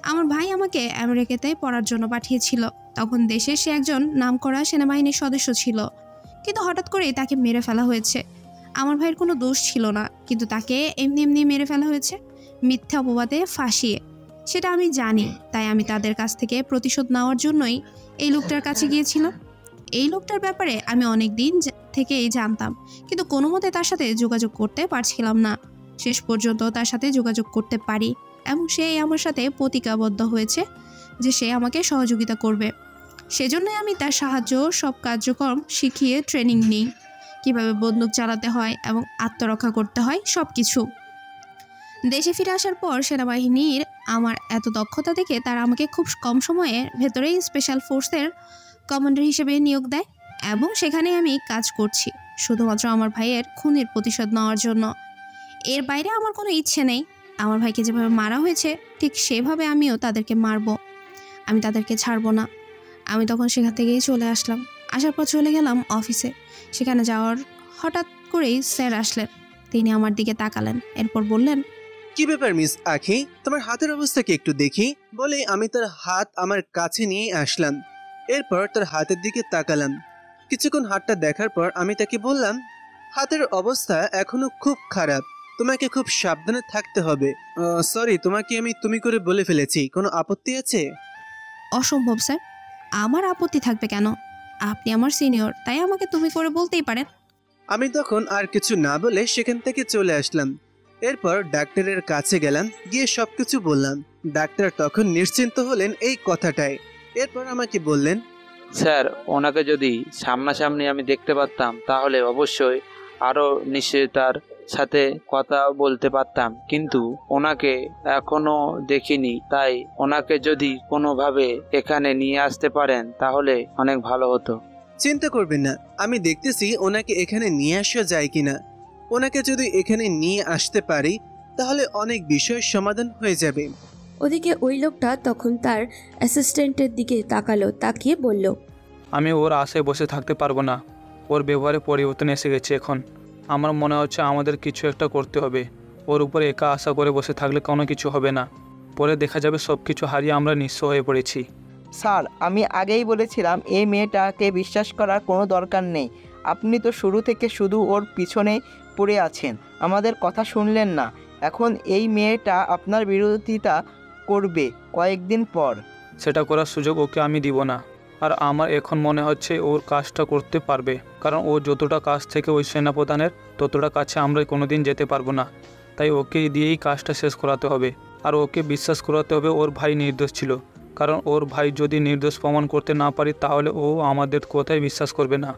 আমার ভাই আমাকে আমেরিকাতে পড়ার জন্য পাঠিয়েছিল। তখন দেশে সে একজন নামকরা সেনাবাহিনীর সদস্য ছিল, কিন্তু হঠাৎ করে তাকে মেরে ফেলা হয়েছে। আমার ভাইয়ের কোনো দোষ ছিল না, কিন্তু তাকে এমনি এমনি মেরে ফেলা হয়েছে মিথ্যা অপবাদে ফাঁসিয়ে। সেটা আমি জানি, তাই আমি তাদের কাছ থেকে প্রতিশোধ নেওয়ার জন্যই এই লোকটার কাছে গিয়েছিলাম। এই লোকটার ব্যাপারে আমি অনেক দিন থেকেই জানতাম, কিন্তু কোনো মতে তার সাথে যোগাযোগ করতে পারছিলাম না। শেষ পর্যন্ত তার সাথে যোগাযোগ করতে পারি এবং সে আমার সাথে প্রতিজ্ঞাবদ্ধ হয়েছে যে সে আমাকে সহযোগিতা করবে। সেজন্যই আমি তার সাহায্য সব কার্যক্রম শিখিয়ে ট্রেনিং নিই, কীভাবে বন্দুক চালাতে হয় এবং আত্মরক্ষা করতে হয় সব কিছু। দেশে ফিরে আসার পর সেনাবাহিনীর আমার এত দক্ষতা দেখে তারা আমাকে খুব কম সময়ের ভেতরেই স্পেশাল ফোর্সের কমান্ডার হিসেবে নিয়োগ দেয় এবং সেখানে আমি কাজ করছি শুধুমাত্র আমার ভাইয়ের খুনের প্রতিশোধ নেওয়ার জন্য। এর বাইরে আমার কোনো ইচ্ছে নেই। আমার ভাইকে যেভাবে মারা হয়েছে ঠিক সেভাবে আমিও তাদেরকে মারব। আমি তাদেরকে ছাড়বো না। আমি তখন সেখান থেকেই চলে আসলাম। আসার পর চলে গেলাম অফিসে। সেখানে যাওয়ার হঠাৎ করেই স্যার আসলেন। তিনি আমার দিকে তাকালেন, এরপর বললেন, কি ব্যাপার মিস আখি, তোমার হাতের অবস্থা কি একটু দেখি। বলে আমি তার হাত আমার কাছে নিয়ে আসলাম। এরপর তার হাতের দিকে তাকালাম। কিছুক্ষণ হাতটা দেখার পর আমি তাকে বললাম, হাতের অবস্থা এখনো খুব খারাপ, তোমাকে খুব সাবধানে থাকতে হবে। সরি, তোমাকে আমি তুমি করে বলে ফেলেছি, কোনো আপত্তি আছে? অসম্ভব স্যার, আমার আপত্তি থাকবে কেন? আপনি আমার সিনিয়র, তাই আমাকে তুমি করে বলতেই পারেন। আমি তখন আর কিছু না বলে সেখান থেকে চলে আসলাম। এরপর ডাক্তারের কাছে গেলাম, গিয়ে সবকিছু বললাম। ডাক্তার তখন নিশ্চিন্ত হলেন এই কথাটায়। এরপর আমাকে বললেন, স্যার, ওনাকে যদি সামনাসামনি আমি দেখতে পারতাম তাহলে অবশ্যই আরও নিশ্চয়তার সাথে কথা বলতে পারতাম, কিন্তু ওনাকে এখনো দেখিনি। তাই ওনাকে যদি কোনোভাবে এখানে নিয়ে আসতে পারেন তাহলে অনেক ভালো হতো। চিন্তা করবেন না, আমি দেখতেছি ওনাকে এখানে নিয়ে আসা যায় কিনা। ওনাকে যদি এখানে নিয়ে আসতে পারি তাহলে অনেক বিষয়ের সমাধান হয়ে যাবে। ওদিকে ওই লোকটা তখন তার অ্যাসিস্ট্যান্টের দিকে তাকালো, তাকিয়ে বলল, আমি ওর আশায় বসে থাকতে পারবো না। ওর ব্যবহারে পরিবর্তন এসে গেছে এখন। আমার মনে হচ্ছে আমাদের কিছু একটা করতে হবে। ওর উপরে একা আশা করে বসে থাকলে কোনো কিছু হবে না। পরে দেখা যাবে সব কিছু হারিয়ে আমরা নিঃস্ব হয়ে পড়েছি। স্যার, আমি আগেই বলেছিলাম এই মেয়েটাকে বিশ্বাস করার কোনো দরকার নেই। আপনি তো শুরু থেকে শুধু ওর পিছনে পড়ে আছেন, আমাদের কথা শুনলেন না। এখন এই মেয়েটা আপনার বিরোধিতা করবে কয়েকদিন পর। সেটা করার সুযোগ ওকে আমি দিব না। আর আমার এখন মনে হচ্ছে ওর কাজটা করতে পারবে, কারণ ও যতটা কাজ থেকে ওই সেনাপ্রধানের ততটা কাছে আমরা কোনোদিন যেতে পারবো না। তাই ওকে দিয়েই কাজটা শেষ করাতে হবে। আর ওকে বিশ্বাস করাতে হবে ওর ভাই নির্দোষ ছিল, কারণ ওর ভাই যদি নির্দোষ প্রমাণ করতে না পারি তাহলে ও আমাদের কথাই বিশ্বাস করবে না।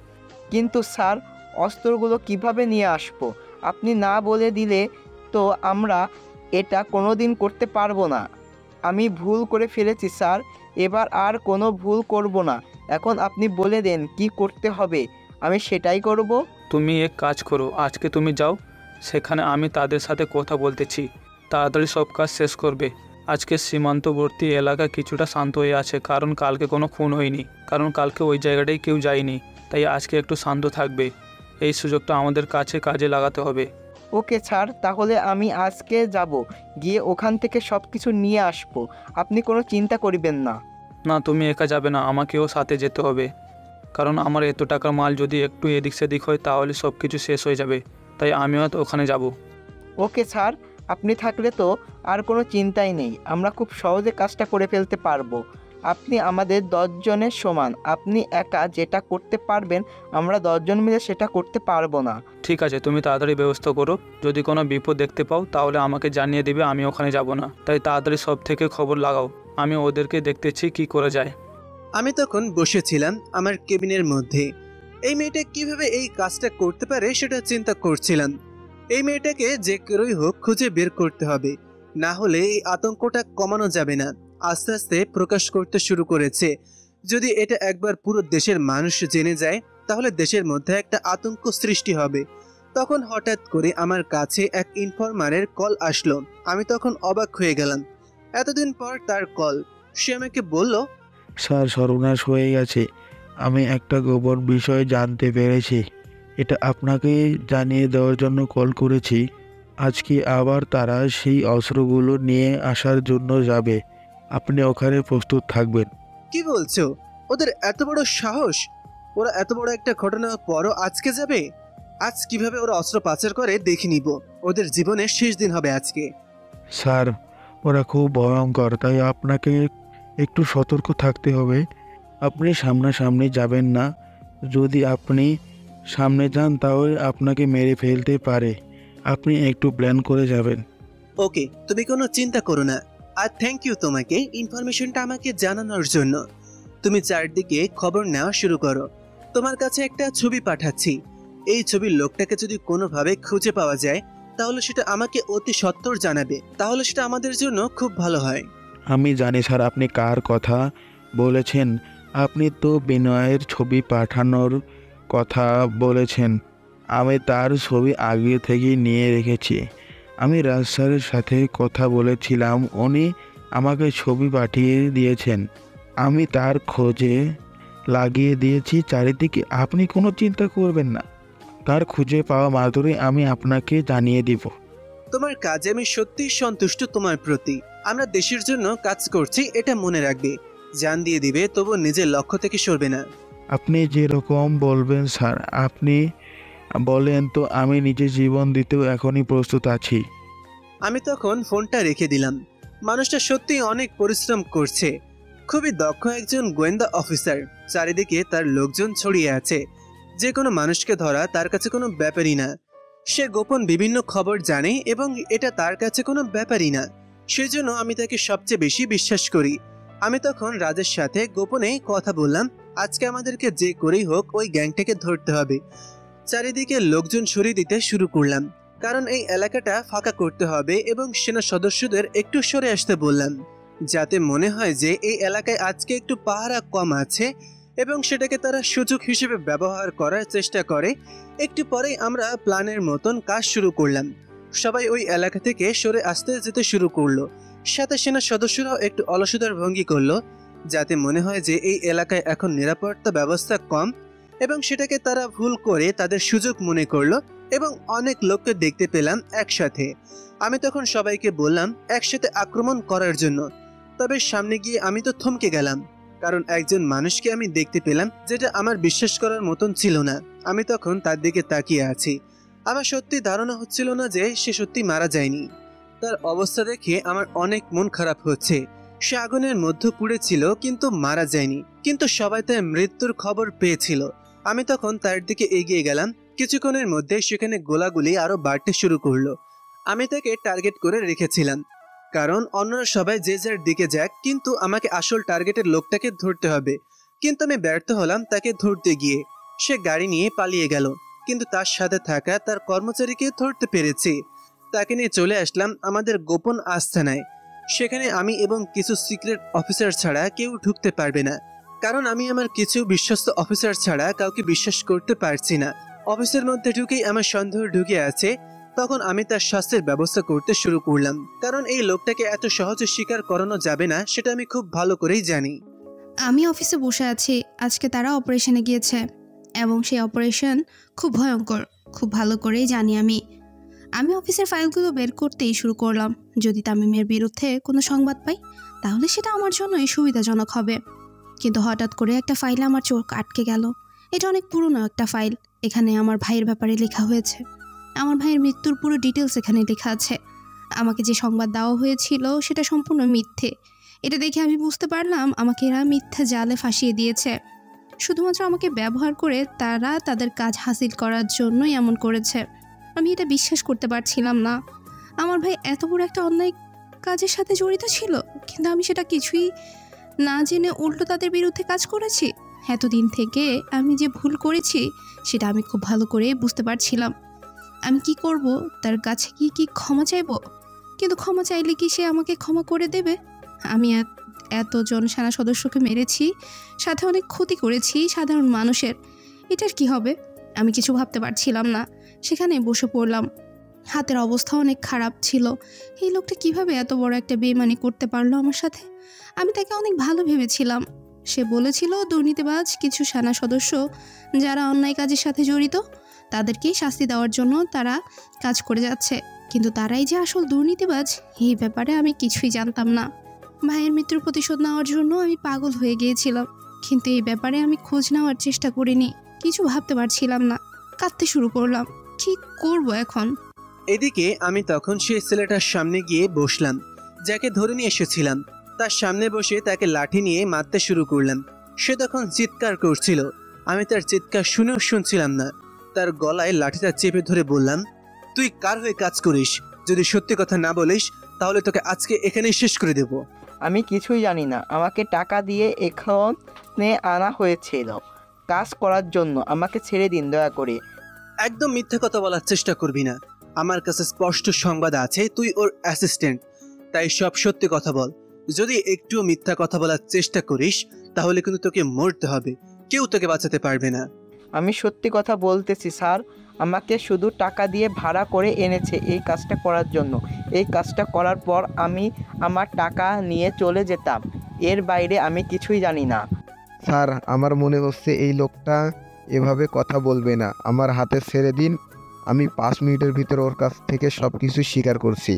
কিন্তু স্যার, অস্ত্রগুলো কিভাবে নিয়ে আসবো? আপনি না বলে দিলে তো আমরা এটা কোনোদিন করতে পারবো না। আমি ভুল করে ফেলেছি স্যার, এবার আর কোনো ভুল করব না। এখন আপনি বলে দেন কি করতে হবে, আমি সেটাই করব। তুমি এক কাজ করো, আজকে তুমি যাও, সেখানে আমি তাদের সাথে কথা বলতেছি। তাড়াতাড়ি সব কাজ শেষ করবে। আজকে সীমান্তবর্তী এলাকা কিছুটা শান্ত হয়ে আছে, কারণ কালকে কোনো খুন হয়নি, কারণ কালকে ওই জায়গাটায় কেউ যায়নি। তাই আজকে একটু শান্ত থাকবে। এই সুযোগটা আমাদের কাছে কাজে লাগাতে হবে। ওকে স্যার, তাহলে আমি আজকে যাব, গিয়ে ওখান থেকে সব কিছু নিয়ে আসবো। আপনি কোনো চিন্তা করবেন না। না, তুমি একা যাবে না, আমাকেও সাথে যেতে হবে, কারণ আমার এত টাকার মাল যদি একটু এদিক সেদিক হয় তাহলে সব কিছু শেষ হয়ে যাবে। তাই আমিও তো ওখানে যাব। ওকে স্যার, আপনি থাকলে তো আর কোনো চিন্তাই নেই। আমরা খুব সহজে কাজটা করে ফেলতে পারবো। আপনি আমাদের 10 জনের সমান। আপনি একা যেটা করতে পারবেন আমরা 10 জন মিলে সেটা করতে পারবো না। ঠিক আছে, তুমি তাড়াতাড়ি ব্যবস্থা করো। যদি কোনো বিপদ দেখতে পাও তাহলে আমাকে জানিয়ে দিবে, আমি ওখানে যাব না। তাই তাড়াতাড়ি সব থেকে খবর লাগাও, আমি ওদেরকে দেখতেছি কি করা যায়। আমি তখন বসেছিলাম আমার কেবিনের মধ্যে। এই মেয়েটা কিভাবে এই কাজটা করতে পারে সেটা চিন্তা করছিলাম। এই মেয়েটাকে যে কেউই হোক খুঁজে বের করতে হবে, না হলে এই আতঙ্কটা কমানো যাবে না। আস্তে আস্তে প্রকাশ করতে শুরু করেছে। যদি এটা একবার পুরো দেশের মানুষ জেনে যায় তাহলে দেশের মধ্যে একটা আতঙ্ক সৃষ্টি হবে। তখন হঠাৎ করে আমার কাছে এক ইনফরমারের কল আসলো। আমি তখন অবাক হয়ে গেলাম। এতদিন পর তার কল। সে আমাকে বলল, স্যার, সর্বনাশ হয়ে গেছে। আমি একটা গোপন বিষয় জানতে পেরেছি। এটা আপনাকে জানিয়ে দেওয়ার জন্য কল করেছি। আজকে আবার তারা সেই অস্ত্রগুলো নিয়ে আসার জন্য যাবে। আপনি ওখানে প্রস্তুত থাকবেন। কি বলছো? ওদের এত বড় সাহস! ওরা এত বড় একটা ঘটনার পরও আজকে যাবে? আজ কিভাবে ওরা অস্ত্র পাচার করে দেখে নিব। ওদের জীবনের শেষ দিন হবে আজকে। স্যার, ওরা খুব ভয়ঙ্কর, তাই আপনাকে একটু সতর্ক থাকতে হবে। আপনি সামনাসামনি যাবেন না। যদি আপনি সামনে যান তাহলে আপনাকে মেরে ফেলতে পারে। আপনি একটু প্ল্যান করে যাবেন। ওকে, তুমি কোনো চিন্তা করো না। আর থ্যাংক ইউ তোমাকে ইনফরমেশনটা আমাকে জানানোর জন্য। তুমি চারদিকে খবর নেওয়া শুরু করো। তোমার কাছে একটা ছবি পাঠাচ্ছি। এই ছবির লোকটাকে যদি কোনোভাবে খুঁজে পাওয়া যায় তাহলে সেটা আমাকে অতি সত্বর জানাবে। তাহলে সেটা আমাদের জন্য খুব ভালো হয়। আমি জানি স্যার আপনি কার কথা বলেছেন। আপনি তো বিনয়ের ছবি পাঠানোর কথা বলেছেন। আমি তার ছবি আগে থেকেই নিয়ে রেখেছি। আমি রাজ স্যারের সাথে কথা বলেছিলাম, উনি আমাকে ছবি পাঠিয়ে দিয়েছেন। আমি তার খোঁজে লাগিয়ে দিয়েছি চারিদিকে। আপনি কোনো চিন্তা করবেন না। তার খুঁজে পাওয়া মাত্রই আমি আপনাকে জানিয়ে দিব। তোমার কাজে আমি সত্যি সন্তুষ্ট তোমার প্রতি। আমরা দেশের জন্য কাজ করছি এটা মনে রাখবে। জান দিয়ে দিবে, তবু নিজের লক্ষ্য থেকে সরবে না। আপনি যেরকম বলবেন স্যার। আপনি বলেন তো, আমি নিজের জীবন দিতেও এখনই প্রস্তুত আছি। আমি তখন ফোনটা রেখে দিলাম। মানুষটা সত্যি অনেক পরিশ্রম করছে। খুবই দক্ষ একজন গোয়েন্দা অফিসার। চারিদিকে তার লোকজন ছড়িয়ে আছে। যে কোনো মানুষকে ধরা তার কাছে কোনো ব্যাপারই না। সে গোপন বিভিন্ন খবর জানে এবং এটা তার কাছে কোনো ব্যাপারই না। সেজন্য আমি তাকে সবচেয়ে বেশি বিশ্বাস করি। আমি তখন রাজের সাথে গোপনে কথা বললাম, আজকে আমাদেরকে যে করেই হোক ওই গ্যাংটাকে ধরতে হবে। চারিদিকে লোকজন সরিয়ে দিতে শুরু করলাম, কারণ এই এলাকাটা ফাঁকা করতে হবে এবং সেনা সদস্যদের একটু সরে আসতে বললাম, যাতে মনে হয় যে এই এলাকায় আজকে একটু পাহারা কম আছে এবং সেটাকে তারা সুযোগ হিসেবে ব্যবহার করার চেষ্টা করে। একটু পরেই আমরা প্ল্যানের মতন কাজ শুরু করলাম। সবাই ওই এলাকা থেকে সরে আসতে যেতে শুরু করলো। সাথে সেনা সদস্যরাও একটু অলসতার ভঙ্গি করলো, যাতে মনে হয় যে এই এলাকায় এখন নিরাপত্তা ব্যবস্থা কম এবং সেটাকে তারা ভুল করে তাদের সুযোগ মনে করলো এবং অনেক লোককে দেখতে পেলাম একসাথে। আমি তখন সবাইকে বললাম একসাথে আক্রমণ করার জন্য। তবে সামনে গিয়ে আমি তো থমকে গেলাম, কারণ একজন মানুষকে আমি দেখতে পেলাম যেটা আমার বিশ্বাস করার মতন ছিল না। আমি তখন তার দিকে তাকিয়ে আছি। আমার সত্যি ধারণা হচ্ছিল না যে সে সত্যি মারা যায়নি। তার অবস্থা দেখে আমার অনেক মন খারাপ হচ্ছে। সে আগুনের মধ্যে পুড়েছিল কিন্তু মারা যায়নি, কিন্তু সবাই তার মৃত্যুর খবর পেয়েছিল। আমি তখন তার দিকে এগিয়ে গেলাম। কিছুক্ষণের মধ্যে সেখানে গোলাগুলি আরো বাড়তে শুরু করলো। আমি তাকে টার্গেট করে রেখেছিলাম, কারণ অন্যরা সবাই যে যার দিকে যাক, কিন্তু আমাকে আসল টার্গেটের লোকটাকে ধরতে হবে। কিন্তু আমি ব্যর্থ হলাম তাকে ধরতে গিয়ে। সে গাড়ি নিয়ে পালিয়ে গেল, কিন্তু তার সাথে থাকা তার কর্মচারীকে ধরতে পেরেছি। তাকে নিয়ে চলে আসলাম আমাদের গোপন আস্তানায়। সেখানে আমি এবং কিছু সিক্রেট অফিসার ছাড়া কেউ ঢুকতে পারবে না, কারণ আমি আমার কিছু বিশ্বস্ত অফিসার ছাড়া কাউকে বিশ্বাস করতে পারছি না। অফিসের মধ্যে ঢুকেই আমার সন্দেহ ঢুকে আছে। তখন আমি তার শাস্তির ব্যবস্থা করতে শুরু করলাম, কারণ এই লোকটাকে এত সহজে স্বীকার করানো যাবে না, সেটা আমি খুব ভালো করেই জানি। আমি অফিসে বসে আছি। আজকে তারা অপারেশনে গিয়েছে এবং সেই অপারেশন খুব ভয়ঙ্কর, খুব ভালো করেই জানি আমি অফিসের ফাইলগুলো বের করতেই শুরু করলাম। যদি তামিমের বিরুদ্ধে কোনো সংবাদ পাই তাহলে সেটা আমার জন্যই সুবিধাজনক হবে। কিন্তু হঠাৎ করে একটা ফাইলে আমার চোখ আটকে গেল। এটা অনেক পুরনো একটা ফাইল। এখানে আমার ভাইয়ের ব্যাপারে লেখা হয়েছে। আমার ভাইয়ের মৃত্যুর পুরো ডিটেলস এখানে লেখা আছে। আমাকে যে সংবাদ দেওয়া হয়েছিল সেটা সম্পূর্ণ মিথ্যে। এটা দেখে আমি বুঝতে পারলাম আমাকে এরা মিথ্যা জালে ফাঁসিয়ে দিয়েছে। শুধুমাত্র আমাকে ব্যবহার করে তারা তাদের কাজ হাসিল করার জন্যই এমন করেছে। আমি এটা বিশ্বাস করতে পারছিলাম না। আমার ভাই এত বড় একটা অন্যায় কাজের সাথে জড়িত ছিল, কিন্তু আমি সেটা কিছুই না জেনে উল্টো তাদের বিরুদ্ধে কাজ করেছি। এতদিন থেকে আমি যে ভুল করেছি সেটা আমি খুব ভালো করে বুঝতে পারছিলাম। আমি কি করব? তার কাছে কি ক্ষমা চাইব? কিন্তু ক্ষমা চাইলে কি সে আমাকে ক্ষমা করে দেবে? আমি এতজন সেনা সদস্যকে মেরেছি, সাথে অনেক ক্ষতি করেছি সাধারণ মানুষের। এটার কি হবে? আমি কিছু ভাবতে পারছিলাম না। সেখানে বসে পড়লাম। হাতের অবস্থা অনেক খারাপ ছিল। এই লোকটা কিভাবে এত বড় একটা বেইমানি করতে পারলো আমার সাথে? আমি তাকে অনেক ভালো ভেবেছিলাম। সে বলেছিল দুর্নীতিবাজ কিছু সেনা সদস্য যারা অন্যায় কাজের সাথে জড়িত তাদেরকেই শাস্তি দেওয়ার জন্য তারা কাজ করে যাচ্ছে, কিন্তু তারাই যে আসল দুর্নীতিবাজ এই ব্যাপারে আমি কিছুই জানতাম না। ভাইয়ের মৃত্যুর প্রতিশোধ নেওয়ার জন্য আমি পাগল হয়ে গিয়েছিলাম, কিন্তু এই ব্যাপারে আমি খোঁজ নেওয়ার চেষ্টা করিনি। কিছু ভাবতে পারছিলাম না, কাঁদতে শুরু করলাম। কি করব এখন? এদিকে আমি তখন সেই ছেলেটার সামনে গিয়ে বসলাম, যাকে ধরে নিয়ে এসেছিলাম। তার সামনে বসে তাকে লাঠি নিয়ে মারতে শুরু করলাম। সে তখন চিৎকার করছিল, আমি তার চিৎকার শুনেও শুনছিলাম না। তার গলায় লাঠিটা চেপে ধরে বললাম, তুই কার হয়ে কাজ করিস? যদি সত্যি কথা না বলিস তাহলে তোকে আজকে এখানেই শেষ করে দেব। আমি কিছুই জানি না। আমাকে টাকা দিয়ে এখানে আনা হয়েছিল কাজ করার জন্য। আমাকে ছেড়ে দিন দয়া করে। একদম মিথ্যা কথা বলার চেষ্টা করবি না। আমার কাছে স্পষ্ট সংবাদ আছে তুই ওর অ্যাসিস্ট্যান্ট, তাই সব সত্যি কথা বল। যদি একটুও মিথ্যা কথা বলার চেষ্টা করিস তাহলে কিন্তু তোকে মরতে হবে, কেউ তোকে বাঁচাতে পারবে না। আমি সত্যি কথা বলতেছি স্যার। আমাকে শুধু টাকা দিয়ে ভাড়া করে এনেছে এই কাজটা করার জন্য। এই কাজটা করার পর আমি আমার টাকা নিয়ে চলে যেতাম। এর বাইরে আমি কিছুই জানি না। স্যার, আমার মনে হচ্ছে এই লোকটা এভাবে কথা বলবে না। আমার হাতে ছেড়ে দিন, আমি 5 মিনিটের ভিতর ওর কাছ থেকে সব কিছু স্বীকার করছি।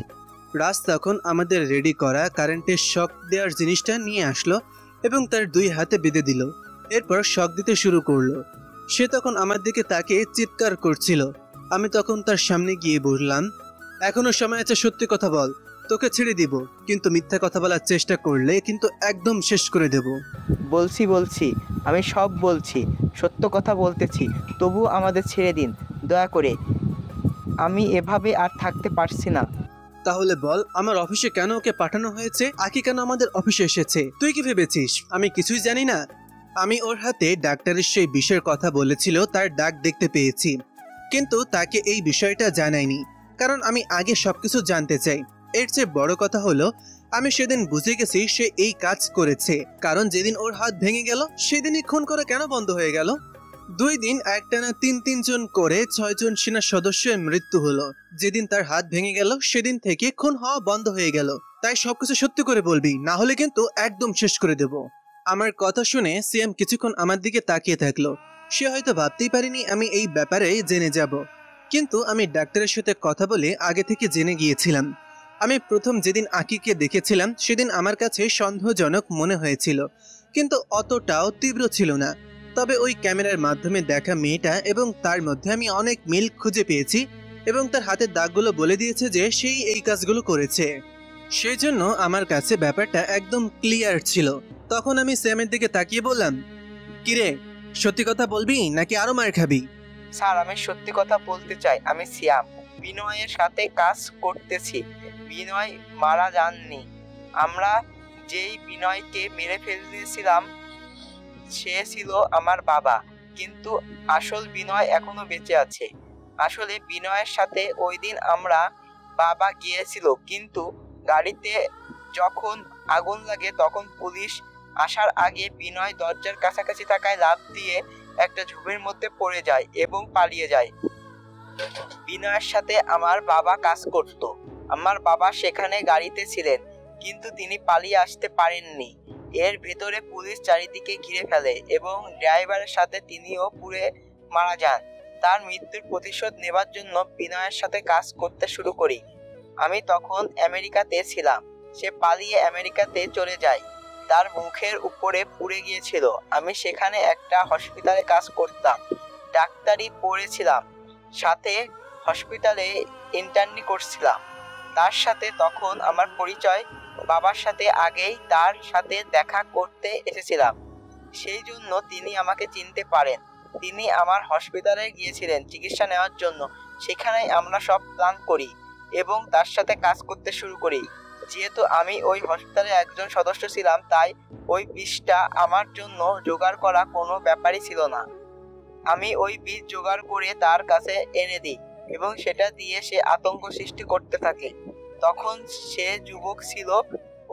রাজ তখন আমাদের রেডি করা কারেন্টের শক দেওয়ার জিনিসটা নিয়ে আসলো এবং তার 2 হাতে বেঁধে দিল। এরপর শক দিতে শুরু করলো। সে তখন আমার দিকে তাকিয়ে চিৎকার করছিল। আমি তখন তার সামনে গিয়ে বললাম, এখনো সময় আছে, সত্যি কথা বল, তোকে ছেড়ে দিব, কিন্তু মিথ্যা কথা বলার চেষ্টা করলে কিন্তু একদম শেষ করে দেব। বলছি আমি সব বলছি, সত্য কথা বলতেছি। তবু আমাদের ছেড়ে দিন দয়া করে। আমি এভাবে আর থাকতে পারছি না। তাহলে বল, আমার অফিসে কেন ওকে পাঠানো হয়েছে? আকি কেন আমাদের অফিসে এসেছে? তুই কি ভেবেছিস আমি কিছুই জানি না? আমি ওর হাতে ডাক্তারের সেই বিষয়ের কথা বলেছিল তার ডাক দেখতে পেয়েছি, কিন্তু তাকে এই বিষয়টা জানাইনি, কারণ আমি আগে সবকিছু জানতে চাই। এর চেয়ে বড় কথা হলো আমি সেদিন বুঝে গেছি সে এই কাজ করেছে, কারণ যেদিন ওর হাত ভেঙে গেল সেদিনই খুন করা কেন বন্ধ হয়ে গেল? 2 দিন একটানা 3 জন করে 6 জন সেনা সদস্যের মৃত্যু হলো। যেদিন তার হাত ভেঙে গেল সেদিন থেকে খুন হওয়া বন্ধ হয়ে গেল। তাই সবকিছু সত্যি করে বলবি, না হলে কিন্তু একদম শেষ করে দেব। আমার কথা শুনে সিএম কিছুক্ষণ আমার দিকে তাকিয়ে থাকলো। সে হয়তো ভাবতেই পারেনি আমি এই ব্যাপারে জেনে যাব, কিন্তু আমি ডাক্তারের সাথে কথা বলে আগে থেকে জেনে গিয়েছিলাম। আমি প্রথম যেদিন আকিকে দেখেছিলাম সেদিন আমার কাছে সন্দেহজনক মনে হয়েছিল, কিন্তু অতটাও তীব্র ছিল না। তবে ওই ক্যামেরার মাধ্যমে দেখা মেয়েটা এবং তার মধ্যে আমি অনেক মিল খুঁজে পেয়েছি, এবং তার হাতের দাগগুলো বলে দিয়েছে যে সেই এই কাজগুলো করেছে। সেই জন্য আমার কাছে ব্যাপারটা একদম ক্লিয়ার ছিল। তখন আমি স্যামের দিকে তাকিয়ে বললাম, কিরে, সত্যি কথা বলবি নাকি আরো মার খাবি? স্যার, আমি সত্যি কথা বলতে চাই। আমি সিয়াম বিনয়ের সাথে কাজ করতেছি। বিনয় মারা যাননি। আমরা যেই বিনয়কে মেরে ফেলেছিলাম সে ছিল আমার বাবা, কিন্তু আসল বিনয় এখনো বেঁচে আছে। আসলে বিনয়ের সাথে ওই দিন আমরা বাবা গিয়েছিল, কিন্তু গাড়িতে যখন আগুন লাগে তখন পুলিশ আসার আগে বিনয় দরজার কাছাকাছি থাকায় লাফ দিয়ে একটা ঝোপের মধ্যে পড়ে যায় এবং পালিয়ে যায়। বিনয়ের সাথে আমার বাবা কাজ করত। আমার বাবা সেখানে গাড়িতে ছিলেন, কিন্তু তিনি পালিয়ে আসতে পারেননি। এর ভেতরে পুলিশ চারিদিকে ঘিরে ফেলে এবং ড্রাইভারের সাথে তিনিও পুড়ে মারা যান। তার মৃত্যুর প্রতিশোধ নেবার জন্য বিনয়ের সাথে কাজ করতে শুরু করি। আমি তখন আমেরিকাতে ছিলাম। সে পালিয়ে আমেরিকাতে চলে যায়। তার মুখের উপরে পুড়ে গিয়েছিল। আমি সেখানে একটা হসপিটালে কাজ করতাম, ডাক্তারি পড়েছিলাম, সাথে হসপিটালে ইন্টার্নি করছিলাম। তার সাথে তখন আমার পরিচয়। বাবার সাথে আগেই তার সাথে দেখা করতে এসেছিলাম, সেই জন্য তিনি আমাকে চিনতে পারেন। তিনি আমার হসপিটালে গিয়েছিলেন চিকিৎসা নেওয়ার জন্য। সেখানেই আমরা সব প্ল্যান করি এবং তার সাথে কাজ করতে শুরু করি। যেহেতু আমি ওই হসপিটালে একজন সদস্য ছিলাম, তাই ওই বিষটা আমার জন্য জোগাড় করা কোনো ব্যাপারই ছিল না। আমি ওই বীজ জোগাড় করে তার কাছে এনে দিই এবং সেটা দিয়ে সে আতঙ্ক সৃষ্টি করতে থাকে। তখন সে যুবক ছিল,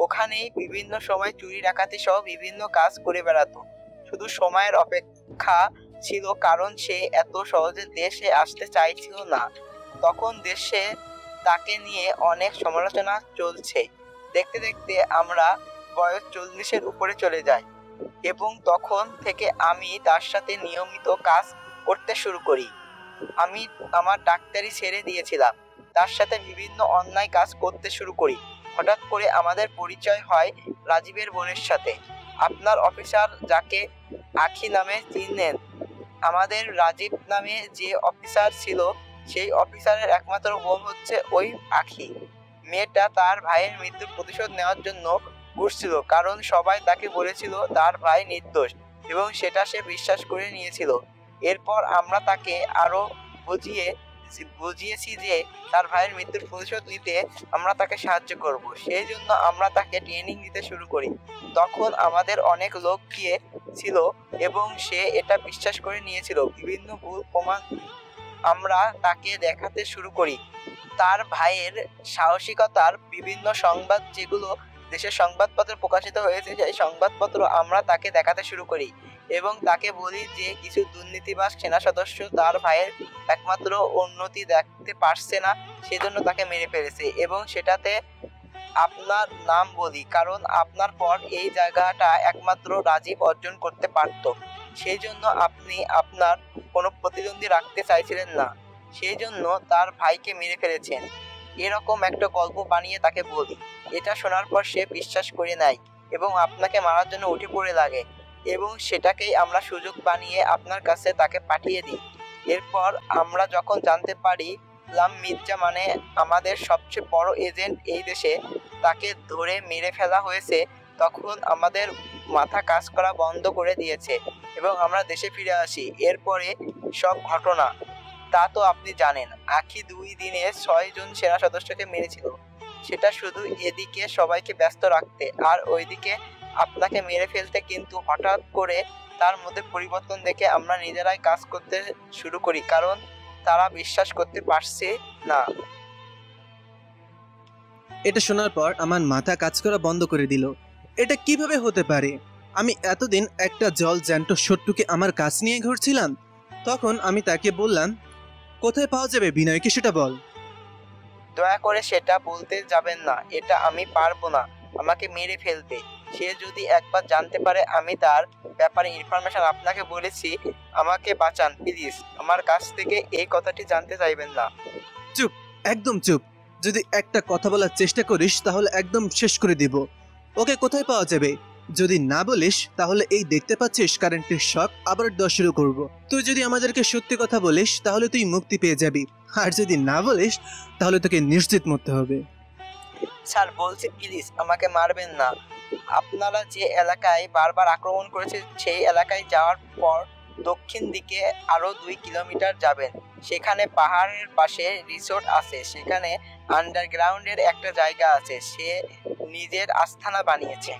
ওখানেই বিভিন্ন সময় চুরি ডাকাতি সহ বিভিন্ন কাজ করে বেড়াতো। শুধু সময়ের অপেক্ষা ছিল, কারণ সে এত সহজে দেশে আসতে চাইছিল না। তখন দেশে তাকে নিয়ে অনেক সমালোচনা চলছে। দেখতে দেখতে আমরা বয়স 40-এর উপরে চলে যাই এবং তখন থেকে আমি তার সাথে নিয়মিত কাজ করতে শুরু করি। আমি আমার ডাক্তারি ছেড়ে দিয়েছিলাম, তার সাথে বিভিন্ন অন্যায় কাজ করতে শুরু করি। হঠাৎ করে আমাদের পরিচয় হয় রাজীবের বোনের সাথে। আপনার অফিসার যাকে আখি নামে চিনেন, আমাদের রাজীব নামে যে অফিসার ছিল সেই অফিসারের একমাত্র বোন হচ্ছে ওই আখি। মেয়েটা তার ভাইয়ের মৃত্যুর প্রতিশোধ নেওয়ার জন্য ঘুরছিল, কারণ সবাই তাকে বলেছিল তার ভাই নির্দোষ এবং সেটা সে বিশ্বাস করে নিয়েছিল। এরপর আমরা তাকে আরো বুঝিয়েছি যে তার ভাইয়ের মৃত্যুর প্রতিশোধ নিতে আমরা তাকে সাহায্য করব। সেই জন্য আমরা তাকে ট্রেনিং দিতে শুরু করি। তখন আমাদের অনেক লোক গিয়েছিল এবং সে এটা বিশ্বাস করে নিয়েছিল। বিভিন্ন ভুল প্রমাণ আমরা তাকে দেখাতে শুরু করি। তার ভাইয়ের সাহসিকতার বিভিন্ন সংবাদ যেগুলো দেশের সংবাদপত্রে প্রকাশিত হয়েছে সেই সংবাদপত্র আমরা তাকে দেখাতে শুরু করি এবং তাকে বলি যে কিছু দুর্নীতিবাজ সেনা সদস্য তার ভাইয়ের একমাত্র উন্নতি দেখতে পারছে না, সেজন্য তাকে মেরে ফেলেছে এবং সেটাতে আপনার নাম বলি, কারণ আপনার পর এই জায়গাটা একমাত্র রাজীব অর্জন করতে পারত। সেই জন্য আপনি আপনার কোনো প্রতিদ্বন্দ্বী রাখতে চাইছিলেন না, সেই জন্য তার ভাইকে মেরে ফেলেছেন। এরকম একটা গল্প বানিয়ে তাকে বলি। এটা শোনার পর সে বিশ্বাস করে নেয় এবং আপনাকে মারার জন্য উঠে পড়ে লাগে এবং সেটাকেই আমরা সুযোগ বানিয়ে আপনার কাছে তাকে পাঠিয়ে দিই। এরপর আমরা যখন জানতে পারি মির্জা মানে আমাদের সবচেয়ে বড় এজেন্ট এই দেশে, তাকে ধরে মেরে ফেলা হয়েছে, তখন আমাদের মাথা কাজ করা বন্ধ করে দিয়েছে এবং আমরা দেশে ফিরে আসি। এরপরে সব ঘটনা তা তো আপনি জানেন। আখি 2 দিনে 6 জন সেনা সদস্যকে মেরেছিল। সেটা শুধু এদিকে সবাইকে ব্যস্ত রাখতে আর ওইদিকে আপনাকে মেরে ফেলতে, কিন্তু হঠাৎ করে তার মধ্যে পরিবর্তন দেখে আমরা নিজেরাই কাজ করতে শুরু করি, কারণ তারা বিশ্বাস করতে পারছে না। এটা শোনার পর আমার মাথা কাজ করা বন্ধ করে দিল। এটা কিভাবে হতে পারে? আমি এতদিন একটা জ্যান্ত শত্রুকে আমার কাছ নিয়ে ঘুরছিলাম। তখন আমি তাকে বললাম, কোথায় পাওয়া যাবে বিনয়কে সেটা বল। দয়া করে সেটা বলতে যাবেন না, এটা আমি পারবো না, আমাকে মেরে ফেলবে। সে যদি একবার জানতে পারে আমি তার ব্যাপারে ইনফরমেশন আপনাকে বলেছি, আমাকে বাঁচান প্লিজ। আমার কাছ থেকে এই কথাটি জানতে চাইবেন না। চুপ, একদম চুপ। যদি একটা কথা বলার চেষ্টা করিস তাহলে একদম শেষ করে দিব। ওকে কোথায় পাওয়া যাবে? যদি না বলিস তাহলে এই দেখতে পাচ্ছিস কারেন্টের শক আবার দেওয়া শুরু করবো। তুই যদি আমাদেরকে সত্যি কথা বলিস তাহলে তুই মুক্তি পেয়ে যাবি, আর যদি না বলিস তাহলে তোকে নিশ্চিত মরতে হবে। স্যার বলছি প্লিজ আমাকে মারবেন না। আপনারা যে এলাকায় বারবার আক্রমণ করেছে সেই এলাকায় যাওয়ার পর দক্ষিণ দিকে আরো 2 কিলোমিটার যাবেন, সেখানে পাহাড়ের পাশে রিসোর্ট আছে, সেখানে আন্ডারগ্রাউন্ডের একটা জায়গা আছে, সে নিজের আস্তানা বানিয়েছে।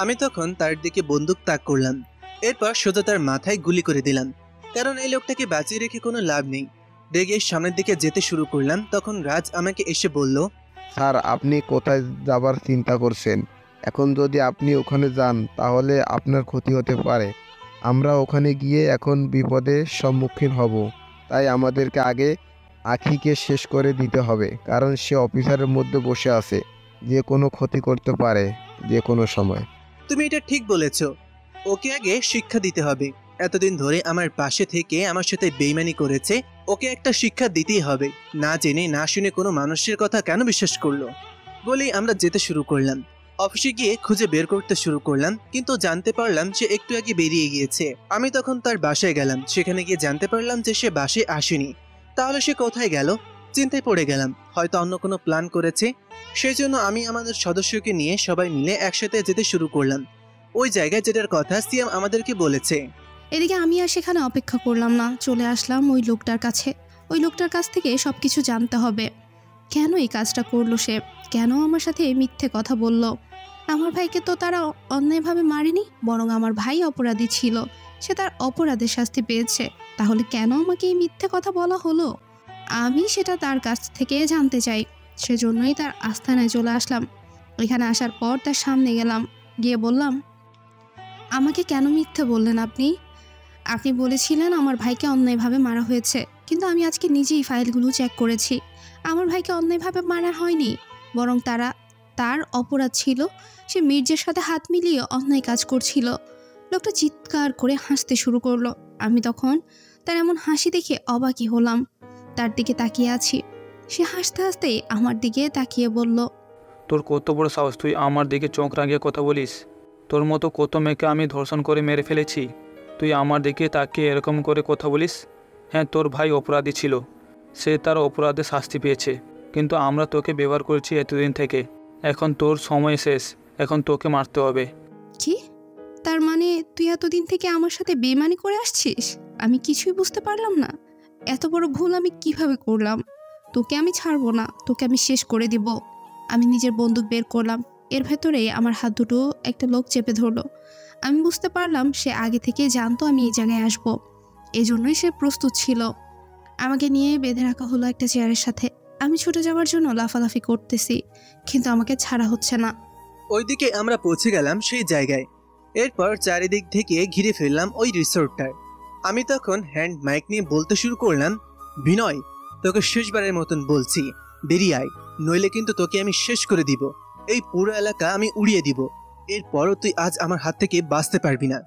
আমি তখন তার দিকে বন্দুক তাক করলাম, এরপর সোজা তার মাথায় গুলি করে দিলাম, কারণ এই লোকটাকে বাঁচিয়ে রেখে কোনো লাভ নেই। রেগে সামনের দিকে যেতে শুরু করলাম, তখন রাজ আমাকে এসে বলল, স্যার আপনি কোথায় যাবার চিন্তা করছেন? এখন যদি আপনি ওখানে যান তাহলে আপনার ক্ষতি হতে পারে। আমরা ওখানে গিয়ে এখন বিপদের সম্মুখীন হব, তাই আমাদেরকে আগে আখিকে শেষ করে দিতে হবে, কারণ সে অফিসারের মধ্যে বসে আছে, যে কোনো ক্ষতি করতে পারে যে কোনো সময়। তুমি এটা ঠিক বলেছ, ওকে আগে শিক্ষা দিতে হবে। এতদিন ধরে আমার পাশে থেকে আমার সাথে বেইমানি করেছে, ওকে একটা শিক্ষা দিতেই হবে। না জেনে না শুনে কোনো মানুষের কথা কেন বিশ্বাস করলো? বলেই আমরা যেতে শুরু করলাম। অফিসে গিয়ে খুঁজে বের করতে শুরু করলাম, কিন্তু জানতে পারলাম সে একটু আগে বেরিয়ে গিয়েছে। আমি তখন তার বাসায় গেলাম, সেখানে গিয়ে জানতে পারলাম যে সে বাসায় আসেনি। তাহলে সে কোথায় গেল? চিন্তায় পড়ে গেলাম, হয়তো অন্য কোনো প্ল্যান করেছে। সেই জন্য আমি আমাদের সদস্যকে নিয়ে সবাই মিলে একসাথে যেতে শুরু করলাম ওই জায়গায় যেটার কথা সিয়াম আমাদেরকে বলেছে। এদিকে আমি আর সেখানে অপেক্ষা করলাম না, চলে আসলাম ওই লোকটার কাছে। ওই লোকটার কাছ থেকে সব কিছু জানতে হবে। কেন এই কাজটা করলো সে? কেন আমার সাথে মিথ্যে কথা বলল? আমার ভাইকে তো তারা অন্যায়ভাবে মারেনি, বরং আমার ভাই অপরাধী ছিল, সে তার অপরাধের শাস্তি পেয়েছে। তাহলে কেন আমাকে এই মিথ্যে কথা বলা হলো? আমি সেটা তার কাছ থেকে জানতে চাই। সেজন্যই তার আস্তানায় চলে আসলাম। এখানে আসার পর তার সামনে গেলাম, গিয়ে বললাম, আমাকে কেন মিথ্যে বললেন আপনি? আপনি বলেছিলেন আমার ভাইকে অন্যায়ভাবে মারা হয়েছে, কিন্তু আমি আজকে নিজেই ফাইলগুলো চেক করেছি। আমার ভাইকে অন্যায়ভাবে মারা হয়নি, বরং তার অপরাধ ছিল সে মির্জের সাথে হাত মিলিয়ে অন্যায় কাজ করছিল। লোকটা চিৎকার করে হাসতে শুরু করলো। আমি তখন তার এমন হাসি দেখে অবাকই হলাম। তার দিকে তাকিয়ে আছি। সে হাসতে হাসতে আমার দিকে তাকিয়ে বলল, তোর কত বড় সাহস, তুই আমার দিকে চোখ রাঙিয়ে কথা বলিস? তোর মতো কত মেয়েকে আমি ধর্ষণ করে মেরে ফেলেছি, তুই আমার দিকে তাকিয়ে এরকম করে কথা বলিস? হ্যাঁ, তোর ভাই অপরাধী ছিল, সে তার অপরাধে শাস্তি পেয়েছে, কিন্তু আমরা তোকে ব্যবহার করেছি এতদিন থেকে। এখন তোর সময় শেষ, এখন তোকে মারতে হবে। কি? তার মানে তুই এতদিন থেকে আমার সাথে বেইমানি করে আসছিস? আমি কিছুই বুঝতে পারলাম না। এত বড় ভুল আমি কিভাবে করলাম? তোকে আমি ছাড়বো না, তোকে আমি শেষ করে দিব। আমি নিজের বন্দুক বের করলাম। এর ভেতরে আমার হাত দুটো একটা লোক চেপে ধরলো। আমি বুঝতে পারলাম সে আগে থেকে জানতো আমি এই জায়গায় আসবো, এজন্যই সে প্রস্তুত ছিল। আমাকে নিয়ে বেঁধে রাখা হলো একটা চেয়ারের সাথে। আমি ছুটে যাওয়ার জন্য লাফালাফি করতেছি, কিন্তু আমাকে ছাড়া হচ্ছে না। ওইদিকে আমরা পৌঁছে গেলাম সেই জায়গায়। এরপর চারিদিক থেকে ঘিরে ফেললাম ওই রিসোর্টটার। আমি তখন হ্যান্ড মাইক নিয়ে বলতে শুরু করলাম, বিনয়, তোকে শেষবারের মতন বলছি, বেরিয়ে আয়, নইলে কিন্তু তোকে আমি শেষ করে দিব। এই পুরো এলাকা আমি উড়িয়ে দিব। এরপরও তুই আজ আমার হাত থেকে বাঁচতে পারবি না।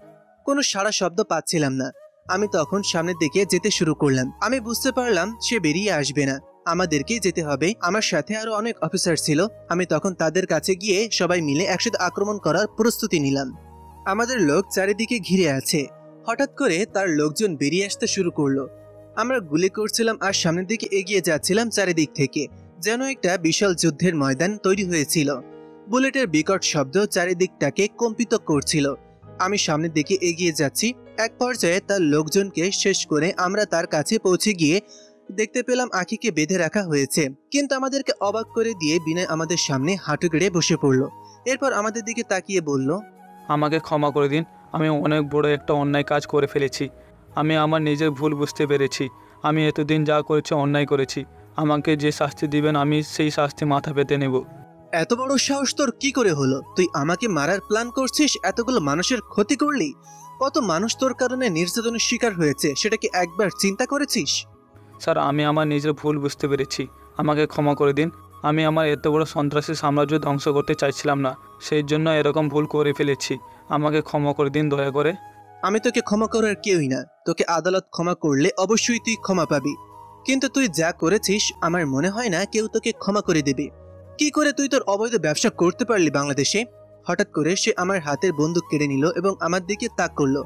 কোনো সারা শব্দ পাচ্ছিলাম না। আমি তখন সামনের দিকে যেতে শুরু করলাম। আমি বুঝতে পারলাম সে বেরিয়ে আসবে না, আমাদেরকে যেতে হবে। আমার সাথে আরো অনেক অফিসার ছিল। আমি তখন তাদের কাছে গিয়ে সবাই মিলে একসাথে আক্রমণ করার প্রস্তুতি নিলাম। আমাদের লোক চারিদিকে ঘিরে আছে। হঠাৎ করে তার লোকজন বেরিয়ে আসতে শুরু করলো। আমরা গুলি করছিলাম আর সামনের দিকে এগিয়ে যাচ্ছিলাম চারিদিক থেকে, যেন একটা বিশাল যুদ্ধের ময়দান তৈরি হয়েছিল। বুলেটের বিকট শব্দ চারিদিকটাকে কম্পিত করছিল। আমি সামনের দিকে এগিয়ে যাচ্ছি। এক পর্যায়ে তার লোকজনকে শেষ করে আমরা তার কাছে পৌঁছে গিয়ে দেখতে পেলাম আখিকে বেঁধে রাখা হয়েছে। কিন্তু আমাদেরকে অবাক করে দিয়ে বিনয় আমাদের সামনে হাঁটু গেড়ে বসে পড়লো। এরপর আমাদের দিকে তাকিয়ে বলল, আমাকে ক্ষমা করে দিন, আমি অনেক বড় একটা অন্যায় কাজ করে ফেলেছি। আমি আমার নিজের ভুল বুঝতে পেরেছি। আমি এতদিন যা করেছি অন্যায় করেছি। আমাকে যে শাস্তি দিবেন আমি সেই শাস্তি মাথা পেতে নেব। এত বড় সাহস তোর কি করে হলো? তুই আমাকে মারার প্ল্যান করছিস? এতগুলো মানুষের ক্ষতি করলি। কত মানুষ তোর কারণে নির্যাতনের শিকার হয়েছে, সেটা কি একবার চিন্তা করেছিস? স্যার, আমি আমার নিজের ভুল বুঝতে পেরেছি, আমাকে ক্ষমা করে দিন। আমি আমার এত বড় সন্ত্রাসী সাম্রাজ্য ধ্বংস করতে চাইছিলাম না, সেই জন্য এরকম ভুল করে ফেলেছি। আমাকে ক্ষমা করে দিন দয়া করে। আমি তোকে ক্ষমা করার কেউই না। তোকে আদালত ক্ষমা করলে অবশ্যই তুই ক্ষমা পাবি, কিন্তু তুই যা করেছিস আমার মনে হয় না কেউ তোকে ক্ষমা করে দেবে। কি করে তুই তোর অবৈধ ব্যবসা করতে পারলি বাংলাদেশে? হঠাৎ করে সে আমার হাতের বন্দুক কেড়ে নিল এবং আমার দিকে তাক করলো,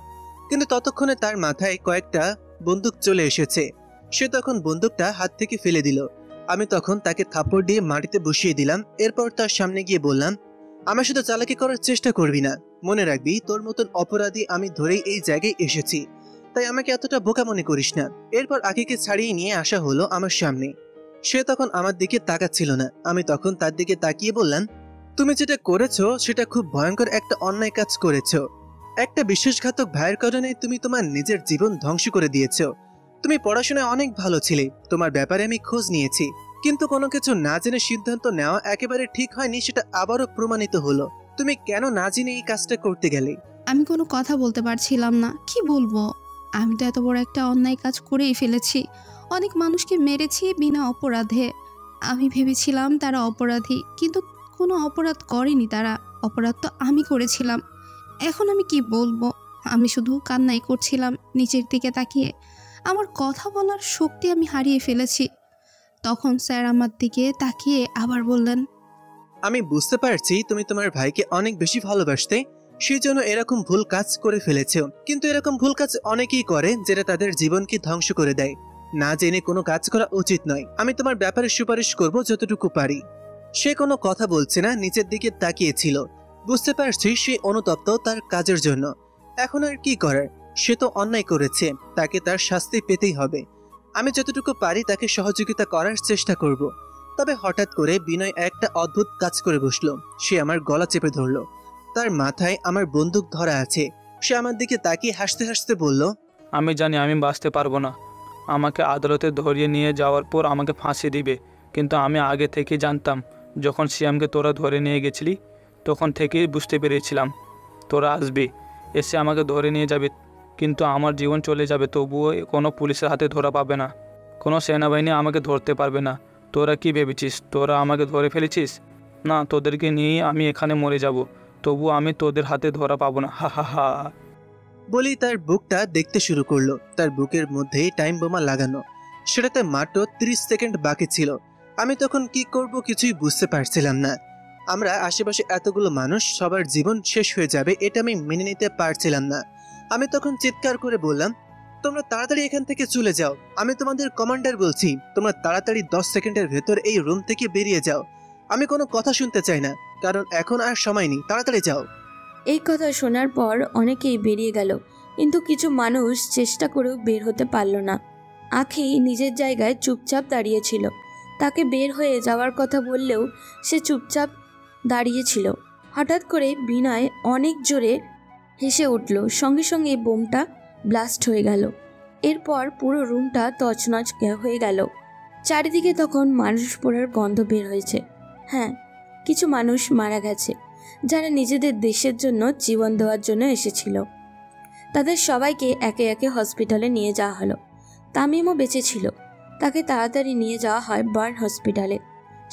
কিন্তু ততক্ষণে তার মাথায় কয়েকটা বন্দুক চলে এসেছে। সে তখন বন্দুকটা হাত থেকে ফেলে দিল। আমি তখন তাকে থাপ্পড় দিয়ে মাটিতে বসিয়ে দিলাম। এরপর তার সামনে গিয়ে বললাম, আমার সাথে চালাকি করার চেষ্টা করবি না। মনে রাখবি, তোর মতন অপরাধী আমি ধরেই এই জায়গায় এসেছি, তাই আমাকে এতটা বোকা মনে করিস না। এরপর আখিকে ছাড়িয়ে নিয়ে আসা হলো আমার সামনে। সে তখন আমার দিকে তাকাচ্ছিল না। আমি তখন তার দিকে তাকিয়ে বললাম, তুমি যেটা করেছো সেটা খুব ভয়ঙ্কর একটা অন্যায় কাজ করেছো। একটা বিশ্বাসঘাতক ভাইয়ের কারণে তুমি তোমার নিজের জীবন ধ্বংস করে দিয়েছো। তুমি পড়াশোনায় অনেক ভালো ছিলে, তোমার ব্যাপারে আমি খোঁজ নিয়েছি, কিন্তু কোনো কিছু না জেনে সিদ্ধান্ত নেওয়া একেবারে ঠিক হয়নি, সেটা আবারও প্রমাণিত হলো। তুমি কেন না জেনে এই কাজটা করতে গেলে? আমি কোনো কথা বলতে পারছিলাম না। কি বলবো? আমি তো এত বড় একটা অন্যায় কাজ করেই ফেলেছি। অনেক মানুষকে মেরেছি বিনা অপরাধে। আমি ভেবেছিলাম তারা অপরাধী, কিন্তু কোনো অপরাধ করেনি তারা। অপরাধ তো আমি করেছিলাম। এখন আমি কি বলবো? আমি শুধু কান্নাই করছিলাম নিচের দিকে তাকিয়ে। আমার কথা বলার শক্তি আমি হারিয়ে ফেলেছি। তখন স্যার আমার দিকে তাকিয়ে আবার বললেন, আমি বুঝতে পারছি তুমি তোমার ভাইকে অনেক বেশি ভালোবাসতে, সেই জন্য এরকম ভুল কাজ করে ফেলেছো। কিন্তু এরকম ভুল কাজ অনেকেই করে, যেটা তাদের জীবনকে ধ্বংস করে দেয়। না জেনে কোনো কাজ করা উচিত নয়। আমি তোমার ব্যাপারে সুপারিশ করব যতটুকু পারি। সে কোনো কথা বলছে না, নিচের দিকে তাকিয়েছিল। বুঝতে পারছি সে অনুতপ্ত তার কাজের জন্য। এখন আর কি করার, সে তো অন্যায় করেছে, তাকে তার শাস্তি পেতেই হবে। আমি যতটুকু পারি তাকে সহযোগিতা করার চেষ্টা করব। তবে হঠাৎ করে বিনয় একটা অদ্ভুত কাজ করে বসলো। সে আমার গলা চেপে ধরলো। তার মাথায় আমার বন্দুক ধরা আছে। সে আমার দিকে তাকিয়ে হাসতে হাসতে বলল, আমি জানি আমি বাঁচতে পারবো না। আমাকে আদালতে ধরিয়ে নিয়ে যাওয়ার পর আমাকে ফাঁসি দিবে, কিন্তু আমি আগে থেকে জানতাম। যখন সিয়ামকে তোরা ধরে নিয়ে গেছিলি তখন থেকেই বুঝতে পেরেছিলাম তোরা আসবি, এসে আমাকে ধরে নিয়ে যাবে, কিন্তু আমার জীবন চলে যাবে, তবুও কোনো পুলিশের হাতে ধরা পাবে না। কোনো সেনাবাহিনী আমাকে ধরতে পারবে না। তোরা কি ভেবেছিস তোরা আমাকে ধরে ফেলেছিস? না, তোদেরকে নিয়েই আমি এখানে মরে যাব, তবু আমি তোদের হাতে ধরা পাবো না। হা হা হা। বলেই তার বুকটা দেখতে শুরু করলো। তার বুকের মধ্যেই টাইম বোমা লাগানো, সেটাতে মাত্র 30 সেকেন্ড বাকি ছিল। আমি তখন কি করব কিছুই বুঝতে পারছিলাম না। আমরা আশেপাশে এতগুলো মানুষ, সবার জীবন শেষ হয়ে যাবে এটা আমি মেনে নিতে পারছিলাম না। আমি তখন চিৎকার করে বললাম, তোমরা তাড়াতাড়ি এখান থেকে চলে যাও, আমি তোমাদের কমান্ডার বলছি, তোমরা তাড়াতাড়ি 10 সেকেন্ডের ভেতর এই রুম থেকে বেরিয়ে যাও। আমি কোনো কথা শুনতে চাই না, কারণ এখন আর সময় নেই, তাড়াতাড়ি যাও। এই কথা শোনার পর অনেকেই বেরিয়ে গেল, কিন্তু কিছু মানুষ চেষ্টা করেও বের হতে পারল না। আখি নিজের জায়গায় চুপচাপ দাঁড়িয়েছিল। তাকে বের হয়ে যাওয়ার কথা বললেও সে চুপচাপ দাঁড়িয়েছিল। হঠাৎ করে বিনয় অনেক জোরে হেসে উঠল, সঙ্গে সঙ্গে বোমটা ব্লাস্ট হয়ে গেল। এরপর পুরো রুমটা তছনছ হয়ে গেল। চারিদিকে তখন মানুষ পোড়ার গন্ধ বের হয়েছে। হ্যাঁ, কিছু মানুষ মারা গেছে, যারা নিজেদের দেশের জন্য জীবন দেওয়ার জন্য এসেছিল। তাদের সবাইকে একে একে হসপিটালে নিয়ে যাওয়া হলো। তামিমও বেঁচে ছিল। তাকে তাড়াতাড়ি নিয়ে যাওয়া হয় বার্ন হসপিটালে।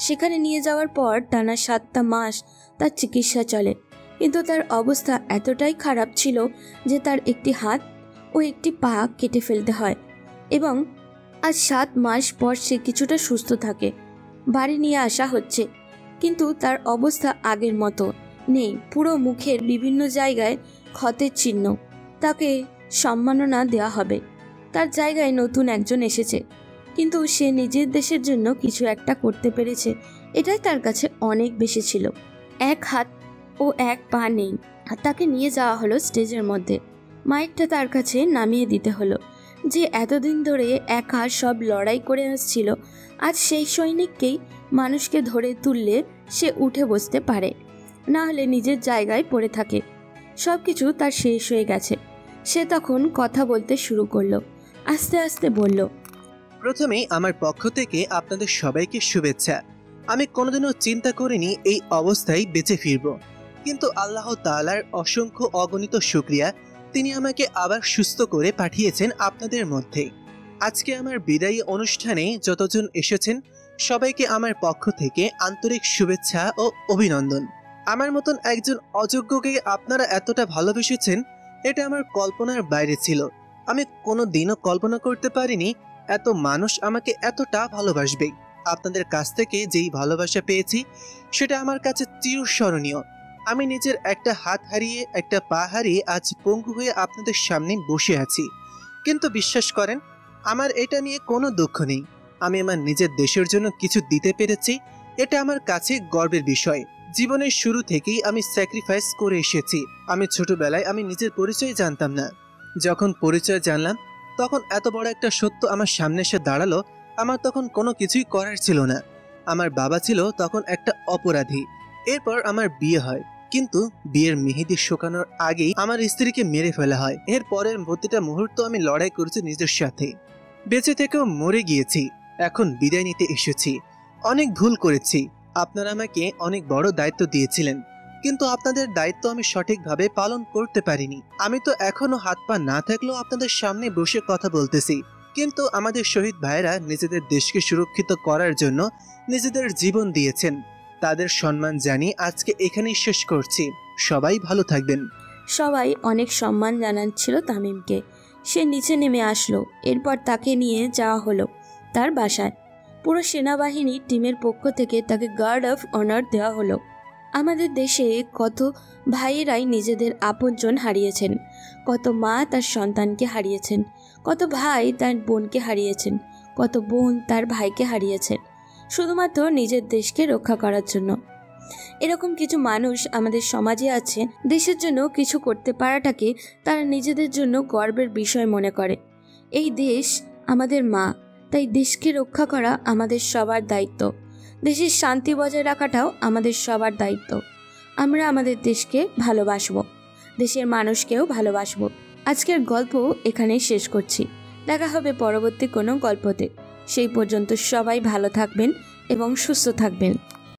সেখানে নিয়ে যাওয়ার পর টানা 7টা মাস তার চিকিৎসা চলে, কিন্তু তার অবস্থা এতটাই খারাপ ছিল যে তার একটি হাত ও একটি পা কেটে ফেলতে হয়, এবং আজ 7 মাস পর সে কিছুটা সুস্থ থাকে। বাড়ি নিয়ে আসা হচ্ছে, কিন্তু তার অবস্থা আগের মতো নেই। পুরো মুখের বিভিন্ন জায়গায় ক্ষতের চিহ্ন। তাকে সম্মাননা দেওয়া হবে। তার জায়গায় নতুন একজন এসেছে, কিন্তু সে নিজের দেশের জন্য কিছু একটা করতে পেরেছে, এটাই তার কাছে অনেক বেশি ছিল। এক হাত ও এক পা নেই। তাকে নিয়ে যাওয়া হলো স্টেজের মধ্যে। মাইকটা তার কাছে নামিয়ে দিতে হলো। যে এতদিন ধরে একা সব লড়াই করে আসছিল, আজ সেই সৈনিককেই মানুষকে ধরে তুললে সে উঠে বসতে পারে, না হলে নিজের জায়গায় পড়ে থাকে। সব কিছু তার শেষ হয়ে গেছে। সে তখন কথা বলতে শুরু করলো। আস্তে আস্তে বলল, প্রথমেই আমার পক্ষ থেকে আপনাদের সবাইকে শুভেচ্ছা। আমি কোনোদিনও চিন্তা করিনি এই অবস্থায় বেঁচে ফিরব, কিন্তু আল্লাহ তাআলার অসংখ্য অগণিত শুকরিয়া, তিনি আমাকে আবার সুস্থ করে পাঠিয়েছেন আপনাদের মধ্যে। আজকে আমার বিদায়ী অনুষ্ঠানে যতজন এসেছেন সবাইকে আমার পক্ষ থেকে আন্তরিক শুভেচ্ছা ও অভিনন্দন। আমার মতন একজন অযোগ্যকে আপনারা এতটা ভালোবেসেছেন, এটা আমার কল্পনার বাইরে ছিল। আমি কোনো দিনও কল্পনা করতে পারিনি এত মানুষ আমাকে এতটা ভালোবাসবে। আপনাদের কাছ থেকে যেই ভালোবাসা পেয়েছি সেটা আমার কাছে চিরস্মরণীয়। আমি নিজের একটা হাত হারিয়ে, একটা পা হারিয়ে আজ পঙ্গু হয়ে আপনাদের সামনে বসে আছি, কিন্তু বিশ্বাস করেন আমার এটা নিয়ে কোনো দুঃখ নেই। আমি আমার নিজের দেশের জন্য কিছু দিতে পেরেছি, এটা আমার কাছে গর্বের বিষয়। জীবনের শুরু থেকেই আমি স্যাক্রিফাইস করে এসেছি। আমি ছোটবেলায় আমি নিজের পরিচয় জানতাম না। যখন পরিচয় জানলাম তখন এত বড় একটা সত্য আমার সামনে এসে দাঁড়ালো, আমার তখন কোনো কিছুই করার ছিল না। আমার বাবা ছিল তখন একটা অপরাধী। এরপর আমার বিয়ে হয়, কিন্তু বিয়ের মেহেদি শুকানোর আগেই আমার স্ত্রীকে মেরে ফেলা হয়। এর পরের প্রতিটা মুহূর্ত আমি লড়াই করেছি নিজের সাথে। বেঁচে থেকেও মরে গিয়েছি, এখন বিদায় নিতে এসেছি। অনেক ভুল করেছি। আপনারা আমাকে অনেক বড় দায়িত্ব দিয়েছিলেন, কিন্তু আপনাদের দায়িত্ব আমি সঠিকভাবে পালন করতে পারিনি। আমি তো এখনো হাত পা না থাকলেও আপনাদের সামনে বসে কথা বলতেছি, কিন্তু আমাদের শহীদ ভাইরা নিজেদের দেশকে সুরক্ষিত করার জন্য নিজেদের জীবন দিয়েছেন। তাদের সম্মান জানিয়ে আজকে এখানেই শেষ করছি। সবাই ভালো থাকবেন। সবাই অনেক সম্মান জানাচ্ছিল তামিমকে। সে নিচে নেমে আসলো। এরপর তাকে নিয়ে যাওয়া হলো তার বাসায়। পুরো সেনাবাহিনী টিমের পক্ষ থেকে তাকে গার্ড অফ অনার দেওয়া হলো। আমাদের দেশে কত ভাইয়েরাই নিজেদের আপনজন হারিয়েছেন, কত মা তার সন্তানকে হারিয়েছেন, কত ভাই তার বোনকে হারিয়েছেন, কত বোন তার ভাইকে হারিয়েছেন, শুধুমাত্র নিজের দেশকে রক্ষা করার জন্য। এরকম কিছু মানুষ আমাদের সমাজে আছে, দেশের জন্য কিছু করতে পারাটাকে তারা নিজেদের জন্য গর্বের বিষয় মনে করে। এই দেশ আমাদের মা, তাই দেশকে রক্ষা করা আমাদের সবার দায়িত্ব। দেশের শান্তি বজায় রাখাটাও আমাদের সবার দায়িত্ব। আমরা আমাদের দেশকে ভালোবাসবো, দেশের মানুষকেও ভালোবাসবো। আজকের গল্প এখানেই শেষ করছি। দেখা হবে পরবর্তী কোনো গল্পতে। সেই পর্যন্ত সবাই ভালো থাকবেন এবং সুস্থ থাকবেন।